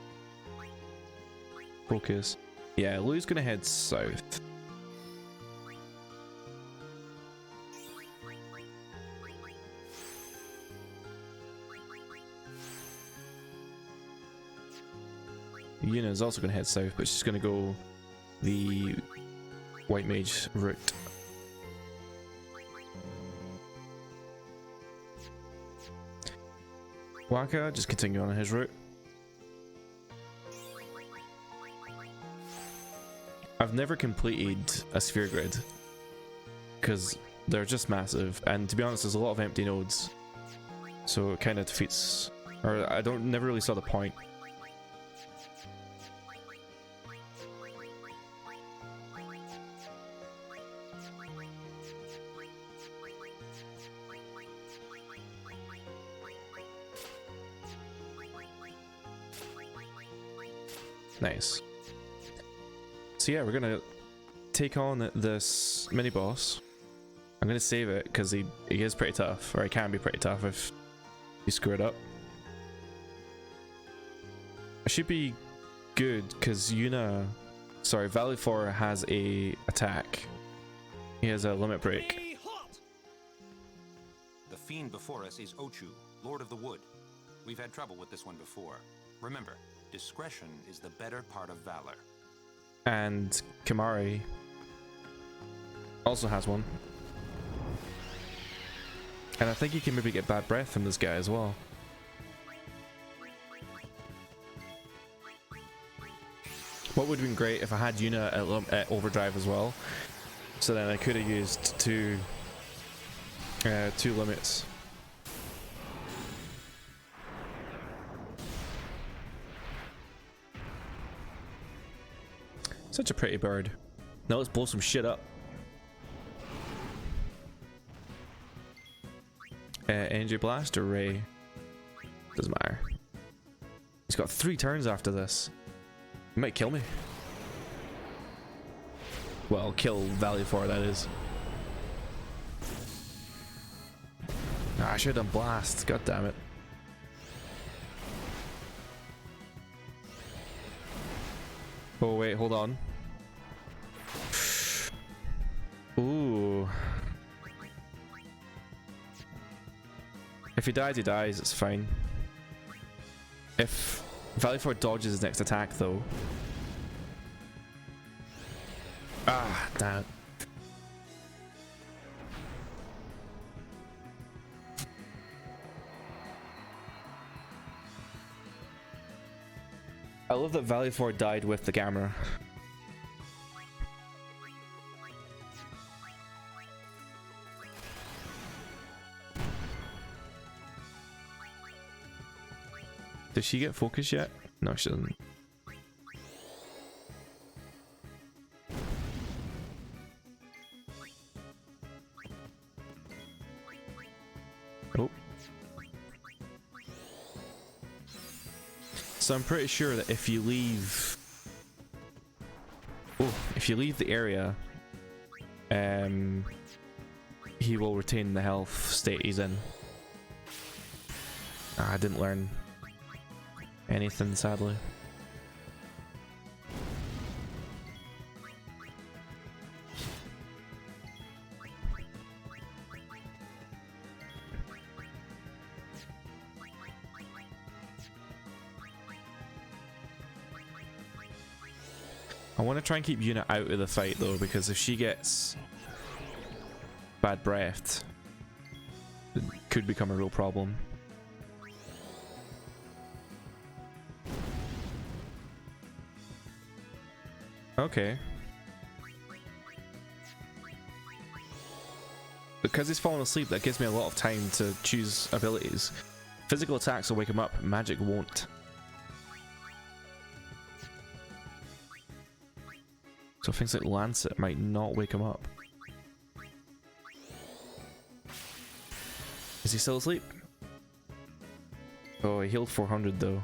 Focus. Yeah, Lou's gonna head south. Yuna's also going to head south, but she's going to go the white mage route. Wakka just continue on his route. I've never completed a sphere grid because they're just massive, and to be honest, there's a lot of empty nodes, so it kind of defeats, or I never really saw the point. Nice. So yeah, we're gonna take on this mini boss. I'm gonna save it because he is pretty tough, or he can be pretty tough if you screw it up. It should be good because Valley4 has a attack. He has a limit break. fiend before us is Ochu, Lord of the Wood. We've had trouble with this one before. Remember, discretion is the better part of valor. And Kimahri also has one. And I think you can maybe get bad breath from this guy as well. What would have been great if I had Yuna at overdrive as well, so then I could have used two limits. Such a pretty bird. Now let's blow some shit up. Energy Blast or Ray? Doesn't matter. He's got 3 turns after this. He might kill me. Well, kill Valifor, that is. Ah, I should have done Blast. God damn it. Oh wait, hold on. Ooh. If he dies, he dies. It's fine. If Valifor dodges his next attack, though. Ah, damn it. I love that Valifor died with the camera. Does she get focus yet? No, she doesn't. Oh. So I'm pretty sure that if you leave... Oh, if you leave the area, he will retain the health state he's in. I didn't learn anything, sadly. I want to try and keep Yuna out of the fight though, because if she gets bad breath, it could become a real problem. Okay. Because he's fallen asleep, that gives me a lot of time to choose abilities. Physical attacks will wake him up, magic won't. So things like Lancet might not wake him up. Is he still asleep? Oh, he healed 400 though.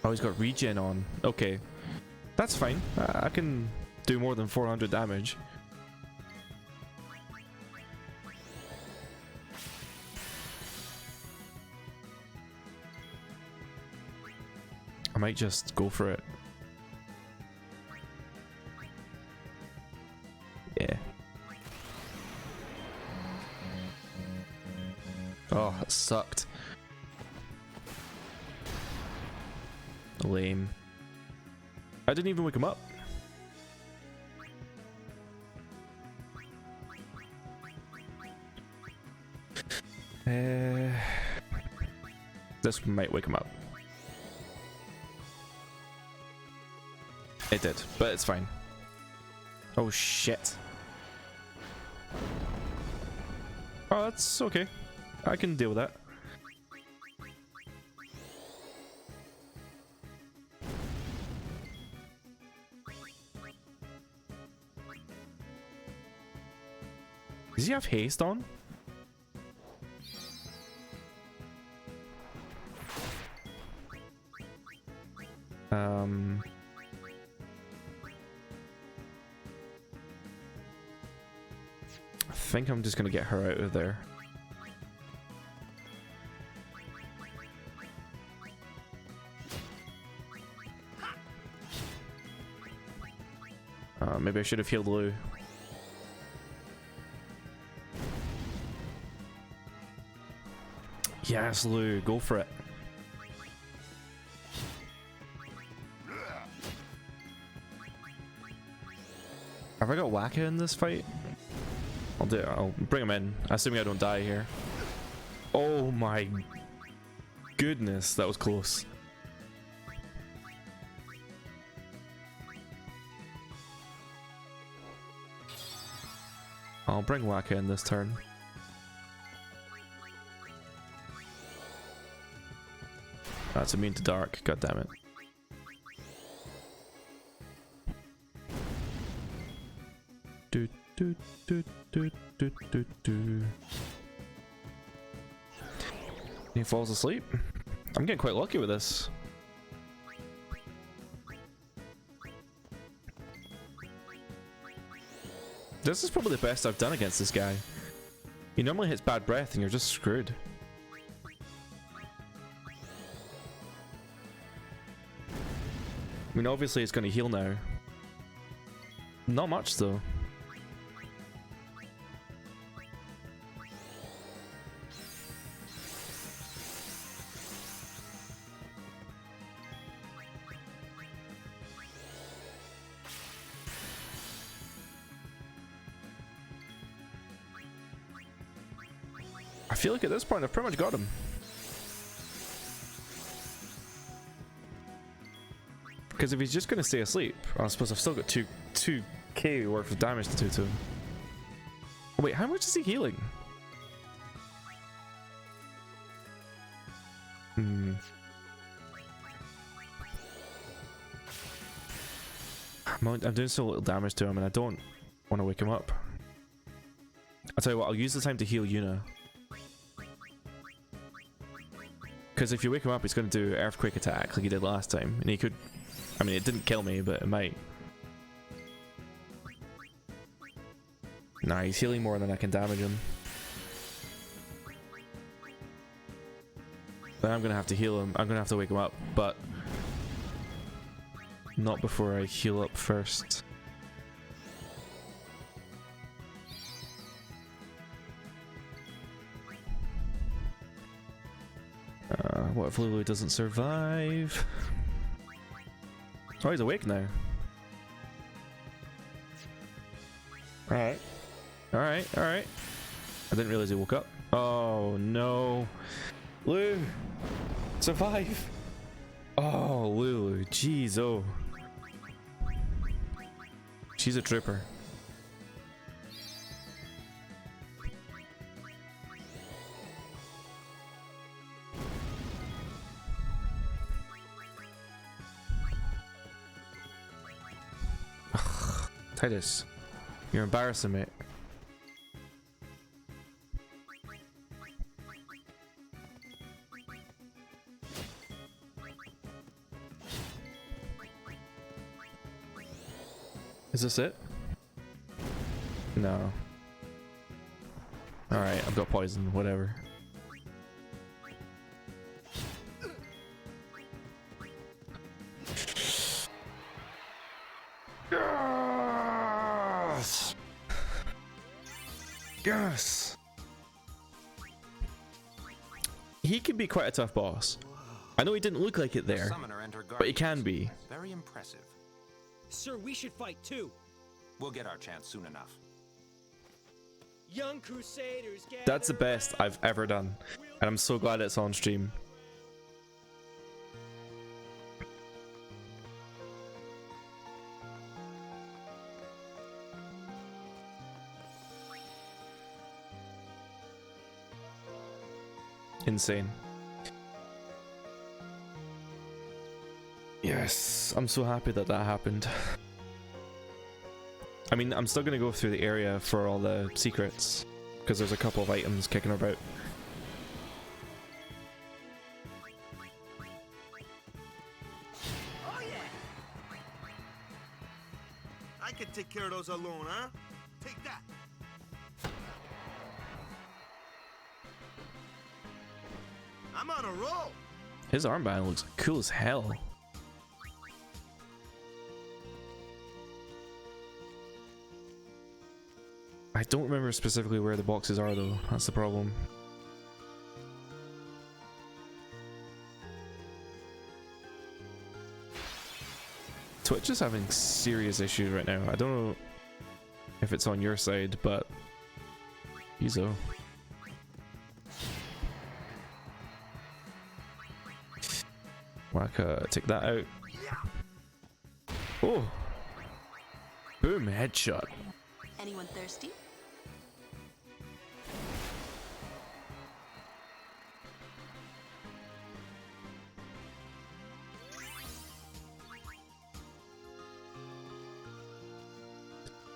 Oh, he's got regen on. Okay. That's fine. I can do more than 400 damage. I might just go for it. Yeah. Oh, that sucked. Lame. I didn't even wake him up. This might wake him up. It did, but it's fine. Oh shit. Oh, that's okay. I can deal with that. Does he have haste on? I think I'm just gonna get her out of there. Maybe I should have healed Lou. Yes, Lou, go for it. Have I got Waka in this fight? I'll do it. I'll bring him in, assuming I don't die here. Oh my goodness, that was close. I'll bring Waka in this turn. That's immune to dark, god damn it. Do do do do do do do. He falls asleep. I'm getting quite lucky with this. This is probably the best I've done against this guy. He normally hits bad breath and you're just screwed. I mean, obviously it's going to heal now. Not much though. I feel like at this point I've pretty much got him. Because if he's just going to stay asleep, I suppose I've still got 2k worth of damage to do to him. Oh, wait, how much is he healing? I'm doing so little damage to him and I don't want to wake him up. I'll tell you what, I'll use the time to heal Yuna. Because if you wake him up, he's going to do earthquake attack like he did last time. And he could... I mean, it didn't kill me, but it might. Nah, he's healing more than I can damage him. Then I'm going to have to heal him. I'm going to have to wake him up, but... not before I heal up first. What if Lulu doesn't survive? Oh, he's awake now. Alright. Alright, alright. I didn't realize he woke up. Oh no. Lou! Survive! Oh, Lulu. Jeez, oh. She's a trooper. Titus, you're embarrassing me. Is this it? No. Alright, I've got poison, whatever. Yes! Yes! He can be quite a tough boss. I know he didn't look like it there, but he can be. Very impressive. Sir, we should fight too. We'll get our chance soon enough. Young Crusaders, That's the best I've ever done, and I'm so glad it's on stream. Insane. Yes, I'm so happy that that happened. I mean, I'm still gonna go through the area for all the secrets, because there's a couple of items kicking about. Oh yeah! I can take care of those alone, huh? Take that! I'm on a roll! His armband looks cool as hell. I don't remember specifically where the boxes are though, that's the problem. Twitch is having serious issues right now. I don't know if it's on your side, but Ezo. Waka, take that out. Oh! Boom, headshot. Anyone thirsty?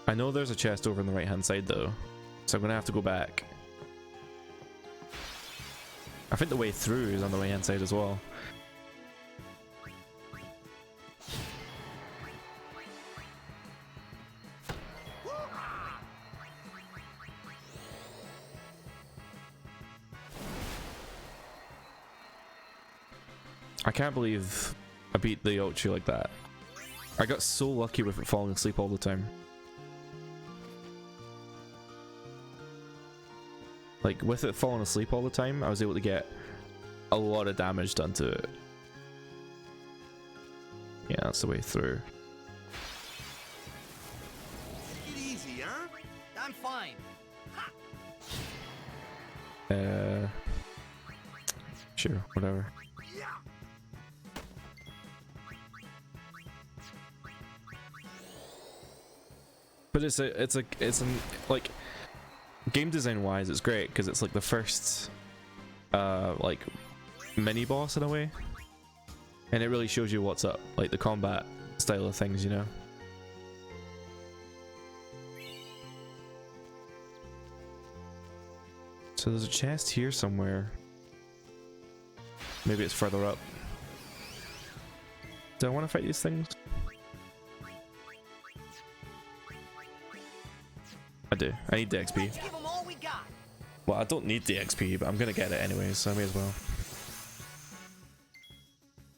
I know there's a chest over on the right hand side though, so I'm gonna have to go back. I think the way through is on the right hand side as well. I can't believe I beat the Ultra like that. I got so lucky with it falling asleep all the time. Like, with it falling asleep all the time, I was able to get a lot of damage done to it. Yeah, that's the way through. Take it easy, huh? I'm fine. Sure, whatever. But it's like, game design wise, it's great because it's like the first like mini boss in a way, and it really shows you what's up, like the combat style of things, you know. So there's a chest here somewhere. Maybe it's further up. Do I want to fight these things? I do. I need the XP. Well, I don't need the XP, but I'm gonna get it anyway, so I may as well.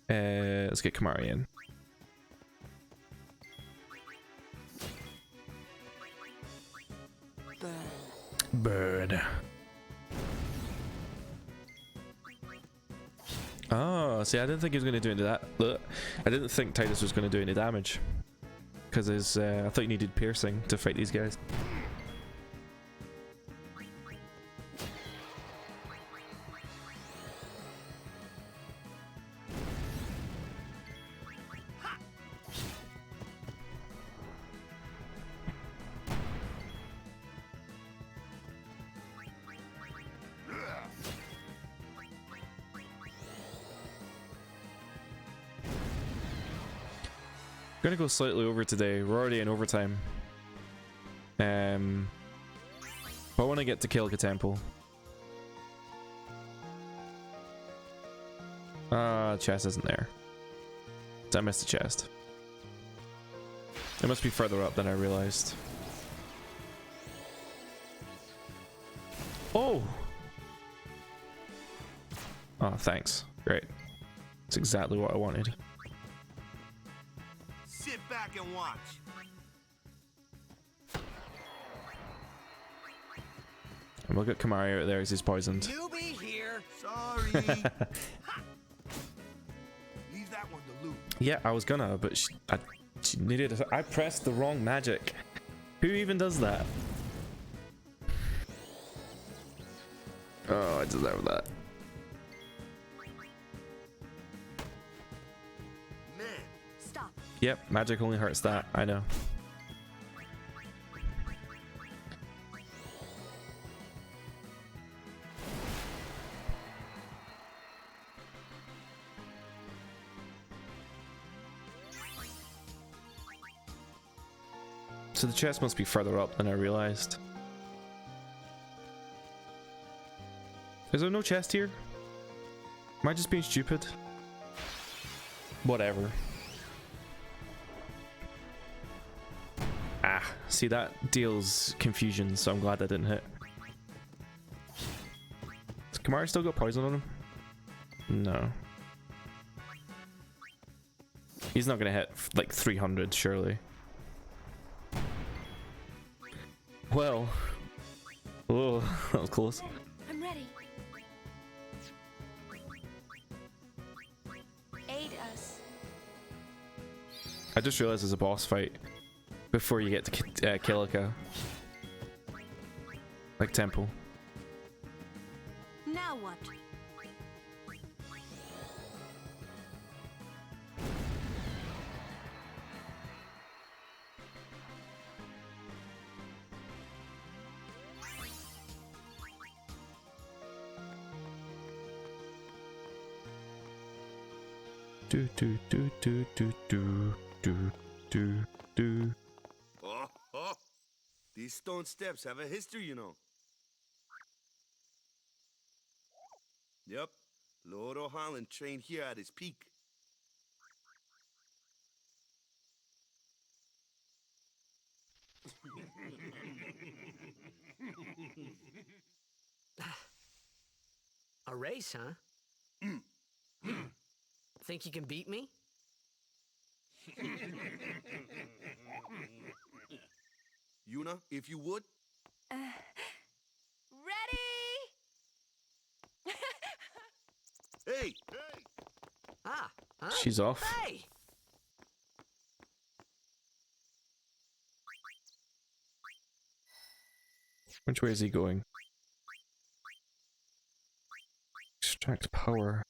Let's get Kimahri in. Bird. Oh, see, I didn't think he was going to do any that. I didn't think Tidus was going to do any damage. Because I thought you needed piercing to fight these guys. Gonna go slightly over today. We're already in overtime. But I want to get to Kilika Temple. Chest isn't there. I missed the chest. It must be further up than I realized. Oh! Oh, thanks. Great. That's exactly what I wanted. Sit back and watch. And we'll get Kimahri out there as he's poisoned. Newbie here. Sorry. Leave that one to loot. Yeah, I was gonna, but she needed. I pressed the wrong magic. Who even does that? Oh, I deserve that. Yep, magic only hurts that, I know. So the chest must be further up than I realized. Is there no chest here? Am I just being stupid? Whatever. Ah, see, that deals confusion, so I'm glad that didn't hit. Has Kimahri still got poison on him? No. He's not gonna hit like 300, surely. Well, Oh, that was close. I'm ready. Aid us. I just realized there's a boss fight before you get to Kilika. Like Temple. Now what? Do do do do do do do do do. Oh, oh. These stone steps have a history, you know. Yep, Lord O'Holland trained here at his peak. A race, huh? Think you can beat me? Yuna, if you would. Ready? Hey! Ah, huh? She's off. Hey! Which way is he going? Extract power.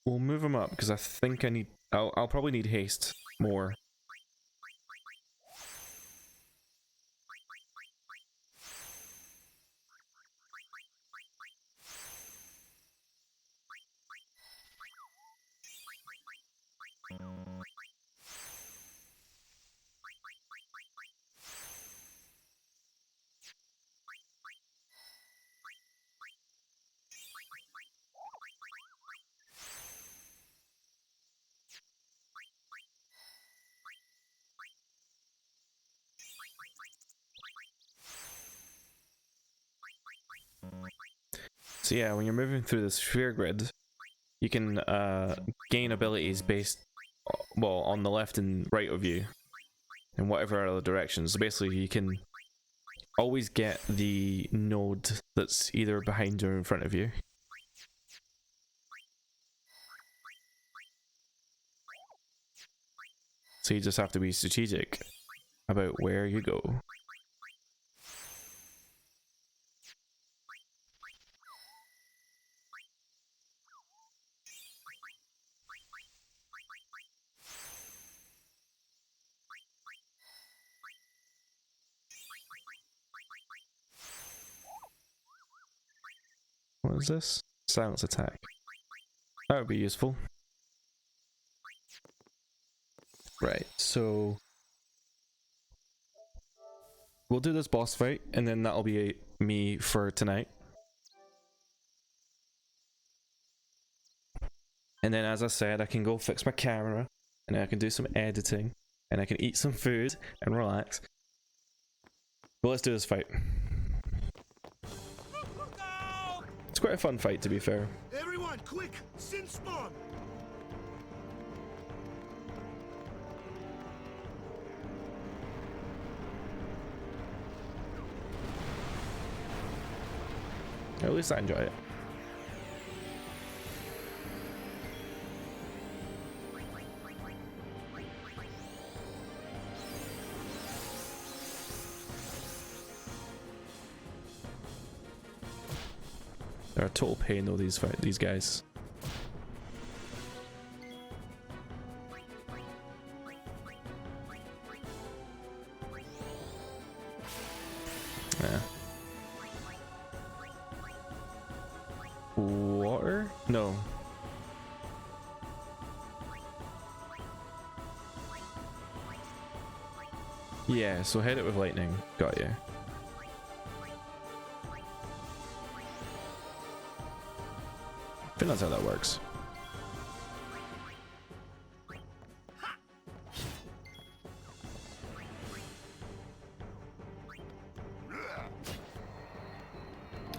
We'll move him up because I think I need. I'll probably need haste more. So yeah, when you're moving through the sphere grid, you can gain abilities based, well, on the left and right of you, in whatever other directions. So basically, you can always get the node that's either behind or in front of you. So you just have to be strategic about where you go. What is this? Silence attack. That would be useful. Right, so we'll do this boss fight, and then that'll be me for tonight. And then, as I said, I can go fix my camera, and I can do some editing, and I can eat some food and relax. But let's do this fight. It's quite a fun fight, to be fair. Everyone, quick! Sin spawn! At least I enjoy it. They're a total pain though, these guys. Yeah. Water? No. Yeah, so hit it with lightning. Got you. I think that's how that works.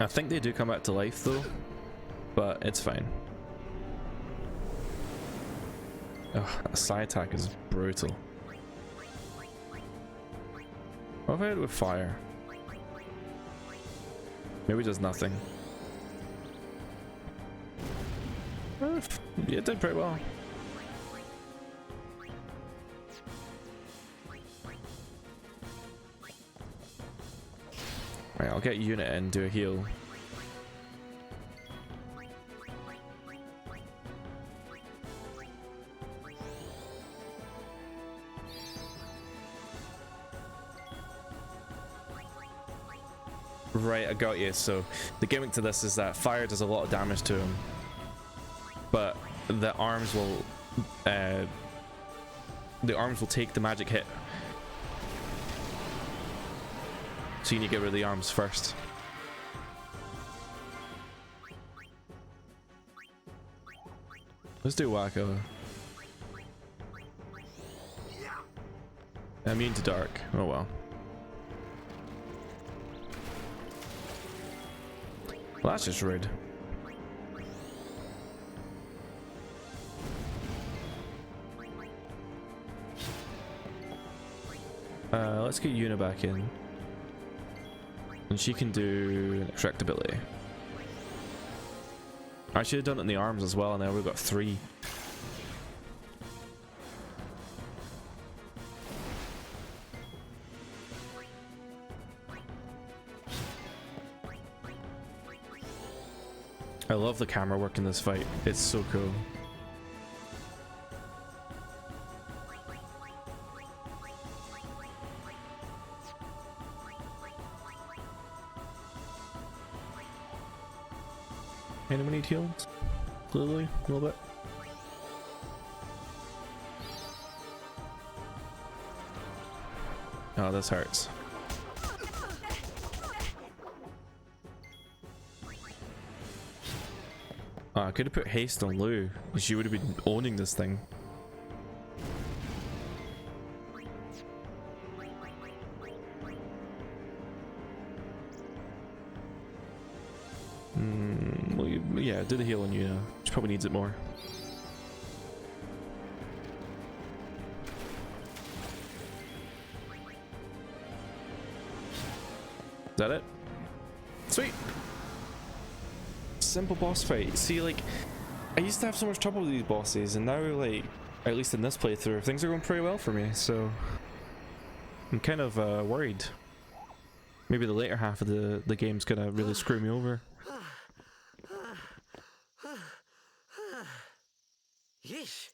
I think they do come back to life though, but it's fine. Ugh, that side attack is brutal. What if I hit it with fire? Maybe it does nothing. Yeah, it did pretty well. Right, I'll get unit in, do a heal. Right, I got you. So the gimmick to this is that fire does a lot of damage to him, but the arms will take the magic hit. So you need to get rid of the arms first. Let's do Wacko. Immune to dark. Oh well. Well, that's just rude. Let's get Yuna back in. And she can do extractability. I should have done it in the arms as well, and now we've got 3. I love the camera work in this fight. It's so cool. Anyone need heals? Clearly, a little bit. Oh, this hurts. Oh, I could have put haste on Lou. She would have been owning this thing. Well, yeah, do the heal on you now. She probably needs it more. Is that it? Sweet. Simple boss fight. See, like, I used to have so much trouble with these bosses, and now, like, at least in this playthrough, things are going pretty well for me, so I'm kind of worried. Maybe the later half of the game's gonna really screw me over. Yeesh.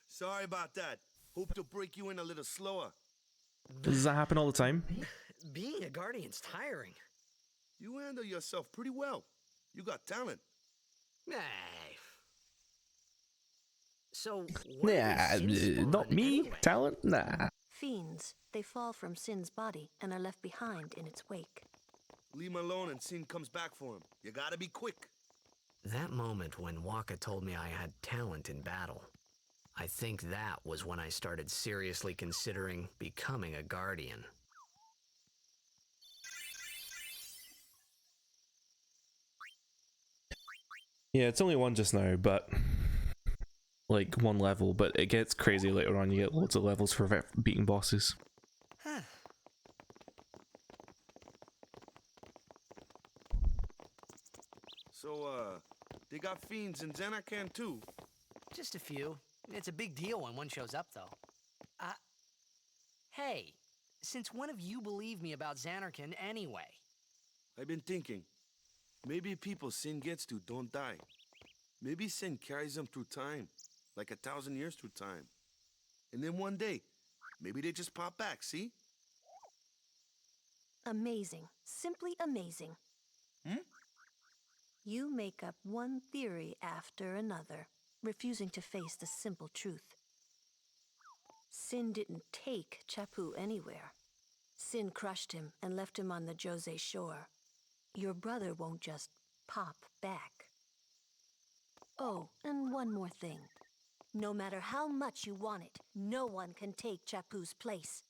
Sorry about that. Hope to break you in a little slower. Does that happen all the time? Being a guardian's tiring. You handle yourself pretty well. You got talent. Hey. So, what Nah, not me. anyway? Talent? Nah. Fiends, they fall from Sin's body and are left behind in its wake. Leave him alone and Sin comes back for him. You gotta be quick. That moment when Waka told me I had talent in battle, I think that was when I started seriously considering becoming a guardian. Yeah, it's only one just now, but like one level, but it gets crazy later on. You get loads of levels for beating bosses. So, they got fiends in Zanarkand too. Just a few. It's a big deal when one shows up, though. Hey, since when have you believed me about Zanarkand anyway? I've been thinking, maybe people Sin gets to don't die. Maybe Sin carries them through time, like 1,000 years through time. And then one day, maybe they just pop back, see? Amazing. Simply amazing. You make up one theory after another, refusing to face the simple truth. Sin didn't take Chappu anywhere. Sin crushed him and left him on the Jose shore. Your brother won't just pop back. Oh, and one more thing. No matter how much you want it, no one can take Chappu's place.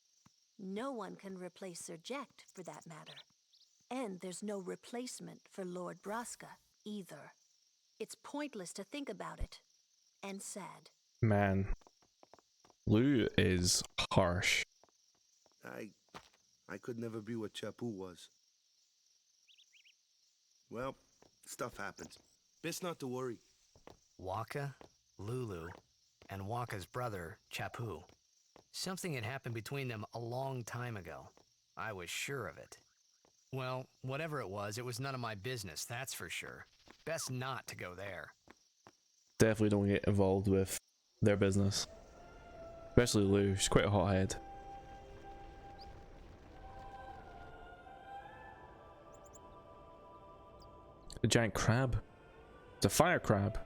No one can replace Sir Jecht, for that matter. And there's no replacement for Lord Braska, either. It's pointless to think about it. And sad. Man, Lou is harsh. I could never be what Chappu was. Well, stuff happens. Best not to worry. Waka, Lulu, and Waka's brother, Chappu. Something had happened between them a long time ago. I was sure of it. Well, whatever it was none of my business, that's for sure. Best not to go there. Definitely don't get involved with their business. Especially Lou, she's quite a hothead. A giant crab. It's a fire crab.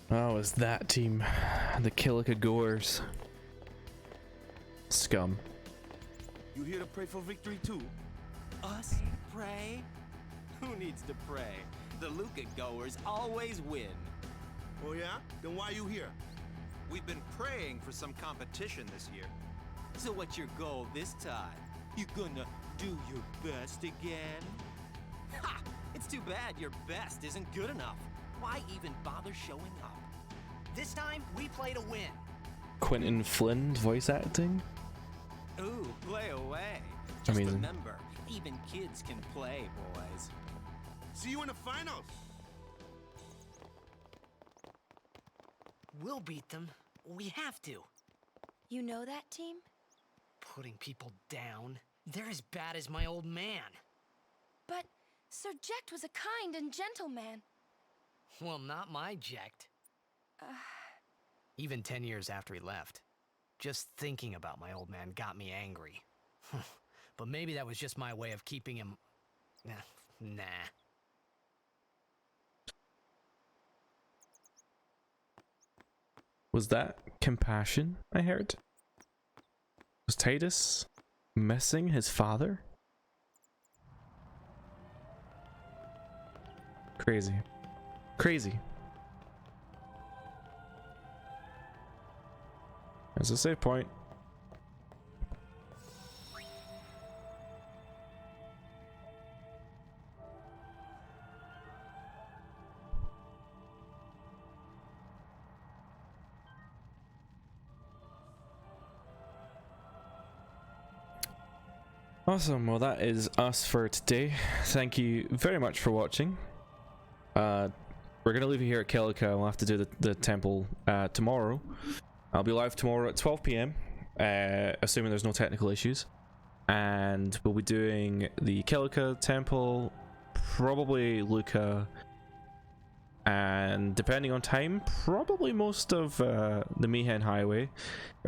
Oh, it's that team. The Kilika Goers. Scum. You here to pray for victory too? Us pray? Who needs to pray? The Luca goers always win. Oh yeah? Then why you here? We've been praying for some competition this year. So what's your goal this time? You gonna do your best again? Ha! It's too bad your best isn't good enough. Why even bother showing up? This time, we play to win. Quentin Flynn voice acting? Ooh, play away. Just Amazing. remember, even kids can play, boys. See you in the finals. We'll beat them. We have to. You know that team? Putting people down. They're as bad as my old man. But Sir Jecht was a kind and gentle man. Well, not my Jecht. Even 10 years after he left. Just thinking about my old man got me angry. But maybe that was just my way of keeping him... Nah. Was that compassion I heard? Was Titus missing his father? Crazy. Crazy. There's a save point. Awesome, well that is us for today. Thank you very much for watching. We're gonna leave you here at Kilika. We'll have to do the temple tomorrow. I'll be live tomorrow at 12 PM, assuming there's no technical issues. And we'll be doing the Kilika temple, probably Luca, and depending on time, probably most of the Mi'ihen Highway. It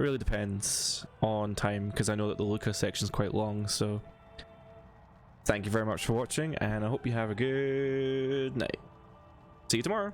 really depends on time, because I know that the Luca section is quite long. So thank you very much for watching, and I hope you have a good night. See you tomorrow.